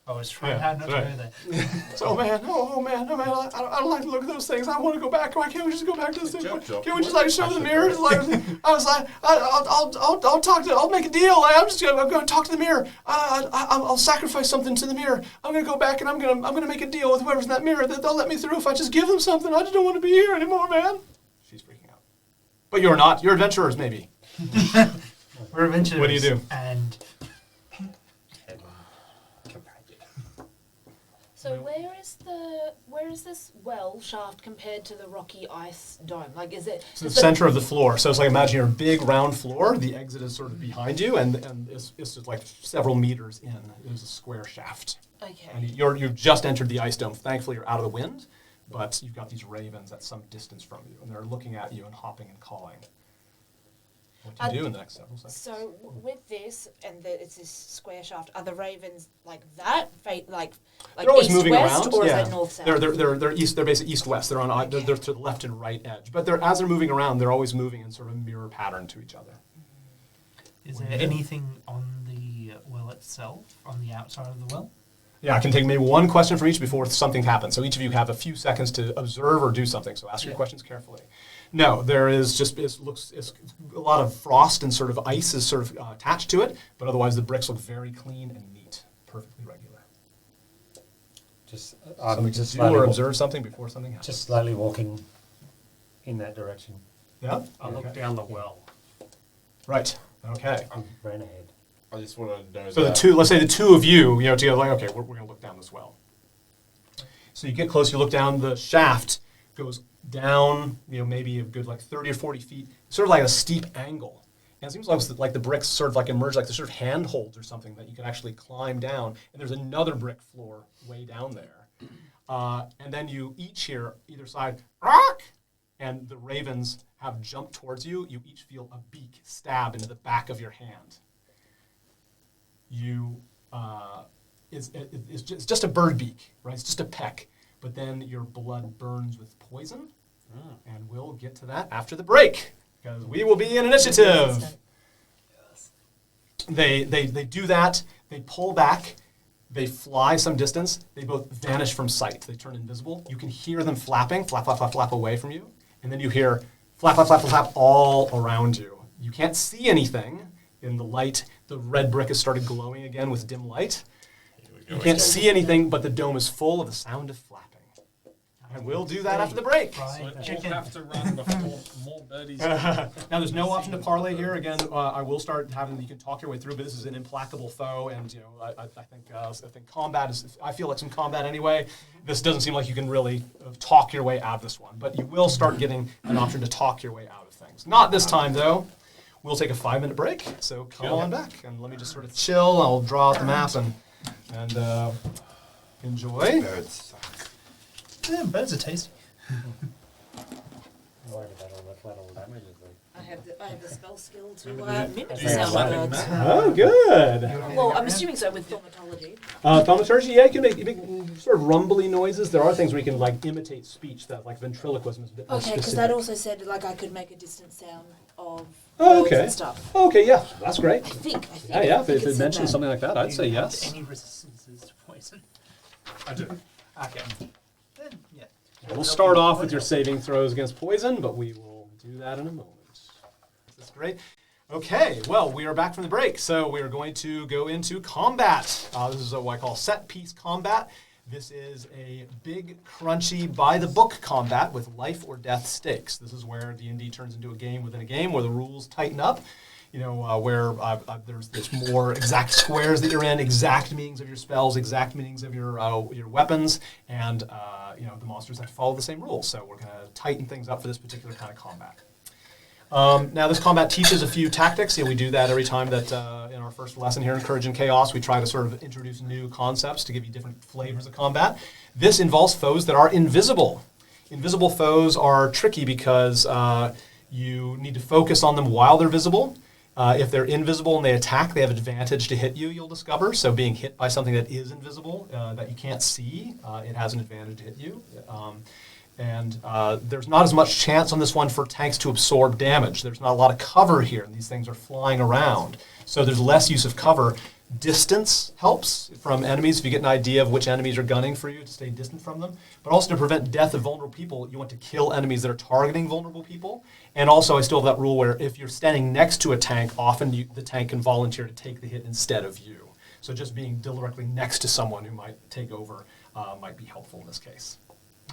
I was trying Yeah, hard not right. to go there. So, oh man, I don't like to look at those things. I want to go back. Why can't we just go back to this thing? Job. Can't we just show the mirrors? I was like, I'll make a deal. I'm going to talk to the mirror. I'll sacrifice something to the mirror. I'm going to go back and I'm going to make a deal with whoever's in that mirror that they'll let me through if I just give them something. I just don't want to be here anymore, man. She's freaking out. But you're not. You're adventurers, maybe. We're adventurers. What do you do? And So where is this well shaft compared to the rocky ice dome? Like, is it? It's the center of the floor. So it's like, imagine you're a big round floor. The exit is sort of behind you, and it's just like several meters in. There's a square shaft. Okay. And you've just entered the ice dome. Thankfully, you're out of the wind, but you've got these ravens at some distance from you, and they're looking at you and hopping and cawing. What do you do in the next several seconds? So with this and it's this square shaft, are the ravens like that, like They're always east moving west, around. or Yeah. is it north south? They're east. They're basically east west. They're on. They're to the left and right edge. But as they're moving around, they're always moving in sort of a mirror pattern to each other. Is there anything on the well itself, on the outside of the well? Yeah, I can take maybe one question from each before something happens. So each of you have a few seconds to observe or do something. So ask your questions carefully. No, there is just it's a lot of frost and sort of ice is sort of attached to it, but otherwise the bricks look very clean and neat, perfectly regular. Just Something just to do slightly or observe something before something happens. just slightly walking in that direction. Yeah. I look down the well. Right. Okay. I ran ahead. I just want to know. So let's say the two of you, together, like, okay, we're going to look down this well. So you get close, you look down, the shaft goes down, maybe a good like 30 or 40 feet, sort of like a steep angle. And it seems like the bricks sort of like emerge like the sort of handholds or something that you can actually climb down. And there's another brick floor way down there. And then you each hear either side, "Rock!" And the ravens have jumped towards you. You each feel a beak stab into the back of your hand. It's just a bird beak, right? It's just a peck. But then your blood burns with poison. And we'll get to that after the break, because we will be in initiative. They do that. They pull back. They fly some distance. They both vanish from sight. They turn invisible. You can hear them flapping, flap, flap, flap, flap away from you. And then you hear flap, flap, flap, flap all around you. You can't see anything in the light. The red brick has started glowing again with dim light. You can't see anything, but the dome is full of the sound of flapping. And we'll do that after the break. So we'll have to run before more birdies. Now, there's no option to parlay here. Again, I will start having you can talk your way through, but this is an implacable foe, and I think combat is. I feel like some combat anyway. This doesn't seem like you can really talk your way out of this one, but you will start getting an option to talk your way out of things. Not this time, though. We'll take a 5-minute break, so come on back and let me just sort of chill. I'll draw out the map and enjoy. Birds suck. Yeah, birds are tasty. I'm worried about all the collateral damage. I have the spell skill to Do mimic you sound have birds. Oh, good. Well, I'm assuming so with thaumatology. Thaumaturgy, yeah, you can make sort of rumbly noises. There are things where you can like imitate speech, that like ventriloquism is a bit more Okay, because specific. that also said like I could make a distant sound of Oh, birds okay. and stuff. Okay, yeah, that's great. I think. Yeah, I think if it said mentions that. something like that, I'd Do say you have yes. Any resistances to poison? I do. Okay. Then, yeah. We'll start off with your saving throws against poison, but we will do that in a moment. That's great. Okay, well, we are back from the break, so we are going to go into combat. This is what I call set-piece combat. This is a big, crunchy, by-the-book combat with life or death stakes. This is where D&D turns into a game within a game, where the rules tighten up. Where there's more exact squares that you're in, exact meanings of your spells, exact meanings of your weapons, and the monsters have to follow the same rules. So we're going to tighten things up for this particular kind of combat. Now, this combat teaches a few tactics. We do that every time that in our first lesson here in Courage and Chaos, we try to sort of introduce new concepts to give you different flavors of combat. This involves foes that are invisible. Invisible foes are tricky because you need to focus on them while they're visible. If they're invisible and they attack, they have advantage to hit you, you'll discover. So being hit by something that is invisible, that you can't see, it has an advantage to hit you. And there's not as much chance on this one for tanks to absorb damage. There's not a lot of cover here, and these things are flying around. So there's less use of cover. Distance helps from enemies. If you get an idea of which enemies are gunning for you, to stay distant from them. But also to prevent death of vulnerable people, you want to kill enemies that are targeting vulnerable people. And also, I still have that rule where if you're standing next to a tank, often the tank can volunteer to take the hit instead of you. So just being directly next to someone who might take over might be helpful in this case.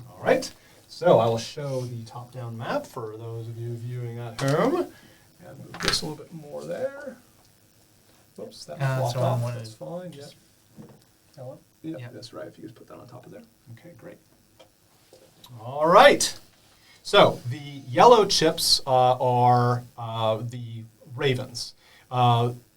All right. So I will show the top-down map for those of you viewing at home. And move this a little bit more there. Whoops, that flopped so I off. wanted That's fine. Yep. That one? Yep, Yep. that's right. If you just put that on top of there. Okay, great. All right. So the yellow chips are the ravens.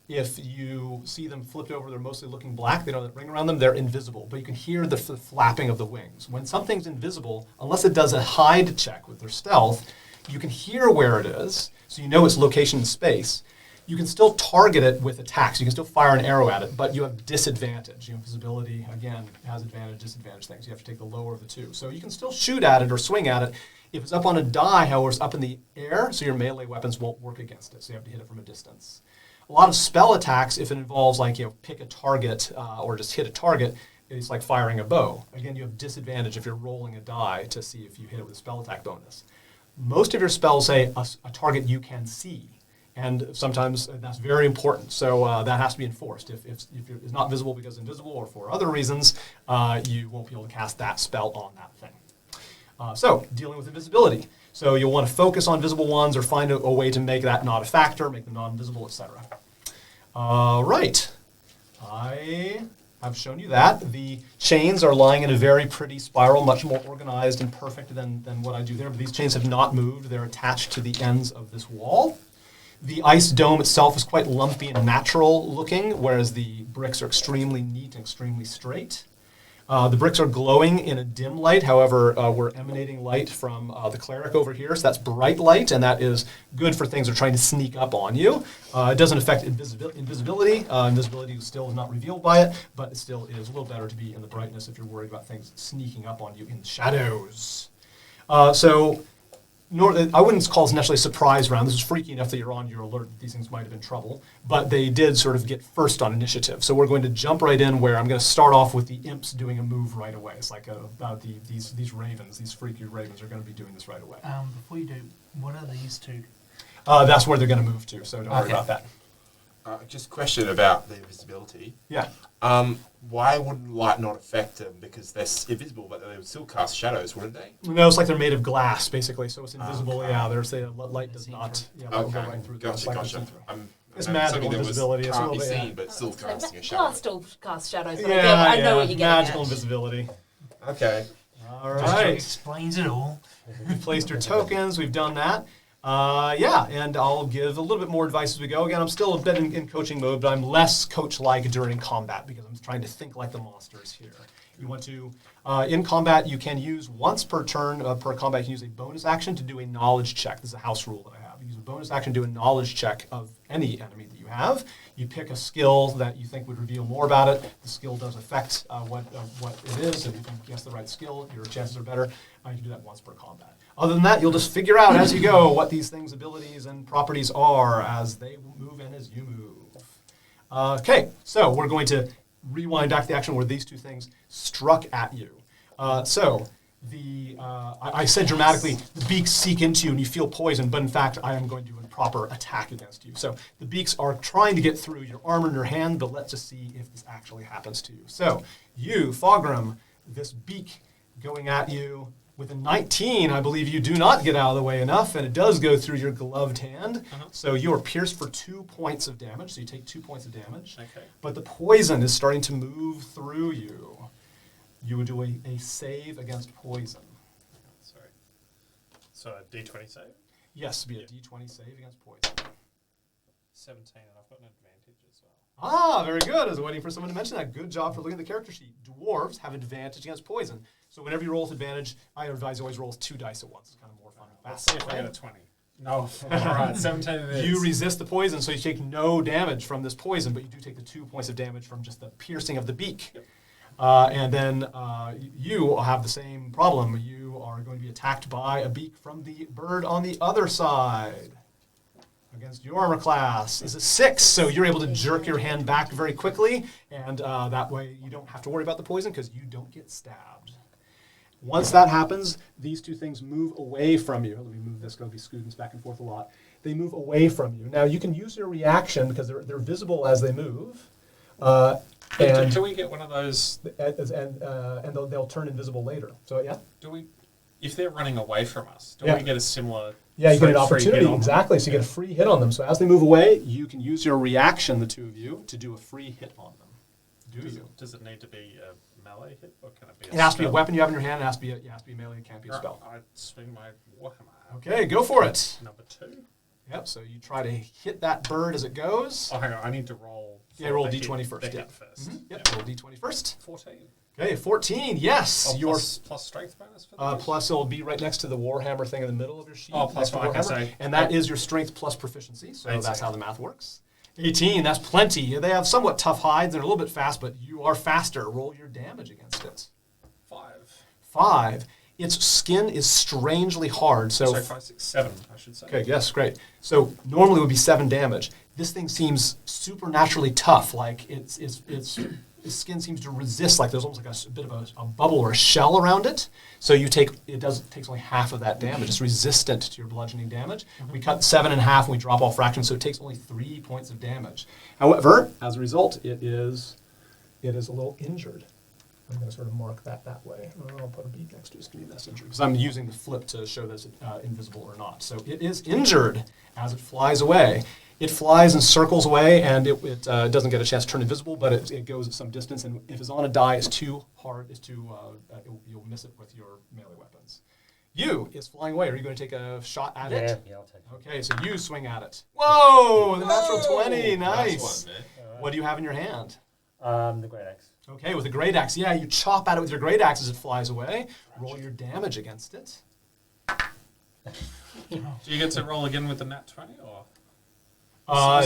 If you see them flipped over, they're mostly looking black. They don't have that ring around them. They're invisible, but you can hear the flapping of the wings. When something's invisible, unless it does a hide check with their stealth, you can hear where it is, so you know its location in space. You can still target it with attacks. You can still fire an arrow at it, but you have disadvantage. Visibility, again, has advantage, disadvantage things. You have to take the lower of the two. So you can still shoot at it or swing at it. If it's up on a die, however, it's up in the air, so your melee weapons won't work against it, so you have to hit it from a distance. A lot of spell attacks, if it involves like, pick a target or just hit a target, it's like firing a bow. Again, you have disadvantage if you're rolling a die to see if you hit it with a spell attack bonus. Most of your spells say a target you can see, and sometimes that's very important. So that has to be enforced. If it's not visible because invisible or for other reasons, you won't be able to cast that spell on that thing. So dealing with invisibility. So you'll want to focus on visible ones or find a way to make that not a factor, make them non-visible, etc. Right. I've shown you that. The chains are lying in a very pretty spiral, much more organized and perfect than what I do there. But these chains have not moved. They're attached to the ends of this wall. The ice dome itself is quite lumpy and natural looking, whereas the bricks are extremely neat and extremely straight. The bricks are glowing in a dim light. However, we're emanating light from the cleric over here, so that's bright light, and that is good for things that are trying to sneak up on you. It doesn't affect invisibility. Invisibility still is not revealed by it, but it still is a little better to be in the brightness if you're worried about things sneaking up on you in the shadows. I wouldn't call this necessarily a surprise round. This is freaky enough that you're on your alert that these things might have been trouble. But they did sort of get first on initiative. So we're going to jump right in where I'm going to start off with the imps doing a move right away. It's like these ravens, these freaky ravens are going to be doing this right away. Before you do, what are these two? That's where they're going to move to, so don't worry about that. Just a question about the invisibility. Yeah. Why would light not affect them? Because they're invisible, but they would still cast shadows, wouldn't they? No, it's like they're made of glass, basically, so it's invisible. Okay. Yeah, there's light does not. Yeah, light will go right through. Gotcha. It's magical invisibility. It's a Can't little be bit. seen, but still casting a Glass shadow. still cast shadows, but Yeah, I know what you're getting magical at. invisibility. Okay. All Just right. explains it all. We've placed your tokens. We've done that. And I'll give a little bit more advice as we go. Again, I'm still a bit in coaching mode, but I'm less coach-like during combat because I'm trying to think like the monsters here. You want to, in combat, you can use once per turn, per combat, you can use a bonus action to do a knowledge check. This is a house rule that I have. You use a bonus action to do a knowledge check of any enemy that you have. You pick a skill that you think would reveal more about it. The skill does affect what it is. If you can guess the right skill, your chances are better. You can do that once per combat. Other than that, you'll just figure out as you go what these things' abilities and properties are as they move and as you move. Okay, so we're going to rewind back to the action where these two things struck at you. I said dramatically, the beaks seek into you and you feel poison, but in fact, I am going to do a proper attack against you. So the beaks are trying to get through your armor in your hand, but let's just see if this actually happens to you. So you, Fogrim, this beak going at you. With a 19, I believe you do not get out of the way enough, and it does go through your gloved hand. So you are pierced for 2 points of damage, so you take 2 points of damage. Okay. But the poison is starting to move through you. You would do a save against poison. Sorry. So a D20 save? Yes, be a D20 save against poison. 17, and I've got an advantage as well. Ah, very good. I was waiting for someone to mention that. Good job for looking at the character sheet. Dwarves have advantage against poison. So whenever you roll with advantage, I advise you always roll 2 dice at once. It's kind of more fun. Let's see if I get a 20. No. All right, 17 it is. You resist the poison, so you take no damage from this poison, but you do take the 2 points of damage from just the piercing of the beak. Yep. And then you will have the same problem. You are going to be attacked by a beak from the bird on the other side. Against your armor class is a 6, so you're able to jerk your hand back very quickly, and that way you don't have to worry about the poison because you don't get stabbed. Once that happens, these two things move away from you. Let me move this, going to be scooting this back and forth a lot. They move away from you. Now you can use your reaction because they're visible as they move. And do we get one of those? And they'll turn invisible later. So yeah. Do we? If they're running away from us, do Yeah. we get a similar? Yeah, you get an free hit opportunity, on them? exactly. So you get a free hit on them. So as they move away, you can use your reaction, the two of you, to do a free hit on them. Does it need to be a melee hit, or can it be? It has to be a spell? weapon you have in your hand. It has to be melee. It can't be a Right, spell. I swing my warhammer. Okay, go for it. Number 2. Yep. So you try to hit that bird as it goes. Oh, hang on. I need to roll. Yeah, roll the D20 hit- first. the Yeah. hit first. Yep. Yeah. Roll D20 first. 14. Okay, 14. Yes. Oh, Your plus strength bonus for these? plus it'll be right next to the Warhammer thing in the middle of your sheet. Oh, plus next to 5, Warhammer. okay. And that is your strength plus proficiency. So 18. that's how the math works. 18. That's plenty. They have somewhat tough hides. They're a little bit fast, but you are faster. Roll your damage against it. 5. 5. Its skin is strangely hard. So Sorry, 5, 6, 7, I should say. okay, yes, great. So normally it would be 7 damage. this thing seems supernaturally tough. Like its skin seems to resist. Like there's almost like a bit of a bubble or a shell around it. So it takes only half of that damage. It's resistant to your bludgeoning damage. We cut 7 in half and we drop all fractions, so it takes only 3 points of damage. However, as a result, it is a little injured. I'm going to sort of mark that way. I'll put a B next to it to be less injured because I'm using the flip to show that it's invisible or not. So it is injured as it flies away. It flies and circles away, and it doesn't get a chance to turn invisible, but it goes at some distance. And if it's on a die, it's too hard. You'll miss it with your melee weapons. You is flying away. Are you going to take a shot at it? Yeah, I'll take it. Okay, so you swing at it. Whoa! The natural 20. Nice. Nice one, man. What do you have in your hand? The great axe. Okay, with a great axe. Yeah, you chop at it with your great axe as it flies away. Roll your damage against it. Do you get to roll again with the nat 20 or?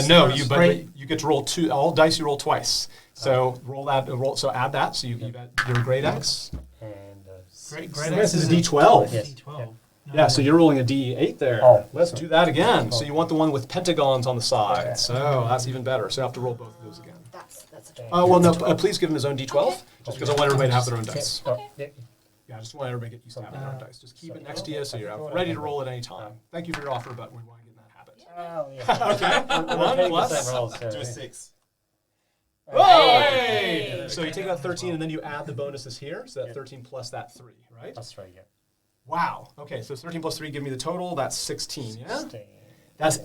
No, you get to roll two. All dice you roll twice. So roll that. So add that. So you got your great axe. And Great This is a D12. Yes. D12. Yeah, so you're rolling a D8 there. Oh, Let's sorry. do that again. So you want the one with pentagons on the side. So that's even better. So you have to roll both of those again. That's a 12. Well, no, please give him his own D12, Okay. just because I want everybody to have their own dice. Oh, yeah. Yeah, I just want everybody to get used to having their own dice. Just keep it next to you so you're ready to roll at any time. Thank you for your offer, but we want to get in that habit. Oh, yeah. Okay, We'll take the plus. same rolls, so, Do a yeah. 6. Oh, hey! So you take that 13 and then you add the bonuses here. So that 13 plus that 3, right? That's right, yeah. Wow. Okay, so 13 plus 3 give me the total. That's 16, yeah? 16. That's,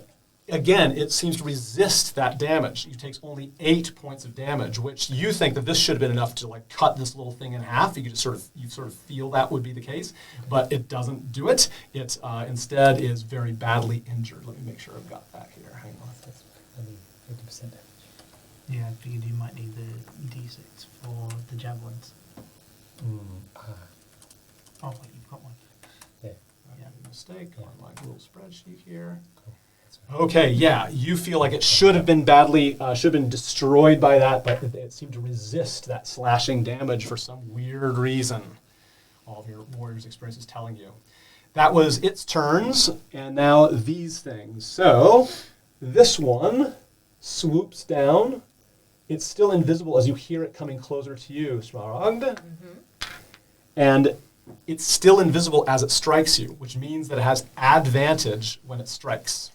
again, it seems to resist that damage. It takes only 8 points of damage, which you think that this should have been enough to like cut this little thing in half. You could just sort of feel that would be the case, but it doesn't do it. It instead is very badly injured. Let me make sure I've got that here. Hang on. That's only 50% damage. Yeah, I figured you might need the D6 for the javelins. Oh, wait, you've got one. Yeah. I made a mistake on my little spreadsheet here. Cool. That's right. Okay, yeah, you feel like it should have been badly, should have been destroyed by that, but it seemed to resist that slashing damage for some weird reason. All of your warrior's experience is telling you. That was its turns, and now these things. So, this one swoops down. It's still invisible as you hear it coming closer to you, Smaragd. And it's still invisible as it strikes you, which means that it has advantage when it strikes.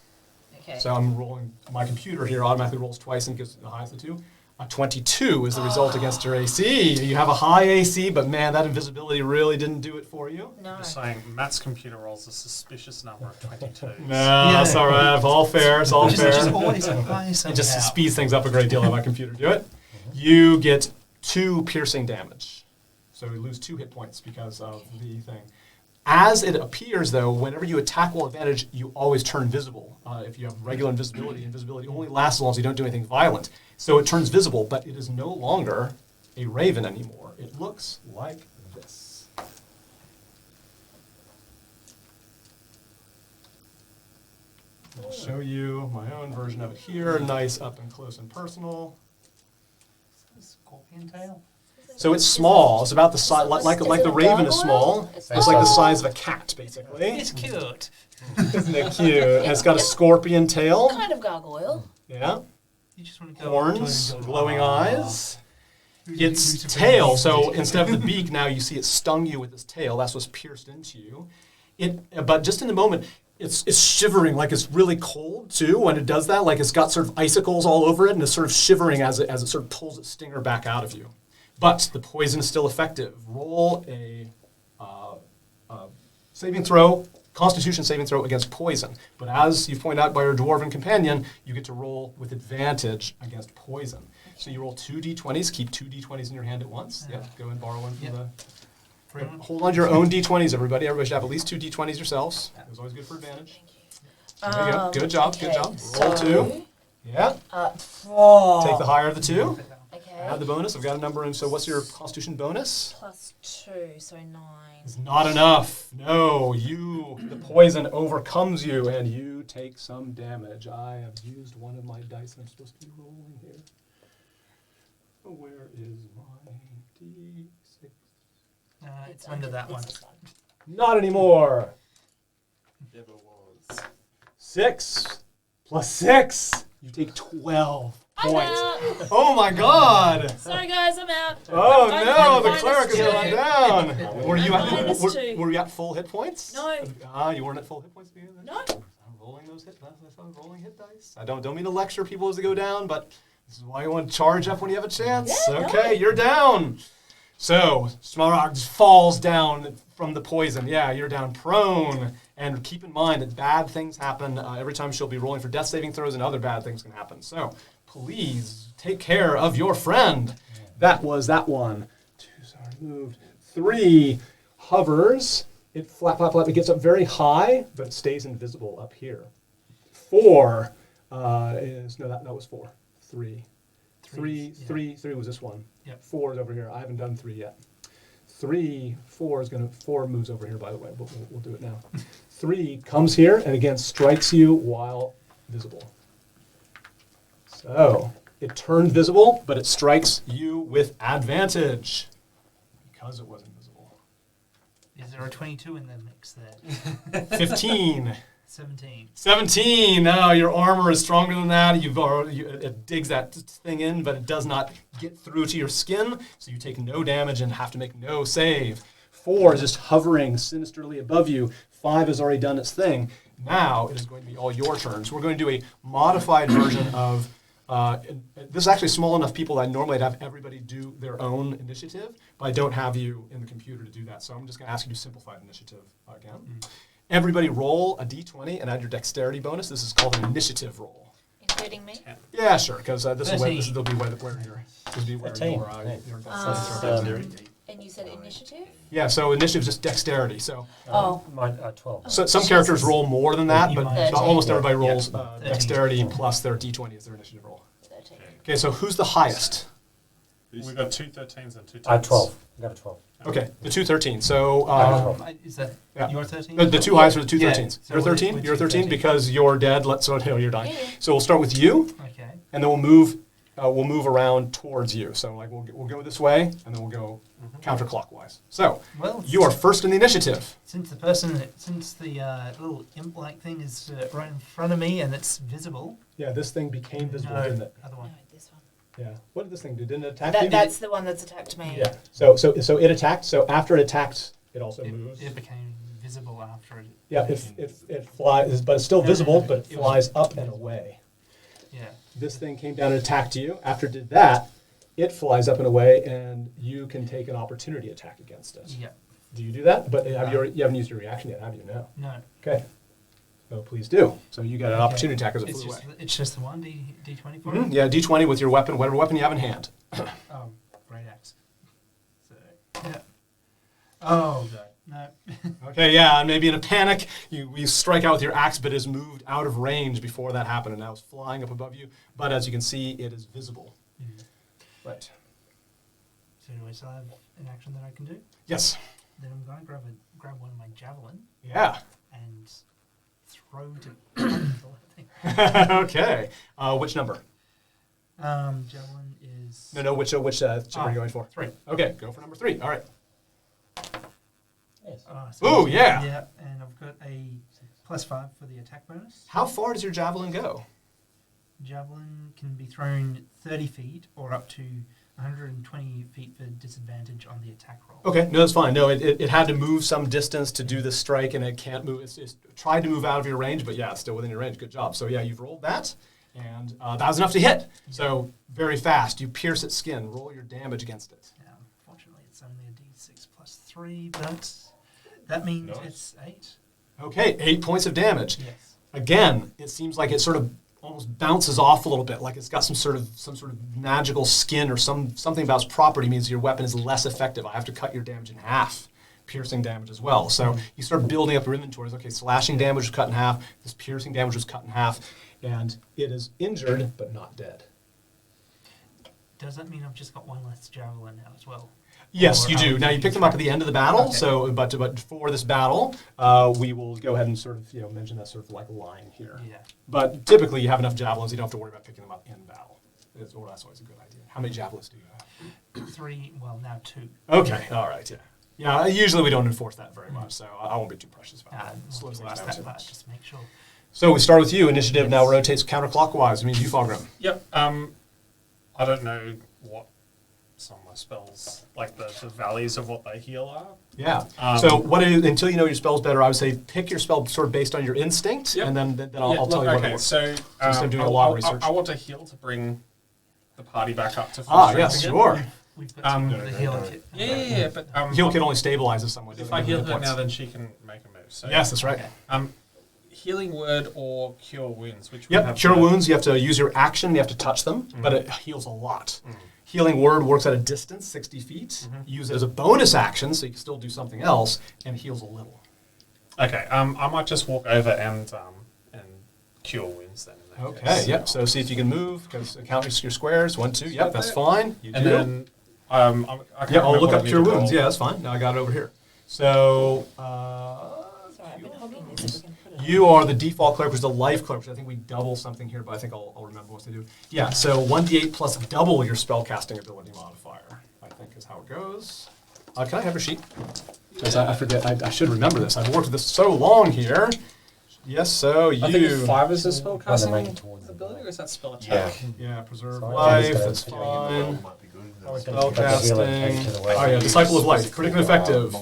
Okay. So I'm rolling, my computer here automatically rolls twice and gives the highest of 2. A 22 is the result against your AC. You have a high AC, but man, that invisibility really didn't do it for you. No. Just saying, Matt's computer rolls a suspicious number of 22s. No, that's all right. It's all fair. It's all Which is fair. always high It somehow. just speeds things up a great deal on my computer. Do it. You get 2 piercing damage. So you lose 2 hit points because of the thing. As it appears, though, whenever you attack while advantage, you always turn visible. If you have regular invisibility, invisibility only lasts as long as you don't do anything violent. So it turns visible, but it is no longer a raven anymore. It looks like this. I'll show you my own version of it here. Nice up and close and personal. Scorpion tail. So it's small. It's about the size, like the raven is small. It's like the size of a cat, basically. It's cute. Isn't it cute? And it's got a scorpion tail. Kind of gargoyle. Yeah. You just want to go Horns, up to it and go, glowing "Ah." eyes. Who's Its the tail, first? so instead of the beak, now you see it stung you with its tail. That's what's pierced into you. But just in the moment, it's shivering, like it's really cold too when it does that. Like it's got sort of icicles all over it, and it's sort of shivering as it sort of pulls its stinger back out of you. But the poison is still effective. Roll a saving throw, Constitution saving throw against poison. But as you've pointed out by your dwarven companion, you get to roll with advantage against poison. So you roll 2 d20s, keep 2 d20s in your hand at once. Yep, go and borrow one from the... Everyone? Hold on to your own d20s, everybody. Everybody should have at least 2 d20s yourselves. It was always good for advantage. There you go. Good job, good job. Roll 2. Yeah. Take the higher of the 2. Okay. Add the bonus. I've got a number in. So what's your Constitution bonus? Plus 2, so 9. It's not enough. No, the poison overcomes you and you take some damage. I have used one of my dice I'm supposed to be rolling here. Where is my D6? It's under that one. Not anymore. Never was. 6 plus 6. You take 12 I'm points. out. Oh my god! Sorry, guys, I'm out. Oh I'm no, the minus cleric is two. going down. Were you I'm at minus two. were you at full hit points? No. You weren't at full hit points at the beginning? No. I'm rolling those hit dice. I'm rolling hit dice. I don't mean to lecture people as they go down, but this is why you want to charge up when you have a chance. Yeah, Okay, no. you're down. So Smaragd falls down from the poison. Yeah, you're down prone. And keep in mind that bad things happen every time she'll be rolling for death saving throws, and other bad things can happen. So please take care of your friend. That was that one. 2, sorry, moved. 3 hovers. It flap, flap, flap. It gets up very high, but it stays invisible up here. 4 is, no, that was 4. 3. Three, yeah. 3 was this one. Yep. 4 is over here. I haven't done 3 yet. 4 moves over here, by the way, but we'll do it now. 3 comes here and again strikes you while visible. So it turned visible, but it strikes you with advantage because it was invisible. Is there a 22 in the mix there? 15. 17. 17. No, your armor is stronger than that. It digs that thing in, but it does not get through to your skin, so you take no damage and have to make no save. 4 is just hovering sinisterly above you. 5 has already done its thing. Now it is going to be all your turns. We're going to do a modified version of. This is actually small enough people that normally I'd have everybody do their own initiative, but I don't have you in the computer to do that, so I'm just going to ask you to simplify the initiative again. Everybody roll a d20 and add your dexterity bonus. This is called an initiative roll. Including me? Yeah, sure, because this will 13. be where your 13, your nice. And you said initiative? yeah. So initiative is just dexterity. So Oh. Mine, 12. some characters roll more than that, You but might. almost 13. everybody rolls 13. dexterity plus their d20 as their initiative roll. 13. Okay, so who's the highest? We've got 2 13s and 2 10s. I have 12. I got a 12. Okay, the 2 13. So Is that yeah. your 13? the 2 highest are the 2 Yeah, 13s. so You're we're 13. You're 13 13. because you're dead. You're dying. Yeah. So we'll start with you, Okay. and then we'll move around towards you. So like we'll go this way, and then we'll go counterclockwise. So Well, you are first in the initiative. since the little imp-like thing is right in front of me and it's visible. Yeah, this thing became visible, No, didn't it? other No, one. this one. Yeah. What did this thing do? Didn't it attack you? That's the one that's attacked me. Yeah. So it attacked. So after it attacked, it also moves. It became visible after it. Yeah, it flies, but it's still No, visible, no, but it it was- flies up and away. Yeah. This thing came down and attacked you. After it did that, it flies up and away, and you can take an opportunity attack against it. Yeah. Do you do that? But you haven't used your reaction yet, have you? No. No. Okay. So please do. So you got an Okay. opportunity attack as it It's flew just, away. it's just the one D20 for Mhm. it? Yeah, d20 with your weapon, whatever weapon you have in hand. Oh, great axe. So, yeah. Oh, God. No. Okay, yeah, and maybe in a panic, you strike out with your axe, but it has moved out of range before that happened, and now it's flying up above you. But as you can see, it is visible. Mhm. Right. So do I still have an action that I can do? Yes. Then I'm going to grab one of my javelin Yeah. and throw to Okay. Which number? javelin is No, which chip are you going for? 3. Okay, go for number 3. All right. Yes. Ooh, yeah. Yeah, and I've got a +5 for the attack bonus. How far does your javelin go? Javelin can be thrown 30 feet or up to 120 feet for disadvantage on the attack roll. Okay, no, that's fine. No, it had to move some distance to do this strike, and it can't move. It's tried to move out of your range, but yeah, it's still within your range. Good job. So yeah, you've rolled that, and that was enough to hit. So very fast. You pierce its skin. Roll your damage against it. Now, unfortunately, it's only a d6 +3, but that means Nice. it's 8. Okay, 8 points of damage. Yes. Again, it seems like it sort of almost bounces off a little bit, like it's got some sort of magical skin or something about its property means your weapon is less effective. I have to cut your damage in half, piercing damage as well. So you start building up your inventories. Okay, slashing damage was cut in half. This piercing damage was cut in half, and it is injured but not dead. Does that mean I've just got one less javelin now as well? Yes, Or you how do. would Now you pick them up at the end of the battle. Okay. So, but for this battle, we will go ahead and sort of mention that sort of like line here. Yeah. But typically, you have enough javelins, you don't have to worry about picking them up in battle. That's always a good idea. How many javelins do you have? 3, well, now 2. Okay, all right, yeah. Yeah, usually we don't enforce that very much, so I won't be too precious about that. We'll Slows do things that down too part, much. just make sure. So we start with you. Initiative now rotates counterclockwise. It means you, Fogrim. Yep. I don't know what some of my spells, like the values of what they heal are. Yeah. So until you know your spells better, I would say pick your spell sort of based on your instinct, and then I'll tell you what it works. So instead of doing a lot of research. I want to heal to bring the party back up to full strength yes, again. sure. We've got the healing kit. Yeah, but Heal can only stabilize if someone. if I heal her now, then she can make a move. So Yes, that's right. healing word or cure wounds. Which Yep, cure wounds, you have to use your action, you have to touch them, but it heals a lot. Healing word works at a distance, 60 feet. Use it as a bonus action, so you can still do something else, and heals a little. Okay, I might just walk over and cure wounds then. In that Okay, case. yep, so see if you can move, because count your squares, 1, 2, yep, that's fine. You And do. then I can't Yeah, I'll remember look what I up need cure to wounds, roll. yeah, that's fine. Now I got it over here. So, Sorry, I've been hogging this. If we can put it you are the default cleric, which is the life cleric, which I think we double something here, but I think I'll remember what to do. Yeah, so 1d8 plus double your spellcasting ability modifier, I think is how it goes. Can I have your sheet? Because I forget, I should remember this. I've worked with this so long here. Yes, so you... I think 5 is a spell Rank casting it towards the ability, or is that spell Yeah. attack? Yeah, preserve So life, I that's think fine. Spell Spellcasting. Oh yeah, Disciple of Life, critically effective.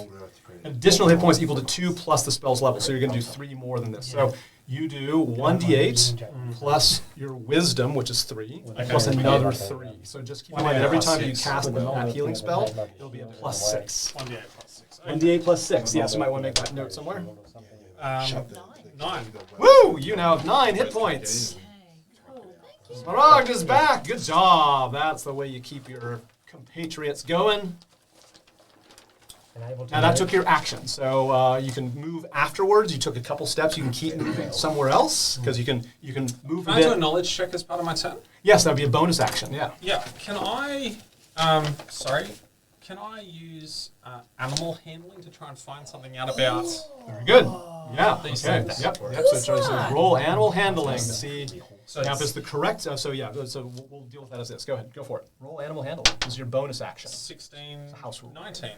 Additional hit points equal to 2 plus the spell's level, so you're going to do 3 more than this. So you do 1d8 plus your wisdom, which is 3, plus another 3. So just keep in mind that every time you cast that healing spell, it'll be a plus 6. 1d8 plus 6. 1d8 plus 6. Yeah, so you might want to make that note somewhere. 9. Woo! You now have 9 hit points. Cool. Thank you. Smaragd is back. Good job. That's the way you keep your compatriots going. Now that took your action, so you can move afterwards. You took a couple steps. You can keep moving somewhere else because you can move Can a I do a bit. knowledge check as part of my turn? Yes, that would be a bonus action. Yeah. Yeah. Can I? Can I use animal handling to try and find something out about? Very good. Yeah. These Okay. things. Yep. So roll animal handling to see. So Now, if it's it's the correct. So we'll deal with that as this. Go ahead. Go for it. Roll animal handling. This is your bonus action. 16, house rule. 19.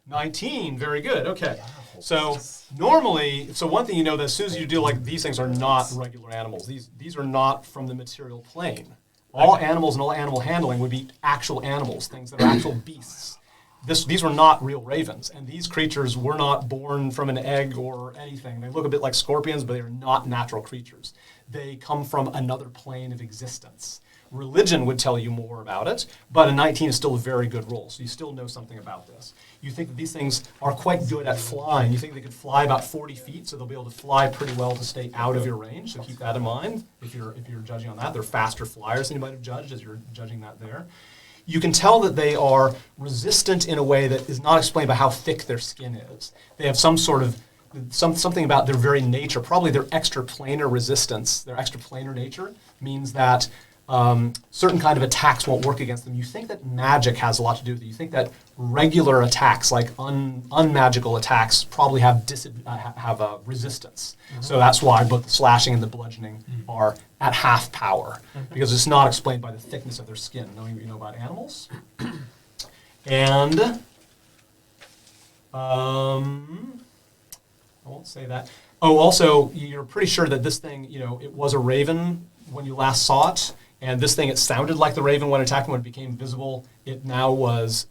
19, very good. Okay. So normally, one thing you know that as soon as you do like these things are not regular animals. These are not from the material plane. All animals and all animal handling would be actual animals, things that are actual beasts. These were not real ravens, and these creatures were not born from an egg or anything. They look a bit like scorpions, but they are not natural creatures. They come from another plane of existence. Religion would tell you more about it, but a 19 is still a very good roll, so you still know something about this. You think that these things are quite good at flying. You think they could fly about 40 feet, so they'll be able to fly pretty well to stay out of your range, so keep that in mind if you're judging on that. They're faster flyers than you might have judged as you're judging that there. You can tell that they are resistant in a way that is not explained by how thick their skin is. They have some sort of something about their very nature, probably their extraplanar resistance, their extraplanar nature means that certain kind of attacks won't work against them. You think that magic has a lot to do with it. You think that regular attacks, like unmagical attacks, probably have resistance. So that's why both the slashing and the bludgeoning are at half power, because it's not explained by the thickness of their skin, knowing what you know about animals. And I won't say that. Oh, also, you're pretty sure that this thing, it was a raven when you last saw it. And this thing, it sounded like the raven when attacking. When it became visible, it now was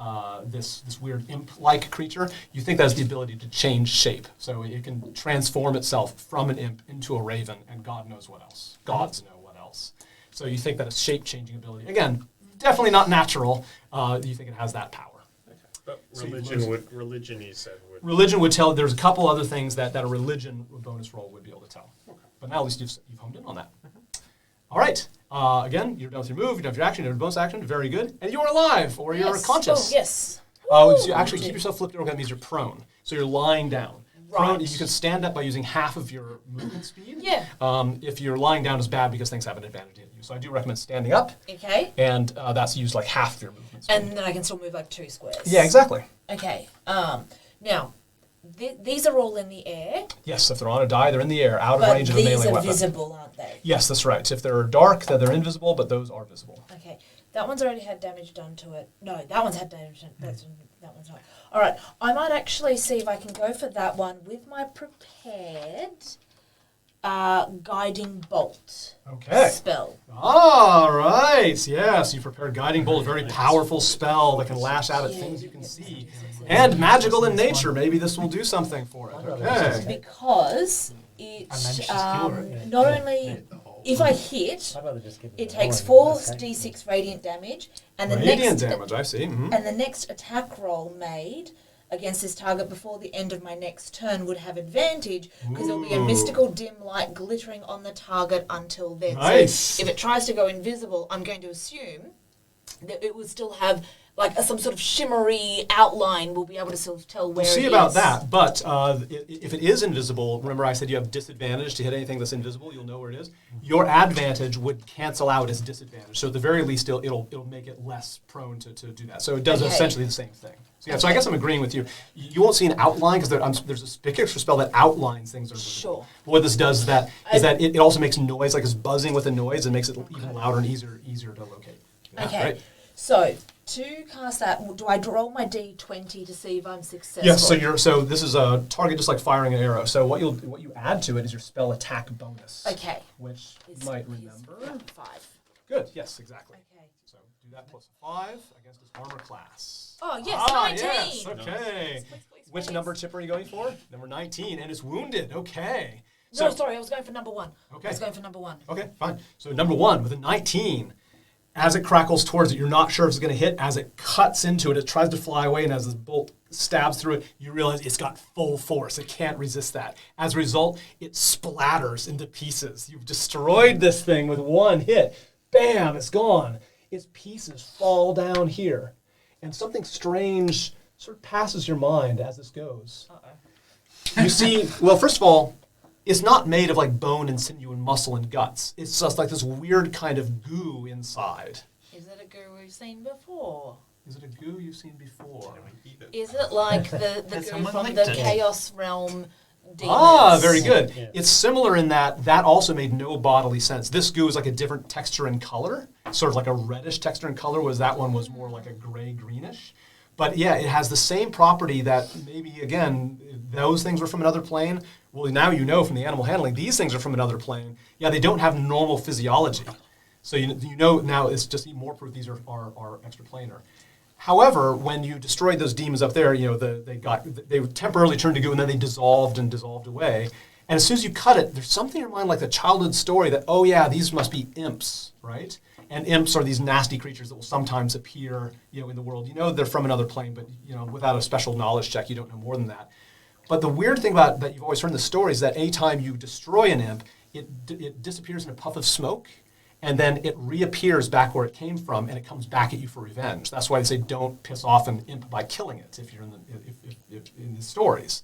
this weird imp-like creature. You think that has the ability to change shape. So it can transform itself from an imp into a raven, and God knows what else. Gods know what else. So you think that a shape-changing ability, again, definitely not natural. You think it has that power. Okay. But So religion you said would. Religion would tell, there's a couple other things that a religion bonus roll would be able to tell. Okay. But now at least you've honed in on that. All right. Again, you're done with your move, you're done with your action, you're done with bonus action. Very good. And you're alive, or you're conscious. Oh, yes. So you actually keep yourself flipped over. That means you're prone. So you're lying down. Prone, Right. you can stand up by using half of your movement speed. Yeah. If you're lying down, is bad because things have an advantage in you. So I do recommend standing up, Okay. and that's used like half of your movement speed. And then I can still move like 2 squares. Yeah, exactly. Okay. Now, these are all in the air, Yes, if they're on a die, they're in the air, out of but range of a these melee are weapon. visible, aren't they? Yes, that's right. If they're dark, then they're invisible, but those are visible. Okay. That one's already had damage done to it. No, that one's had damage done. That one's not. All right. I might actually see if I can go for that one with my prepared. guiding bolt Okay. spell. All right. Yes, you prepared Guiding Bolt, a very powerful spell that can lash out at things you can see. And magical in nature. Maybe this will do something for it. Okay. Because it managed to skewer it. not only if I hit, I'd rather just give it an takes hour 4 and d6 radiant damage, and the Radiant next damage, I see. Mhm. and the next attack roll made against this target before the end of my next turn would have advantage because there'll be a Ooh. mystical dim light glittering on the target until then. Nice. So if it tries to go invisible, I'm going to assume that it will still have like some sort of shimmery outline. We'll be able to sort of tell where We'll see it about is. that. But if it is invisible, remember I said you have disadvantage to hit anything that's invisible. You'll know where it is. Your advantage would cancel out its disadvantage. So at the very least, it'll make it less prone to do that. So it does Okay. essentially the same thing. So yeah. So I guess I'm agreeing with you. You won't see an outline because there's a extra spell that outlines things that are invisible. Sure. But what this does is that it also makes noise, like it's buzzing with a noise, and makes it even louder and easier to locate. Yeah, Okay. right. So to cast that, do I roll my d20 to see if I'm successful? Yes, so this is a target just like firing an arrow. So what you add to it is your spell attack bonus. Okay. Which you Is- might is remember. 5. Good, yes, exactly. Okay. So do that plus 5 against his armor class. Oh yes, 19. Yes, okay. Please, Which please. number chip are you going for? Number 19, and it's wounded. Okay. No, sorry, I was going for number 1. Okay. I was going for number 1. Okay, fine. So number 1 with a 19. As it crackles towards it, you're not sure if it's going to hit. As it cuts into it, it tries to fly away, and as this bolt stabs through it, you realize it's got full force. It can't resist that. As a result, it splatters into pieces. You've destroyed this thing with one hit. Bam, it's gone. Its pieces fall down here. And something strange sort of passes your mind as this goes. You see, well, first of all, it's not made of like bone and sinew and muscle and guts. It's just like this weird kind of goo inside. Is it a goo we've seen before? Is it a goo you've seen before? Is it like the goo someone from linked the it? Chaos Realm demons? Ah, very good. Yeah. It's similar in that also made no bodily sense. This goo is like a different texture and color, sort of like a reddish texture and color, whereas that one was more like a gray-greenish. But yeah, it has the same property that maybe, again, those things were from another plane. Well, now you know from the animal handling, these things are from another plane. Yeah, they don't have normal physiology. So you know now it's just even more proof these are extraplanar. However, when you destroyed those demons up there, you know, they temporarily turned to goo and then they dissolved away. And as soon as you cut it, there's something in your mind like the childhood story that, oh yeah, these must be imps, right? And imps are these nasty creatures that will sometimes appear, you know, in the world. You know they're from another plane, but you know, without a special knowledge check, you don't know more than that. But the weird thing about that you've always heard in the story is that anytime you destroy an imp, it disappears in a puff of smoke, and then it reappears back where it came from, and it comes back at you for revenge. That's why they say don't piss off an imp by killing it if you're in the stories.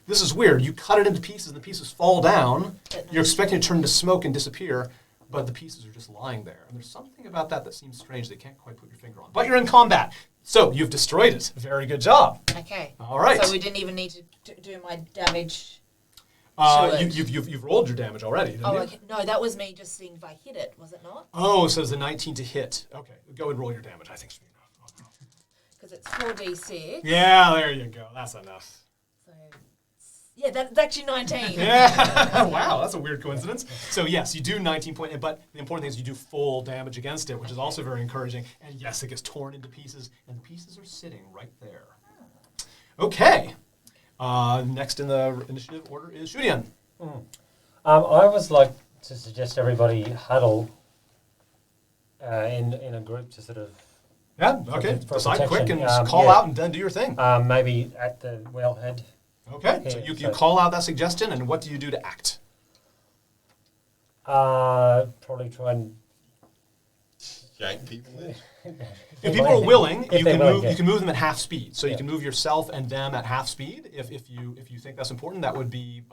This is weird. You cut it into pieces, and the pieces fall down. You're expecting it to turn to smoke and disappear, but the pieces are just lying there. And there's something about that that seems strange that you can't quite put your finger on. But you're in combat, so you've destroyed it. Very good job. Okay. All right. So we didn't even need to do my damage. to it. You've rolled your damage already, didn't Oh, you? okay. No, that was me just seeing if I hit it, was it not? Oh, so it's a 19 to hit. Okay, go and roll your damage. I think should be enough. Because it's 4d6. Yeah, there you go. That's enough. So, yeah, that's actually 19. Yeah. Wow, that's a weird coincidence. So yes, you do 19 point, but the important thing is you do full damage against it, which is also very encouraging. And yes, it gets torn into pieces, and the pieces are sitting right there. Okay. Next in the initiative order is Shudian. I always like to suggest everybody huddle in a group to sort of Yeah. Okay. for Decide quick protection. and call Yeah. out and then do your thing. maybe at the wellhead. Okay. So Yeah, you so- call out that suggestion, and what do you do to act? Probably try and Yank people in. If people are willing, If you they're can willing, move. yeah. You can move them at half speed. So you Yeah. can move yourself and them at half speed. If you think that's important, that would be.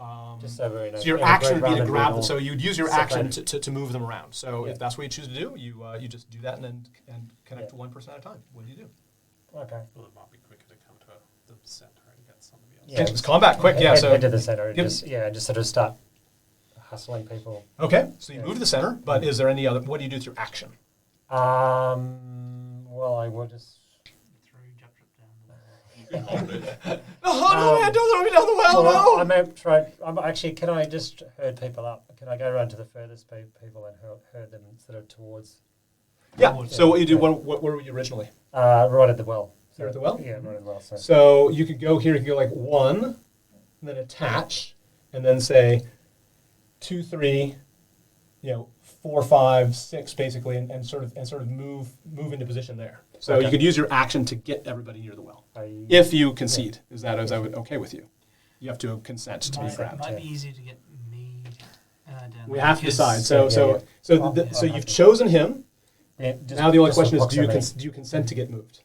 just so we're in a, So your in a action group would be to rather than grab being them. all So you'd use your action separated. to move them around. So Yeah. if that's what you choose to do, you just do that and connect Yeah. to one person at a time. What do you do? Okay. Well, it might be quicker to come to the centre and get somebody else. Yeah. It's combat quick. Yeah. Head, So head to the center and Yep. just sort of start hustling people. okay. So you Yeah. move to the center. But is there any other? What do you do with your action? Well, I will just. Through, jump down. Hold it. Oh no, man, don't throw me down the well, Well, no! I may try. Actually, can I just herd people up? Can I go around to the furthest people and herd them sort of towards Yeah, so what you do, where were you originally? right at the well? There at the well? Yeah, right at the well. So you could go here, you could go like 1, and then attach, and then say 2, 3, 4, 5, 6, basically, and sort of move into position there. So Okay. you could use your action to get everybody near the well. I- If you concede, is that okay with you? You have to consent to be It grabbed. might be easier to get me down We there have to because- decide. So Yeah. you've chosen him. Yeah, Now the only just question is, do proximity. you consent to get moved?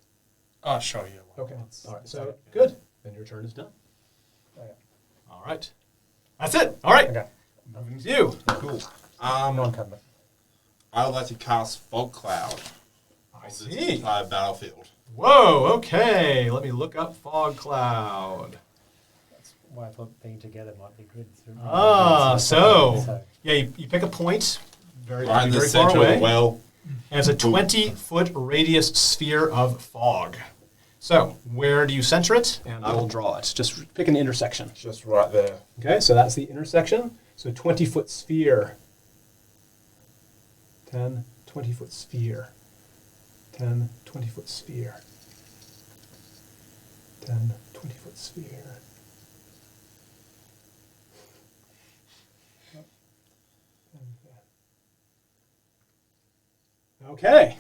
Oh, sure, yeah. well, Okay. let's- All right. let's So have it. good. Then your turn is done. Okay. All right. That's it. All right. Okay. Moving to you. Cool. Non-combat. I would like to cast Fog Cloud I on this see. entire battlefield. Whoa. Okay. Let me look up fog cloud. That's why I thought being together might be good. So yeah, you pick a point very Right in the very far center of away, the well. and it's a 20-foot radius sphere of fog. So where do you center it? And I will draw it. Just pick an intersection. Just right there. Okay, so that's the intersection. So 20-foot sphere. 10, 20-foot sphere. 10, 20-foot sphere. 10, 20-foot sphere. Okay,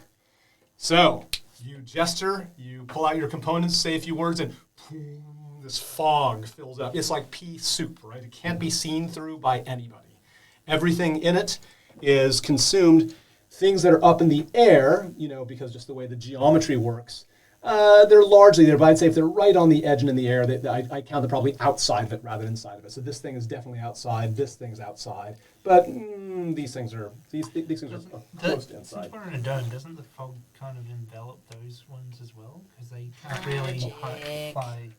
so you gesture, you pull out your components, say a few words, and boom, this fog fills up. It's like pea soup, right? It can't be seen through by anybody. Everything in it is consumed. Things that are up in the air, because just the way the geometry works, they're largely there, but I'd say if they're right on the edge and in the air, I count them probably outside of it rather than inside of it. So this thing is definitely outside, this thing's outside, but these things are close to inside. Since we're in a dome, doesn't the fog kind of envelop those ones as well? Because they can't really fly.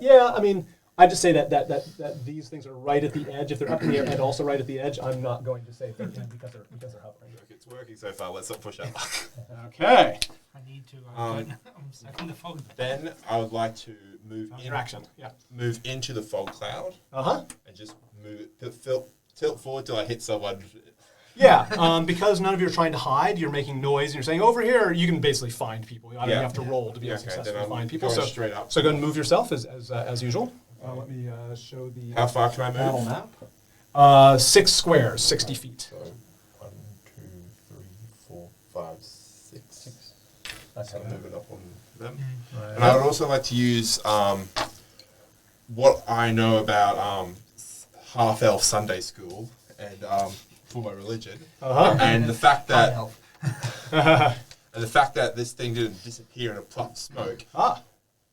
Yeah, I mean, I just say that these things are right at the edge. If they're up in the air and also right at the edge, I'm not going to say they're in because they're hovering. It's working so far. Let's not push out. Okay. I need to. Um, I'm stuck in the fog. Then I would like to move in, Interaction. Yeah. move into the fog cloud Uh-huh. and just move tilt forward till I hit someone. Yeah, because none of you are trying to hide, you're making noise, and you're saying, over here, you can basically find people. You don't Yeah. have to roll to be able to Okay, then successfully I'm find people. going So, straight up. so go ahead and move yourself as usual. Let me show the How far can I battle move? map. 6 squares, 60 feet. So 1, 2, 3, 4, 5, 6. That's So okay. I'm moving up on them. Right. And I would also like to use what I know about half-elf Sunday school and for my religion, Uh-huh. and the fact that Health. and the fact that this thing didn't disappear in a puff of smoke. Ah.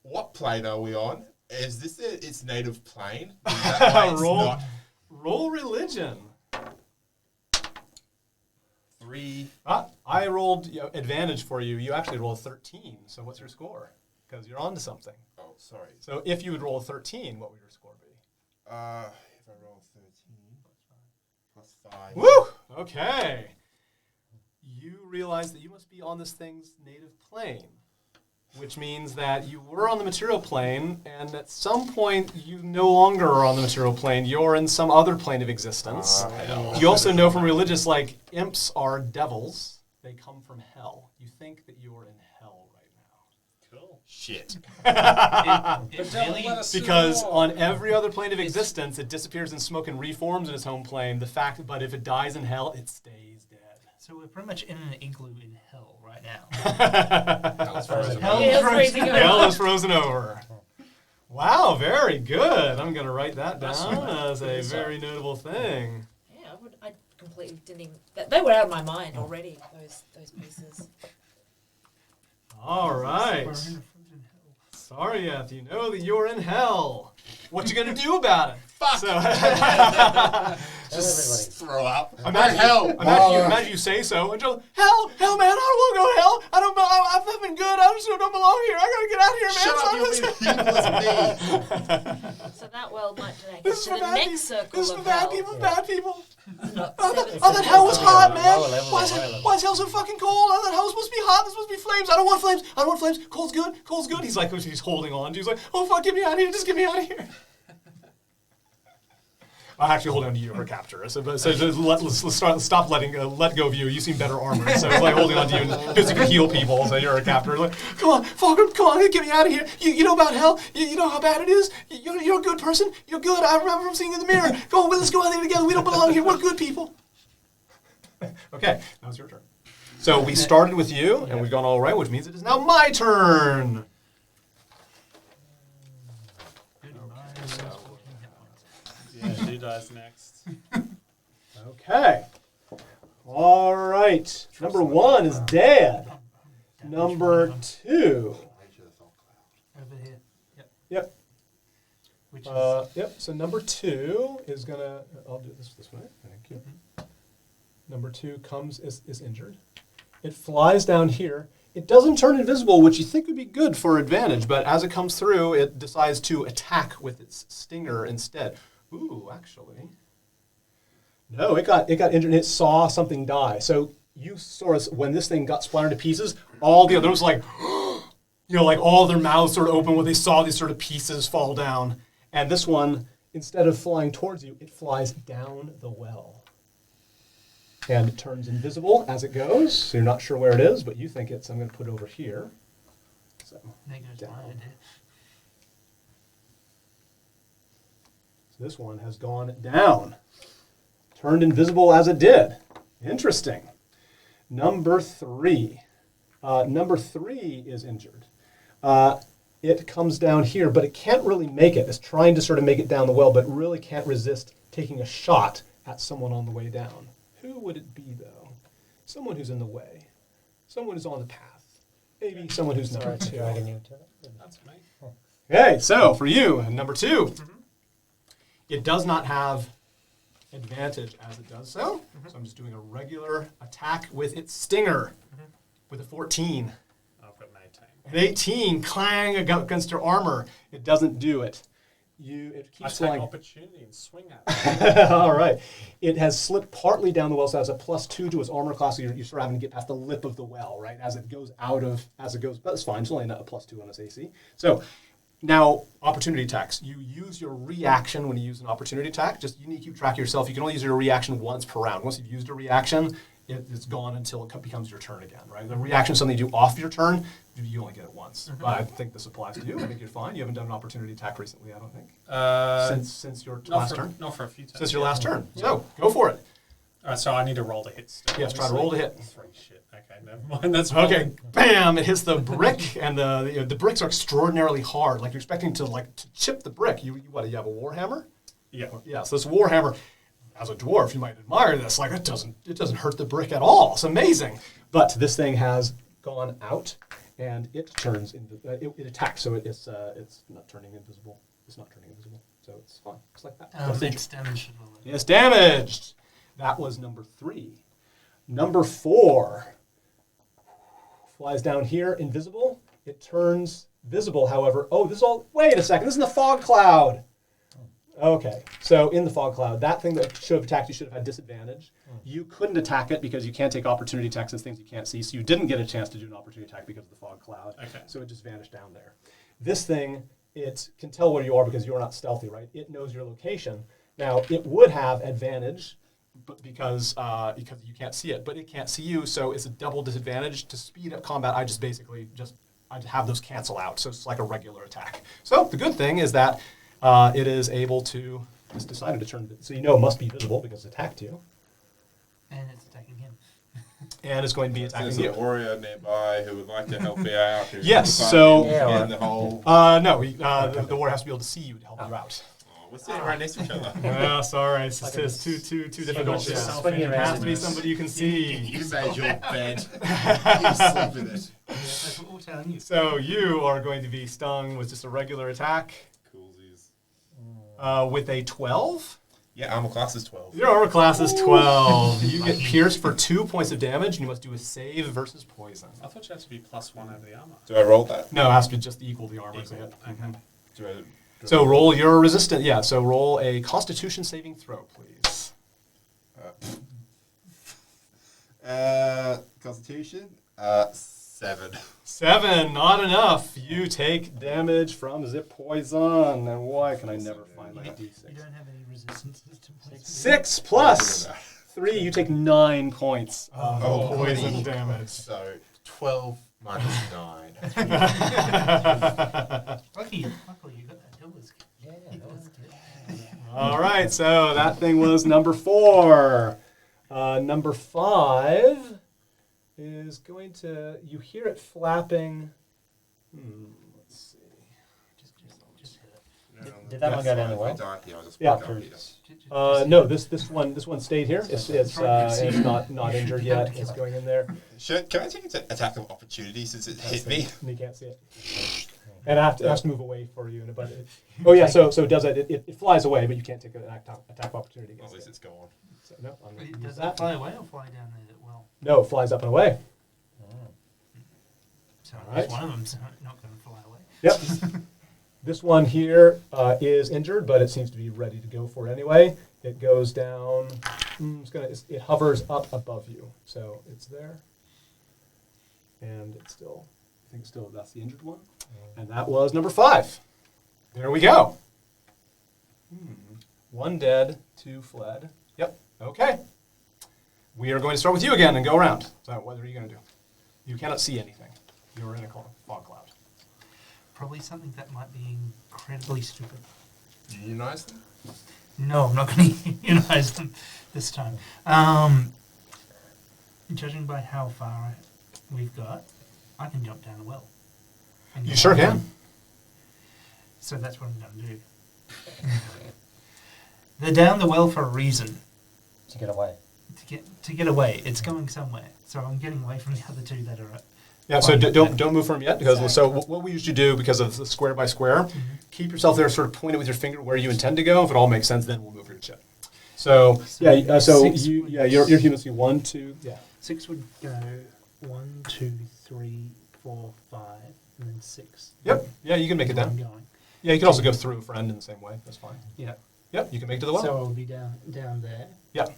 What plane are we on? Is this its native plane? Is that why it's Roll. not Roll religion. 3? I rolled advantage for you. You actually rolled 13. So what's your score? Because you're on to something. Oh, sorry. So if you would roll a 13, what would your score be? If I roll 13 plus 5. Woo! Okay. You realize that you must be on this thing's native plane, which means that you were on the material plane, and at some point you no longer are on the material plane. You're in some other plane of existence. Hell. You also know from religious, like, imps are devils. They come from hell. You think that you're in hell right now. Cool. Shit. It really, Because on every other plane of existence, it disappears in smoke and reforms in its home plane. But if it dies in hell, it stays dead. so we're pretty much in an igloo in hell right now. Hell's frozen. Hell Yeah, is it's freezing over. Hell is frozen over. Wow, very good. I'm going to write that That's down right. as a very notable thing. Yeah, I completely didn't even. They were out of my mind already. Those pieces. All right. We're in a frozen hell. Sorry, Eth, you know that you're in hell. What you going to do about it? Fuck. So, Everybody. Throw up. Imagine, hell. Imagine you say so, and Joe, hell, man, I don't want to go to hell. I don't know. I've been good. I I just don't belong here. I gotta get out of here, man. Shut up, you're being So that well might take This us is to for the bad next people. circle This is of for bad hell. people, bad people. Not Oh, seven that hell was circles. hot, man. Lower level, Why is higher level. why is hell so fucking cold? Oh, that hell's supposed to be hot. There's supposed to be flames. I don't want flames. I don't want flames. Cold's good. Cold's good. He's like, he's holding on. He's like, oh, fuck, get me out of here. Just get me out of here. I'll actually hold on to you for capture. So just let's stop let go of you. You seem better armored. So it's like holding on to you because you can heal people. So you're a captor. Like, come on, Fulcrum, come on, get me out of here. You know about hell. You know how bad it is. You're a good person. You're good. I remember from seeing you in the mirror. Go on, let's go out there together. We don't belong here. We're good people. Okay, now it's your turn. So we started with you, and we've gone all right, which means it is now my turn. Yeah, she dies next. Okay. All right. Number 1 is dead. Number 2. Over here. Yep. Which is Yep. So number 2 is gonna. I'll do this way. Thank you. Number 2 is injured. It flies down here. It doesn't turn invisible, which you think would be good for advantage, but as it comes through, it decides to attack with its stinger instead. Ooh, actually. No, it got injured and it saw something die. So you saw when this thing got splattered to pieces, all the others like, like all their mouths sort of open when they saw these sort of pieces fall down. And this one, instead of flying towards you, it flies down the well. And it turns invisible as it goes. So you're not sure where it is, but you think it's, I'm going to put it over here. So, there goes down. my idea. So this one has gone down. Turned invisible as it did. Interesting. Number 3. Number 3 is injured. It comes down here, but it can't really make it. It's trying to sort of make it down the well, but really can't resist taking a shot at someone on the way down. Who would it be, though? Someone who's in the way. Someone who's on the path. Maybe someone who's Sorry number for 2. dragging you to it. That's me. Okay, so for you, number 2. It does not have advantage as it does so. So I'm just doing a regular attack with its stinger with a 14. I've got an 18. An 18, clang against your armor. It doesn't do it. It I keeps take flying. opportunity and swing at it. All right. It has slipped partly down the well, so it has a +2 to its armor class. So you're sort of having to get past the lip of the well, right? As it goes, but it's fine. It's only a +2 on its AC. So now, opportunity attacks. You use your reaction when you use an opportunity attack. Just you need to keep track of yourself. You can only use your reaction once per round. Once you've used a reaction, it's gone until it becomes your turn again, right? The reaction is something you do off your turn. You only get it once. But I think this applies to you. I think you're fine. You haven't done an opportunity attack recently, I don't think. Since your last turn? Not for a few times. Since your last turn. So, go for it. So I need to roll to hit still. Yes, try to roll to hit. 3 shit. Okay, never mind. That's Okay, bam! It hits the brick, and the bricks are extraordinarily hard. Like you're expecting to chip the brick. You have a warhammer? Yeah. Yeah. So this warhammer, as a dwarf, you might admire this. Like it doesn't hurt the brick at all. It's amazing. But this thing has gone out, and it turns it attacks. So it's not turning invisible. It's not turning invisible. So it's fine. It's like that. It's damaged. It's damaged. That was number 3. Number 4 flies down here, invisible. It turns visible, however. Oh, wait a second. This is in the fog cloud. Okay, so in the fog cloud, that thing that should have attacked you should have had disadvantage. You couldn't attack it because you can't take opportunity attacks against things you can't see, so you didn't get a chance to do an opportunity attack because of the fog cloud. Okay. So it just vanished down there. This thing, it can tell where you are because you're not stealthy, right? It knows your location. Now, it would have advantage, but because you can't see it, but it can't see you, so it's a double disadvantage. To speed up combat, I have those cancel out, so it's like a regular attack. So the good thing is that it is able to, it's decided to turn, so it must be visible because it attacked you, And it's attacking him. and it's going to be attacking There's you. an warrior nearby who would like to help you out. who's Yes, finding so- you in the hole. No, the warrior has to be able to see you to help you out. We're sitting right next to each other. Sorry, it's too difficult. Yeah. Swing your It has around. to be somebody you can see. You made your bed. You sleep in it. That's what we're telling you. So you are going to be stung with just a regular attack Coolsies. with a 12. Yeah, armor class is 12. Your armor class is 12. You get pierced for 2 points of damage, and you must do a save versus poison. I thought you had to be +1 over the armor. Do I roll that? No, it has to be just equal the armor. Equal, So, okay. Do I, so roll your resistance. Yeah, so roll a Constitution saving throw, please. Constitution? 7. 7, not enough. You take damage from zip poison. And why can I never find my You d6? don't have any resistances to poison. 6 plus 3, you take 9 points of Oh, poison holy. damage. So 12 minus 9. Luckily you got that Hilda's kit. All right, so that thing was number 4. Number 5 is going to, you hear it flapping. Let's see. Just hit it. Did that one go down the well? Yeah. No, this one stayed here. It's right. not injured yet. It's going in there. Can I take an attack of opportunity since it hit me? And you can't see it. And it has to move away for you. But oh yeah, so it does it. It flies away, but you can't take an attack of opportunity At against least it. it's gone. So, no, I'm gonna use Does that. that fly away or fly down there? Well, No, it flies up and away. so All at least right. one of them's not going to fly away. Yep. This one here is injured, but it seems to be ready to go for it anyway. It goes down. It hovers up above you, so it's there, and it's still. I think still that's the injured one, and that was number 5. There we go. 1 dead, 2 fled. Yep. Okay. We are going to start with you again and go around. So what are you going to do? You cannot see anything. You're in a fog cloud. Probably something that might be incredibly stupid. Unionize them? No, I'm not going to unionize them this time. Judging by how far we've got, I can jump down a well. And You get sure down. can. So that's what I'm going to do. They're down the well for a reason. To get away. To get away. It's going somewhere. So I'm getting away from the other two that are. Yeah, so don't move from yet because so what we usually do because of the square by square, keep yourself there, sort of point it with your finger where you intend to go. If it all makes sense, then we'll move your ship. So yeah, so your humans see 1, 2, yeah. 6 would go 1, 2, 3, 4, 5, and then 6. Yep. Yeah, you can make it I'm down. going. Yeah, you can also go through a friend in the same way. That's fine. Yeah. Yep, you can make it to the well. So I'll be down there. Yeah. So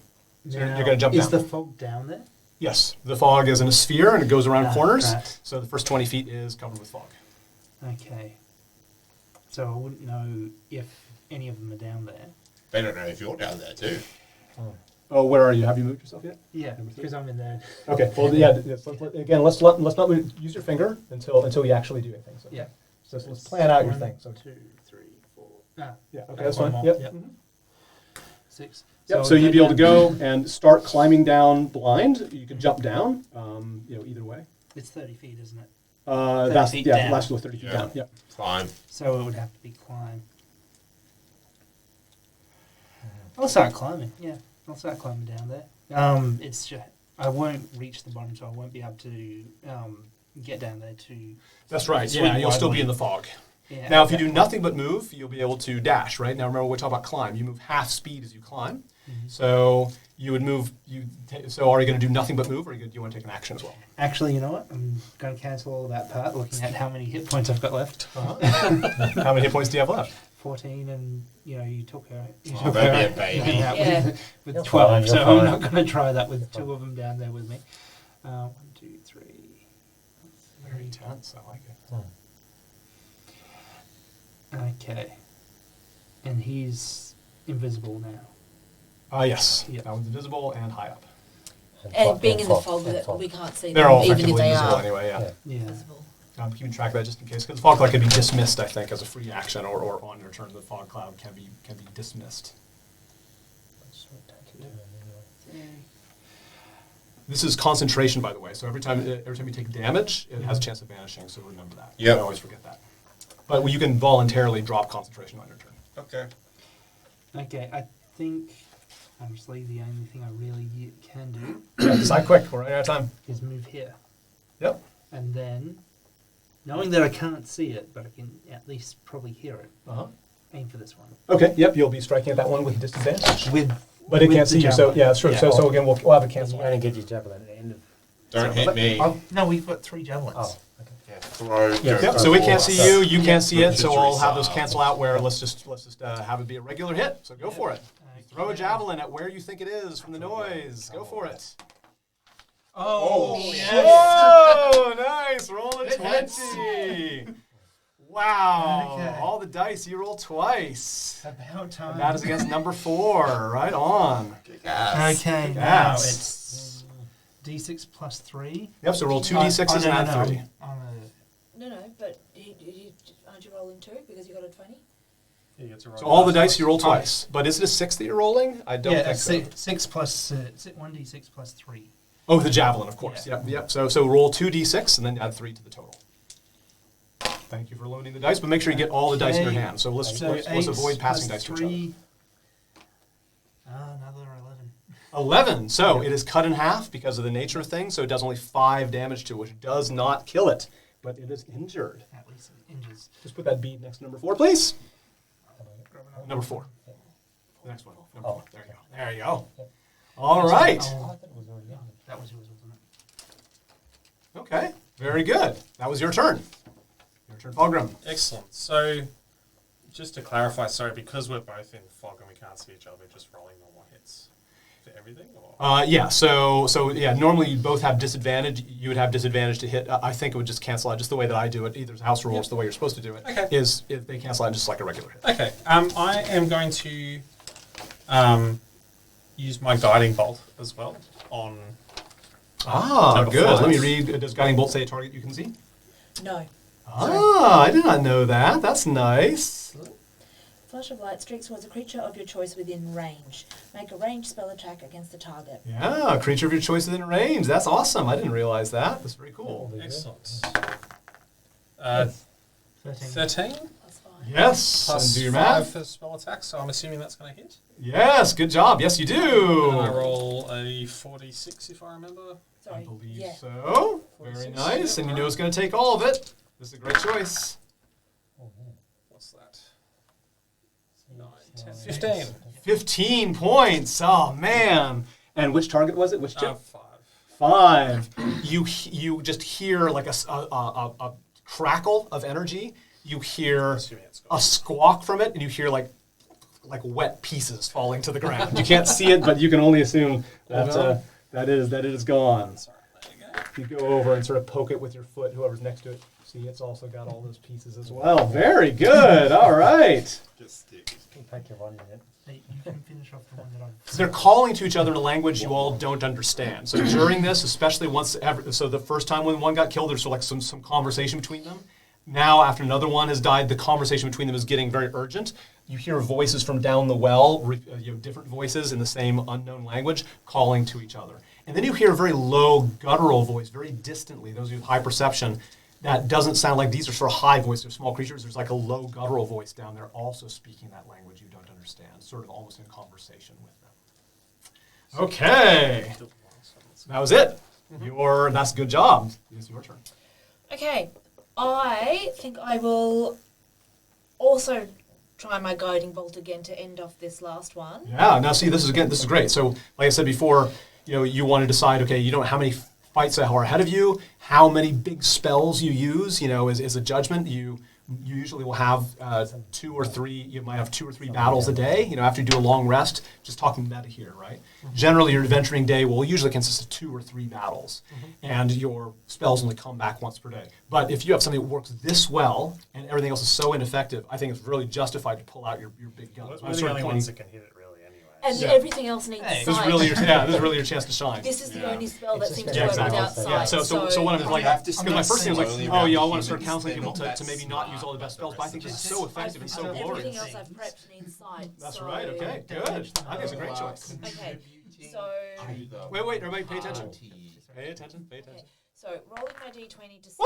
you're Now, going to jump is down. the fog down there? Yes, the fog is in a sphere and it goes around corners. Right. So the first 20 feet is covered with fog. Okay. So I wouldn't know if any of them are down there. They don't know if you're down there too. Oh, where are you? Have you moved yourself yet? Yeah, because I'm in there. Okay. Well, yeah. Again, let's not use your finger until you actually do anything. So, Yeah. So let's plan out your 1, thing. So 2, 3, 4. yeah. Okay, that's one fine. more. Yep. Yep. Mhm. 6. Yep. So you'd be able to go and start climbing down blind. You could jump down. Either way. It's 30 feet, isn't it? 30 That's feet down. last go 30 feet Yeah. down. Yep. Climb. So it would have to be climb. I'll start climbing. Yeah, I'll start climbing down there. It's just I won't reach the bottom, so I won't be able to get down there to. That's right. Swing Yeah, you'll still be widely. in the fog. Yeah, Now, if you do okay. nothing but move, you'll be able to dash. Right now, remember we talked about climb. You move half speed as you climb. Mhm. So you would move. So are you going to do nothing but move, or do you want to take an action as well? Actually, you know what? I'm going to cancel all that part, looking at how many hit points I've got left. How many hit points do you have left? 14, and you took her. You Oh, took don't be her a baby. out Yeah. with You're 12, fine, so you're I'm fine. not going to try that with You're two fine. of them down there with me. 1, 2, 3. Very tense. I like it. Okay. And he's invisible now. Yes. Yeah. That one's invisible and high up. And being in the fog, and that we can't see They're them, all even if effectively they invisible are anyway. Yeah. Yeah. visible. I'm keeping track of that just in case, because the fog cloud can be dismissed. I think as a free action, or on your turn, the fog cloud can be dismissed. This is concentration, by the way. So every time you take damage, it has a chance of vanishing. So remember that. Yep. I always forget that. But you can voluntarily drop concentration on your turn. Okay. Okay, I think, honestly, the only thing I really can do Yeah, decide quick. We're running out of time. is move here. Yep. And then, knowing that I can't see it, but I can at least probably hear it, Uh huh. aim for this one. Okay, yep, you'll be striking at that one with disadvantage. But it with can't the see you, so javelin. yeah, that's true. Yeah. So again, we'll have a You cancel. only get your javelin at the end of. Don't hit me. No, we've got 3 javelins. Oh, okay. Yeah, throw. Yeah, Yep, so we can't see you, you can't see it, Just so I'll have those resolve. cancel out where let's just have it be a regular hit. So go for it. Throw a javelin at where you think it is from the noise. Go for it. Oh, Whoa, nice. Roll a 20. Wow. Okay. All the dice, you roll twice. About time. And that is against number 4. Right on. Kick ass. Okay, now Yes. it's D6 plus 3. Yep, so roll 2 d6s and add 3. No, but aren't you rolling 2 because you got a 20? You get to roll So all the dice dice you roll twice. But is it a 6 that you're rolling? I don't think so. 6 plus 1d6 plus 3. Oh, the javelin, of course. Yeah. Yep. So roll 2 d6 and then add 3 to the total. Thank you for loading the dice, but make sure you get all the dice in your Okay. hand. So let's 8 avoid passing plus dice to each other. 3. Another 11. 11. So it is cut in half because of the nature of things. So it does only 5 damage to it, which does not kill it, but it is injured. At least it injures. Just put that bead next to number 4, please. Number 4. The next one. Number 4. There you go. There you go. All right. Oh, I thought it was already on. That was yours, wasn't it? Okay. Very good. That was your turn. Your turn, Fulgrim. Excellent. So, just to clarify, sorry, because we're both in fog and we can't see each other, we're just rolling normal hits for everything? Or? Yeah. So yeah. Normally you both have disadvantage. You would have disadvantage to hit. I think it would just cancel out just the way that I do it. Either as house rules, the way you're supposed to do it Okay. is if they cancel out just like a regular hit. Okay. I am going to use my guiding bolt as well on. Number Good. 5. Let me read. Does guiding bolt say a target you can see? No. I did not know that. That's nice. Flash of light streaks towards a creature of your choice within range. Make a ranged spell attack against the target. Yeah, a creature of your choice within range. That's awesome. I didn't realize that. That's very cool. Excellent. 13. 13 Plus 5. Yes. plus And do your 5 math. for spell attack, so I'm assuming that's going to hit. Yes. Good job. Yes, you And I do. roll a 46 if I remember. I Sorry. believe Yeah. so. Very 46, nice. yeah, And you know alright. it's going to take all of it. This is a great choice. What's that? 9, 10, 15. 15 points. Oh, man. And which target was it? Which chip? 5. 5. You just hear like a crackle of energy. You hear Assuming it's got a squawk from it, and you hear like wet pieces falling to the ground. You can't see it, but you can only assume that that it is gone. Sorry, there you go. You go over and sort of poke it with your foot. Whoever's next to it, see it's also got all those pieces as well. Very good. All right. Just stick. Thank you, one minute. Hey, you can finish off the one that I've. So they're calling to each other in a language you all don't understand. So during this, especially so the first time when one got killed, there's sort of like some conversation between them. Now, after another one has died, the conversation between them is getting very urgent. You hear voices from down the well, different voices in the same unknown language, calling to each other. And then you hear a very low, guttural voice, very distantly, those of you with high perception, that doesn't sound like these are sort of high voices, they're small creatures. There's like a low, guttural voice down there also speaking that language you don't understand, sort of almost in conversation with them. Okay. That was it. That's a good job. It's your turn. Okay. I think I will also try my guiding bolt again to end off this last one. Yeah. Now, see, this is great. So, like I said before, you want to decide. Okay, you don't know how many fights are ahead of you, how many big spells you use. Is a judgment. You usually will have 2 or 3. You might have 2 or 3 battles a day. After you do a long rest. Just talking meta here, right? Generally, your adventuring day will usually consist of 2 or 3 battles, and your spells only come back once per day. But if you have something that works this well and everything else is so ineffective, I think it's really justified to pull out your big guns. We're the only ones that can hit it really anyway. And Yeah. everything else needs Hey. This is sight. really your chance to shine. This is the Yeah. only spell that It's seems just to work exactly. without sight. Yeah, so one of them is like, You have to because my first thing was like, slowly oh yeah, I around want to start humans, counseling then people to that's maybe not use all the best spells, but I think this is so effective and so Everything glorious. else I've prepped needs sight. That's so- right, okay, good. I think it's a great choice. Okay, so Wait, everybody pay attention. Pay attention. so rolling my d20 to see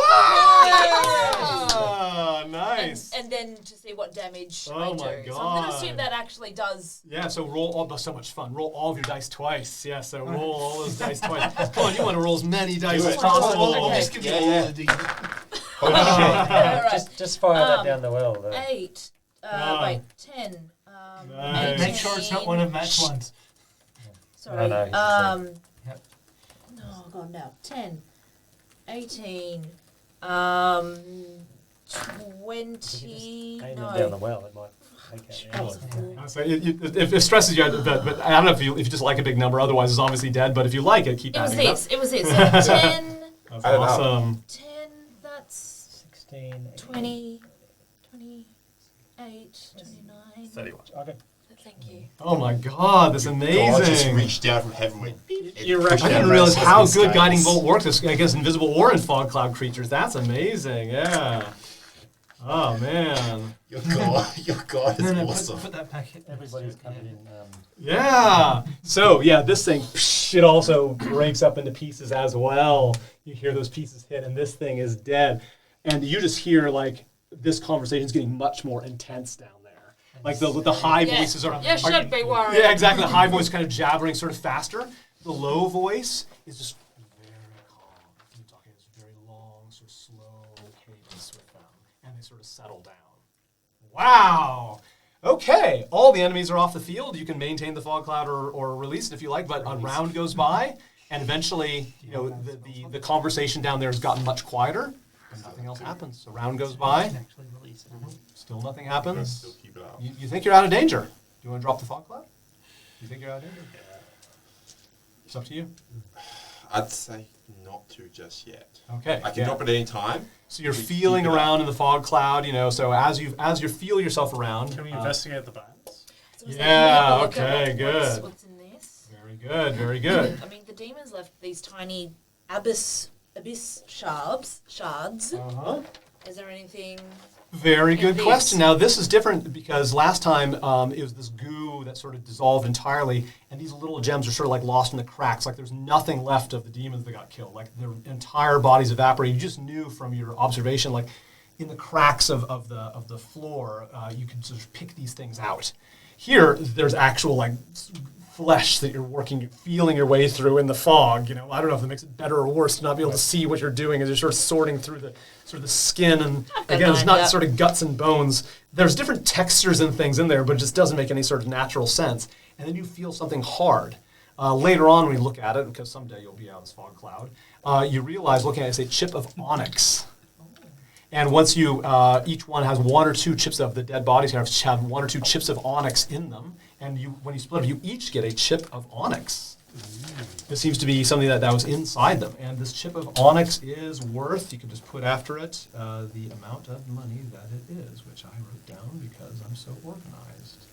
Ah, nice. and then to see what damage Oh I do. my So I'm God. going to assume that actually does. Yeah, so so much fun. Roll all of your dice twice. Yeah, so roll all those dice twice. Come on, you want to roll as many dice as it. possible. Okay. Just give me Yeah, all yeah. the Alright. Just fire that Um, down the well. Though. 8, Wait, 10. Nice. Make sure it's not one of Matt's ones. Sorry. No, no, Yep. Oh, God, no. 10. 18. 20. Aiming No. down the well, it might take That out was a anyone. 4. So if it stresses you, but I don't know if you just like a big number. Otherwise, it's obviously dead. But if you like it, keep It was adding this. It was this. So 10. That's I don't know. awesome. 10. That's 16. 20. 28. 29. 31. Okay. Thank you. Oh my God, that's God just amazing. reached down from heaven. Went, You I reckon didn't realize how Scales. good guiding bolt works. I guess invisible or in fog cloud creatures. That's amazing. Yeah. Oh man. Your God is No, awesome. put that back in. Everybody's covered in. Yeah. So yeah, this thing it also breaks up into pieces as well. You hear those pieces hit, and this thing is dead. And you just hear like this conversation's getting much more intense down there. Like the high voices are. You should be worried. Yeah, exactly. The high voice kind of jabbering sort of faster. The low voice is just very calm. You're talking this very long, sort of slow cadence with them, and they sort of settle down. Wow. Okay, all the enemies are off the field. You can maintain the fog cloud or release it if you like, but a round goes by, and eventually, you know, the conversation down there has gotten much quieter, and nothing else happens. A round goes by, Can actually release it. still nothing happens. Still keep it up. You think you're out of danger. Do you want to drop the fog cloud? You think you're out of danger? It's up to you. I'd say not to just yet. Okay. I can drop it any time. So you're We feeling keep it up. around in the fog cloud, you know. So as you feel yourself around. Can we investigate the bones? So it's Yeah, like, look at okay, what's- good. What's in this? Very good. Very good. I mean, the demons left these tiny abyss shards. Uh-huh. Is there anything? Very good Indeed. question. Now, this is different because last time it was this goo that sort of dissolved entirely, and these little gems are sort of like lost in the cracks. Like there's nothing left of the demons that got killed. Like their entire bodies evaporated. You just knew from your observation, like in the cracks of the floor, you could sort of pick these things out. Here, there's actual like flesh that you're feeling your way through in the fog. You know, I don't know if it makes it better or worse to not be able to see what you're doing as you're sort of sorting through the sort of the skin, and again, it's not sort of guts and bones. There's different textures and things in there, but it just doesn't make any sort of natural sense. And then you feel something hard. Later on, when you look at it, because someday you'll be out of this fog cloud, you realize looking at it, it's a chip of onyx. And once you, each one has one or two chips of the dead bodies have one or two chips of onyx in them, and when you split them, you each get a chip of onyx. This seems to be something that was inside them, and this chip of onyx is worth, you can just put after it the amount of money that it is, which I wrote down because I'm so organized.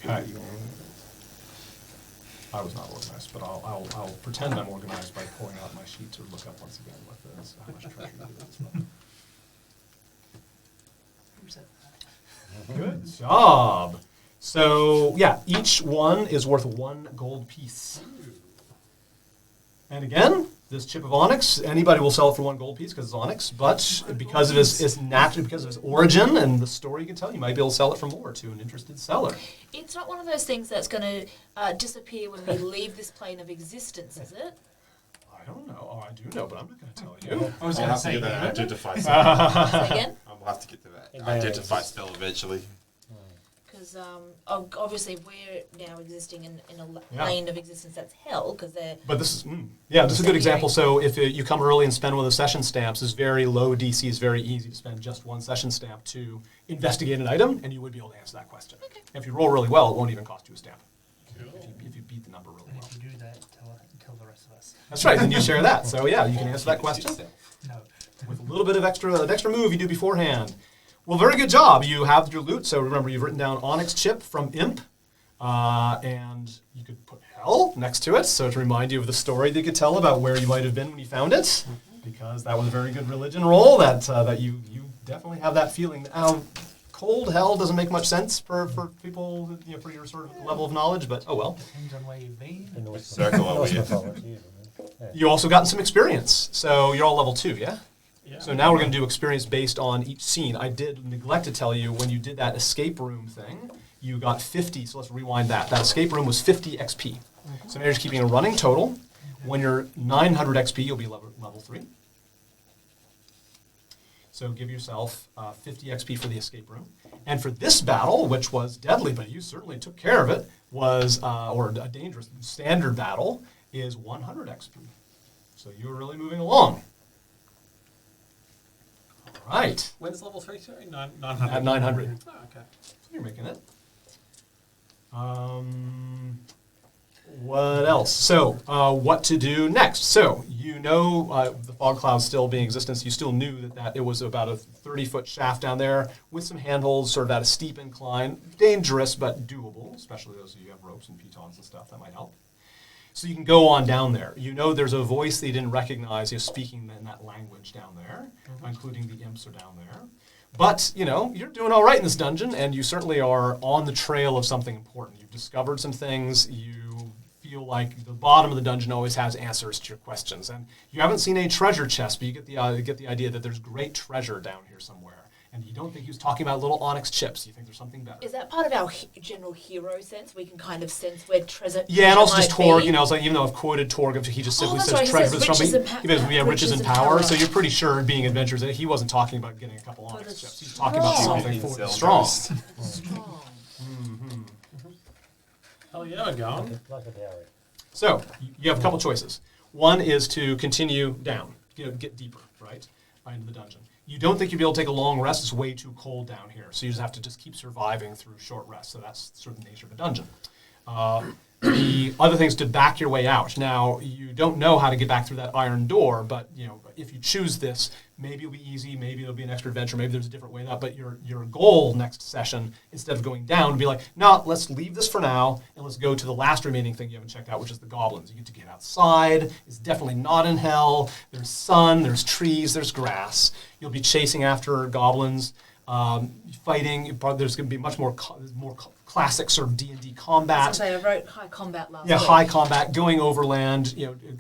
Okay. I was not organized, but I'll pretend I'm organized by pulling out my sheet to look up once again what this, how much treasure it is. Who's that? Good job. So yeah, each one is worth 1 gold piece. And again, this chip of onyx, anybody will sell it for 1 gold piece because it's onyx. But because of its natural, because of its origin and the story you can tell, you might be able to sell it for more to an interested seller. It's not one of those things that's going to disappear when we leave this plane of existence, is it? I don't know. Oh, I do know, but I'm not going to tell you. I was I'll going to have to say, get that yeah. identify spell. Say again? I'll have to get to that It may identify exist. spell eventually. Because obviously we're now existing in a Yeah. plane of existence that's hell, because they're... But this is, this is a good example. So if you come early and spend one of the session stamps, is very low DC, is very easy to spend just 1 session stamp to investigate an item, and you would be able to answer that question. Okay. If you roll really well, it won't even cost you a stamp. If you beat the number really And well. if you do that, tell the rest of us. That's right, then you share that. So yeah, you can answer that question No. with a little bit of an extra move you do beforehand. Well, very good job. You have your loot. So remember, you've written down Onyx Chip from Imp, and you could put Hell next to it, so to remind you of the story that you could tell about where you might have been when you found it, because that was a very good religion roll. That you definitely have that feeling. Cold Hell doesn't make much sense for people, for your sort of level of knowledge, but oh well. Depends on where you've been. In Norse Circle over Norse here. mythology, isn't it? Yeah. You also gotten some experience, so you're all level 2, yeah? Yeah. So now we're going to do experience based on each scene. I did neglect to tell you, when you did that escape room thing, you got 50, so let's rewind that. That escape room was 50 XP. So now you're just keeping a running total. When you're 900 XP, you'll be level 3. So give yourself 50 XP for the escape room. And for this battle, which was deadly, but you certainly took care of it, or a dangerous standard battle, is 100 XP. So you're really moving along. All right. When's level 3, sorry? 900. At 900. Oh, okay. So you're making it. What else? So, what to do next? So, the fog cloud still being in existence, you still knew that it was about a 30-foot shaft down there with some handholds, sort of at a steep incline. Dangerous, but doable, especially those of you who have ropes and pitons and stuff. That might help. So you can go on down there. There's a voice that you didn't recognize. You're speaking in that language down there, including the imps are down there. But, you're doing all right in this dungeon, and you certainly are on the trail of something important. You've discovered some things. You feel like the bottom of the dungeon always has answers to your questions. And you haven't seen any treasure chests, but you get the idea that there's great treasure down here somewhere. And you don't think he was talking about little onyx chips. You think there's something better. Is that part of our general hero sense? We can kind of sense where treasure. Yeah, and also might just Torg. be. It's like, even though I've quoted Torg, he just simply that's says right, he treasure. says But riches and riches and power. So you're pretty sure, being adventurous, that he wasn't talking about getting a couple onyx it's chips. He's talking about strong. something Something strong. Strong. Hell yeah, we're going. Like a dowry. So you have a couple choices. One is to continue down, get deeper, right, into the dungeon. You don't think you'll be able to take a long rest. It's way too cold down here. So you just have to just keep surviving through short rests. So that's sort of the nature of a dungeon. The other thing is to back your way out. Now, you don't know how to get back through that iron door, but if you choose this, maybe it'll be easy, maybe it'll be an extra adventure, maybe there's a different way out. But your goal next session, instead of going down, would be like, no, let's leave this for now, and let's go to the last remaining thing you haven't checked out, which is the goblins. You get to get outside. It's definitely not in hell. There's sun, there's trees, there's grass. You'll be chasing after goblins, fighting. There's going to be much more classic sort of D&D combat. I wrote high combat last Yeah, week. high combat, going overland,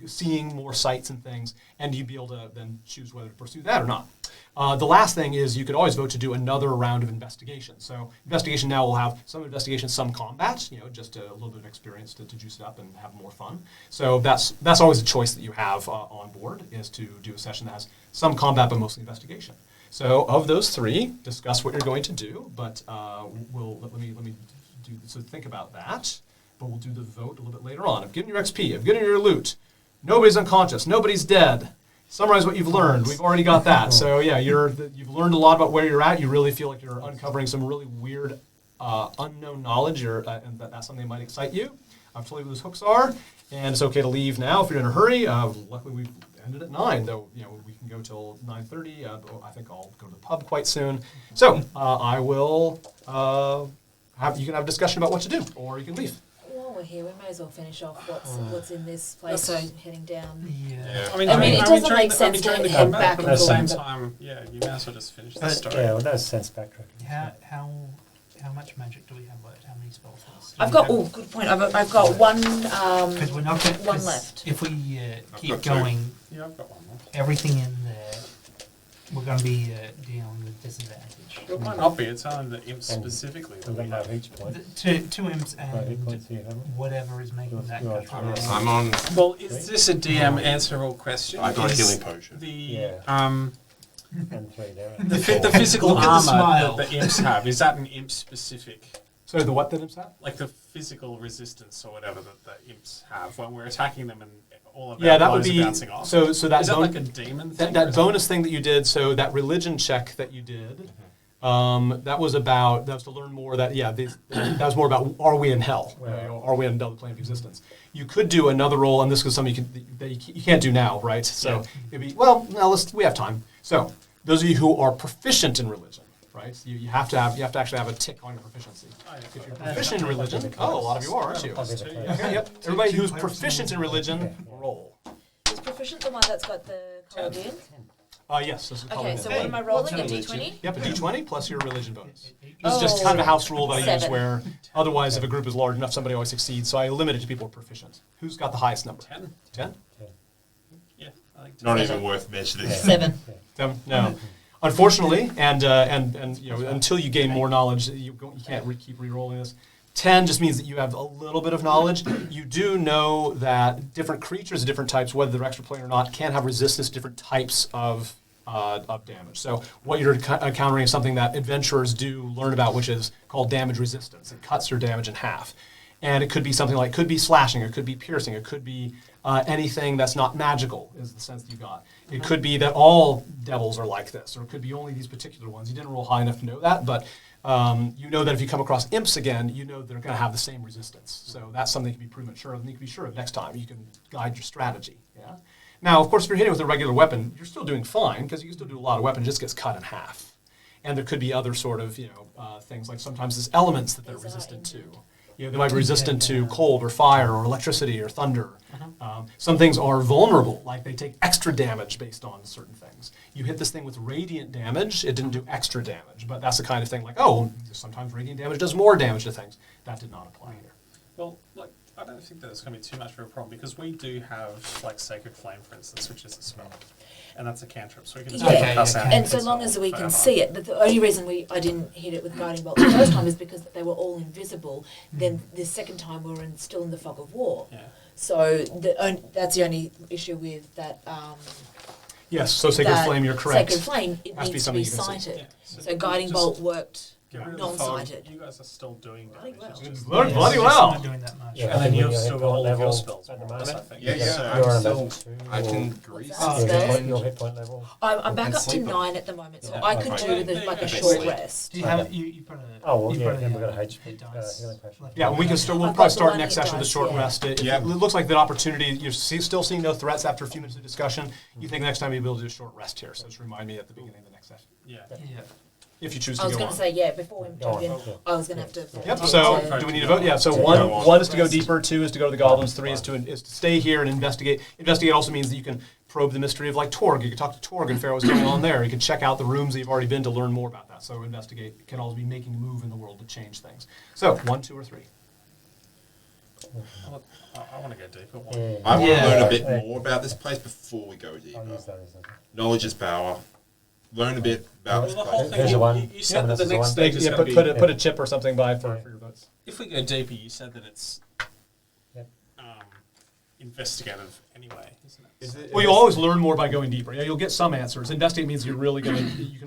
seeing more sights and things, and you'd be able to then choose whether to pursue that or not. The last thing is you could always vote to do another round of investigation. So investigation now will have some investigation, some combat, just a little bit of experience to juice it up and have more fun. So that's always a choice that you have on board, is to do a session that has some combat but mostly investigation. So of those three, discuss what you're going to do, but let me do so. Think about that, but we'll do the vote a little bit later on. I've given your XP. I've given you your loot. Nobody's unconscious. Nobody's dead. Summarize what you've learned. We've already got that. So yeah, you've learned a lot about where you're at. You really feel like you're uncovering some really weird, unknown knowledge, and that's something that might excite you. I've told you what those hooks are, and it's okay to leave now if you're in a hurry. Luckily, we've ended at 9, though. We can go till 9:30. I think I'll go to the pub quite soon. So I will you can have a discussion about what to do, or you can leave. While we're here, we may as well finish off what's in this place. So heading down. Yeah. I mean, it doesn't make sense to during the head combat, back but and at the same forth. time, yeah, you may as well just finish the But- story. Yeah, well, no sense backtracking. How much magic do we have left? How many spell slots? I've got. Oh, good point. I've got one. Because we're not gonna, one 'cause left. If we keep got two. going, Yeah, I've got one more. everything in there, we're going to be dealing with disadvantage. It might not be. It's only the imps And specifically. that We've we got have. no each point. Two imps Right, hit points and here, haven't we? whatever is making Yours- that yours. go I'm through. I'm on. Well, is this a DM answerable question? I got a Is healing potion. The Yeah. And 3 there. the physical Look at the armor smile. that the imps have, is that an imp specific? So the what then is that? Like the physical resistance or whatever that the imps have when we're attacking them and all of Yeah, our that would blows be are bouncing off? so that is that bon- like a demon thing? that bonus thing that you did. So that religion check that you did. That was to learn more. That was more about, are we in hell? Are we in another plane of existence? You could do another roll, and this is something you can't do now, right? So it'd be, we have time. So those of you who are proficient in religion, right? You have to actually have a tick on your proficiency. If you're proficient in religion, a lot of you are, aren't you? I'll be the Okay, first. yep. Everybody who's proficient in religion, roll. Is proficient the one that's got the colored in? Yes. This is Okay, colored so in. what am I rolling? A religion? d20? Yep, a d20 plus your religion bonus. This is just kind of a house rule that I use 7. where otherwise if a group is large enough, somebody always succeeds. So I limit it to people who are proficient. Who's got the highest number? 10. 10? Yeah, I think 10. Not even worth mentioning. 7. 7? No. Unfortunately, and until you gain more knowledge, you can't keep re-rolling this. 10 just means that you have a little bit of knowledge. You do know that different creatures of different types, whether they're extra plane or not, can have resistance to different types of of damage. So what you're encountering is something that adventurers do learn about, which is called damage resistance. It cuts your damage in half. And it could be something like, could be slashing, it could be piercing, it could be anything that's not magical, is the sense that you got. It could be that all devils are like this, or it could be only these particular ones. You didn't roll high enough to know that, but you know that if you come across imps again, you know they're going to have the same resistance. So that's something you can be premature of, and you can be sure of next time. You can guide your strategy. Yeah. Now, of course, if you're hitting with a regular weapon, you're still doing fine, because you can still do a lot of weapon, it just gets cut in half. And there could be other sort of, things like sometimes there's elements that they're resistant to. They might be resistant to cold or fire or electricity or thunder. Some things are vulnerable, like they take extra damage based on certain things. You hit this thing with radiant damage, it didn't do extra damage, but that's the kind of thing like, sometimes radiant damage does more damage to things. That did not apply here. Well, I don't think that it's going to be too much of a problem, because we do have, like, Sacred Flame, for instance, which is a spell. And that's a cantrip, so we can just pass out. And so long as we can see it, the only reason I didn't hit it with Guiding Bolt the first time is because they were all invisible. Then the second time we were still in the fog of war. Yeah. So that's the only issue with that. Yes, so Sacred Flame, you're correct. Sacred Flame, it Has to be needs to something be you can see. sighted. Yeah. So Guiding Bolt worked Get rid of the fog. non-sighted. You guys are still doing Bloody damage. well. It's just- Bloody It's well. not doing that much. Yeah. And then When you've you're still hit got all point of your level spells, at the more or less, I moment. think. Yeah, You're I'm on still. level 2 I or- can grease. that? Your hit Spell? point- your hit point level. I'm back And up to sleep on 9 at the moment, so Yeah. I could Okay. do with like a Yeah. short Sleep. rest. Do you have you put a? Oh, well, you yeah, put then we've got a hit HP, dice healing potion. left Yeah, on we can it. still, we'll I've probably got the start one next hit session with a dice, short yeah. rest. If Yeah. it looks like that opportunity, you're still seeing no threats after a few minutes of discussion. You think next time you'll be able to do a short rest here, so just remind me at the beginning of the next session, Yeah. Yeah. if you choose I to was go going on. to say, yeah, before we Go on. jump in, Okay. I was going to have to. Yep, volunteer so to- do we need to vote? Yeah, so Yeah. one is to go deeper, 2 is to go to the goblins, 3 is to stay here and investigate. Investigate also means that you can probe the mystery of like Torg. You can talk to Torg and figure out what's going on there. You can check out the rooms that you've already been to learn more about that. So investigate can also be making a move in the world to change things. So 1, 2, or 3. I want to go deeper. Yeah. I want Yeah. to learn a bit Yeah. more about this place before we go I'll deeper. use that as a... Knowledge is power. Learn a bit about Well, this the whole place. thing, Here's a one. you said that the Someone next else's stage is Yeah, going to put, be... put a chip or something by for your votes. If we go deeper, you said that it's Yep. investigative anyway, isn't it? Well, you'll always learn more by going deeper. Yeah, you'll get some answers. Investigate means you're really going to you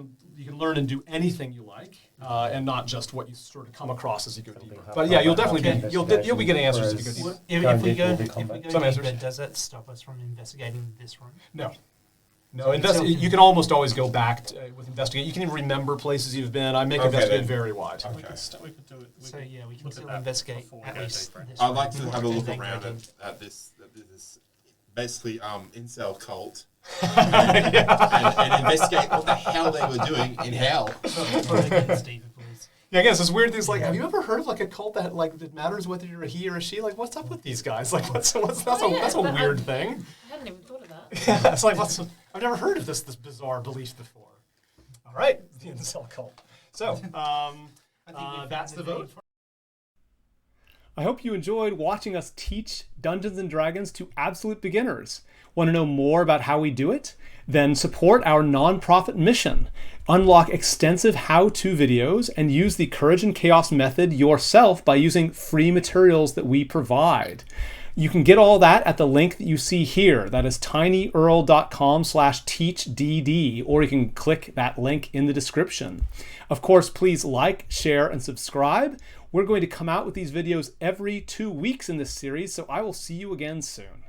can learn and do anything you like, and not just what you sort of come across as you go deeper. But yeah, you'll definitely be you'll be getting answers as you go deeper. If we go Deeper will be deeper, Some answers. does that stop us from investigating this room? No. No, So it's okay. you can almost always go back with investigate. You can even remember places you've been. I make Okay, investigate then. very wide. We Okay. could we could do it. So yeah, we can look at still that investigate before we at go least deeper. this I'd room. like to have a look Anything around we at this basically incel cult and investigate what the hell they were doing in hell. can- Probably get deeper, please. Yeah, I guess it's weird things like, have you ever heard of like a cult that like that matters whether you're a he or a she? Like, what's up with these guys? Like, that's yeah, a but weird thing. I hadn't even thought of that. Yeah, it's like I've never heard of this bizarre belief before. All right, the incel cult. So that's the vote. I hope you enjoyed watching us teach Dungeons and Dragons to absolute beginners. Want to know more about how we do it? Then support our nonprofit mission. Unlock extensive how-to videos and use the Courage and Chaos method yourself by using free materials that we provide. You can get all that at the link that you see here. That is tinyurl.com/teachdd, or you can click that link in the description. Of course, please like, share, and subscribe. We're going to come out with these videos every 2 weeks in this series, so I will see you again soon.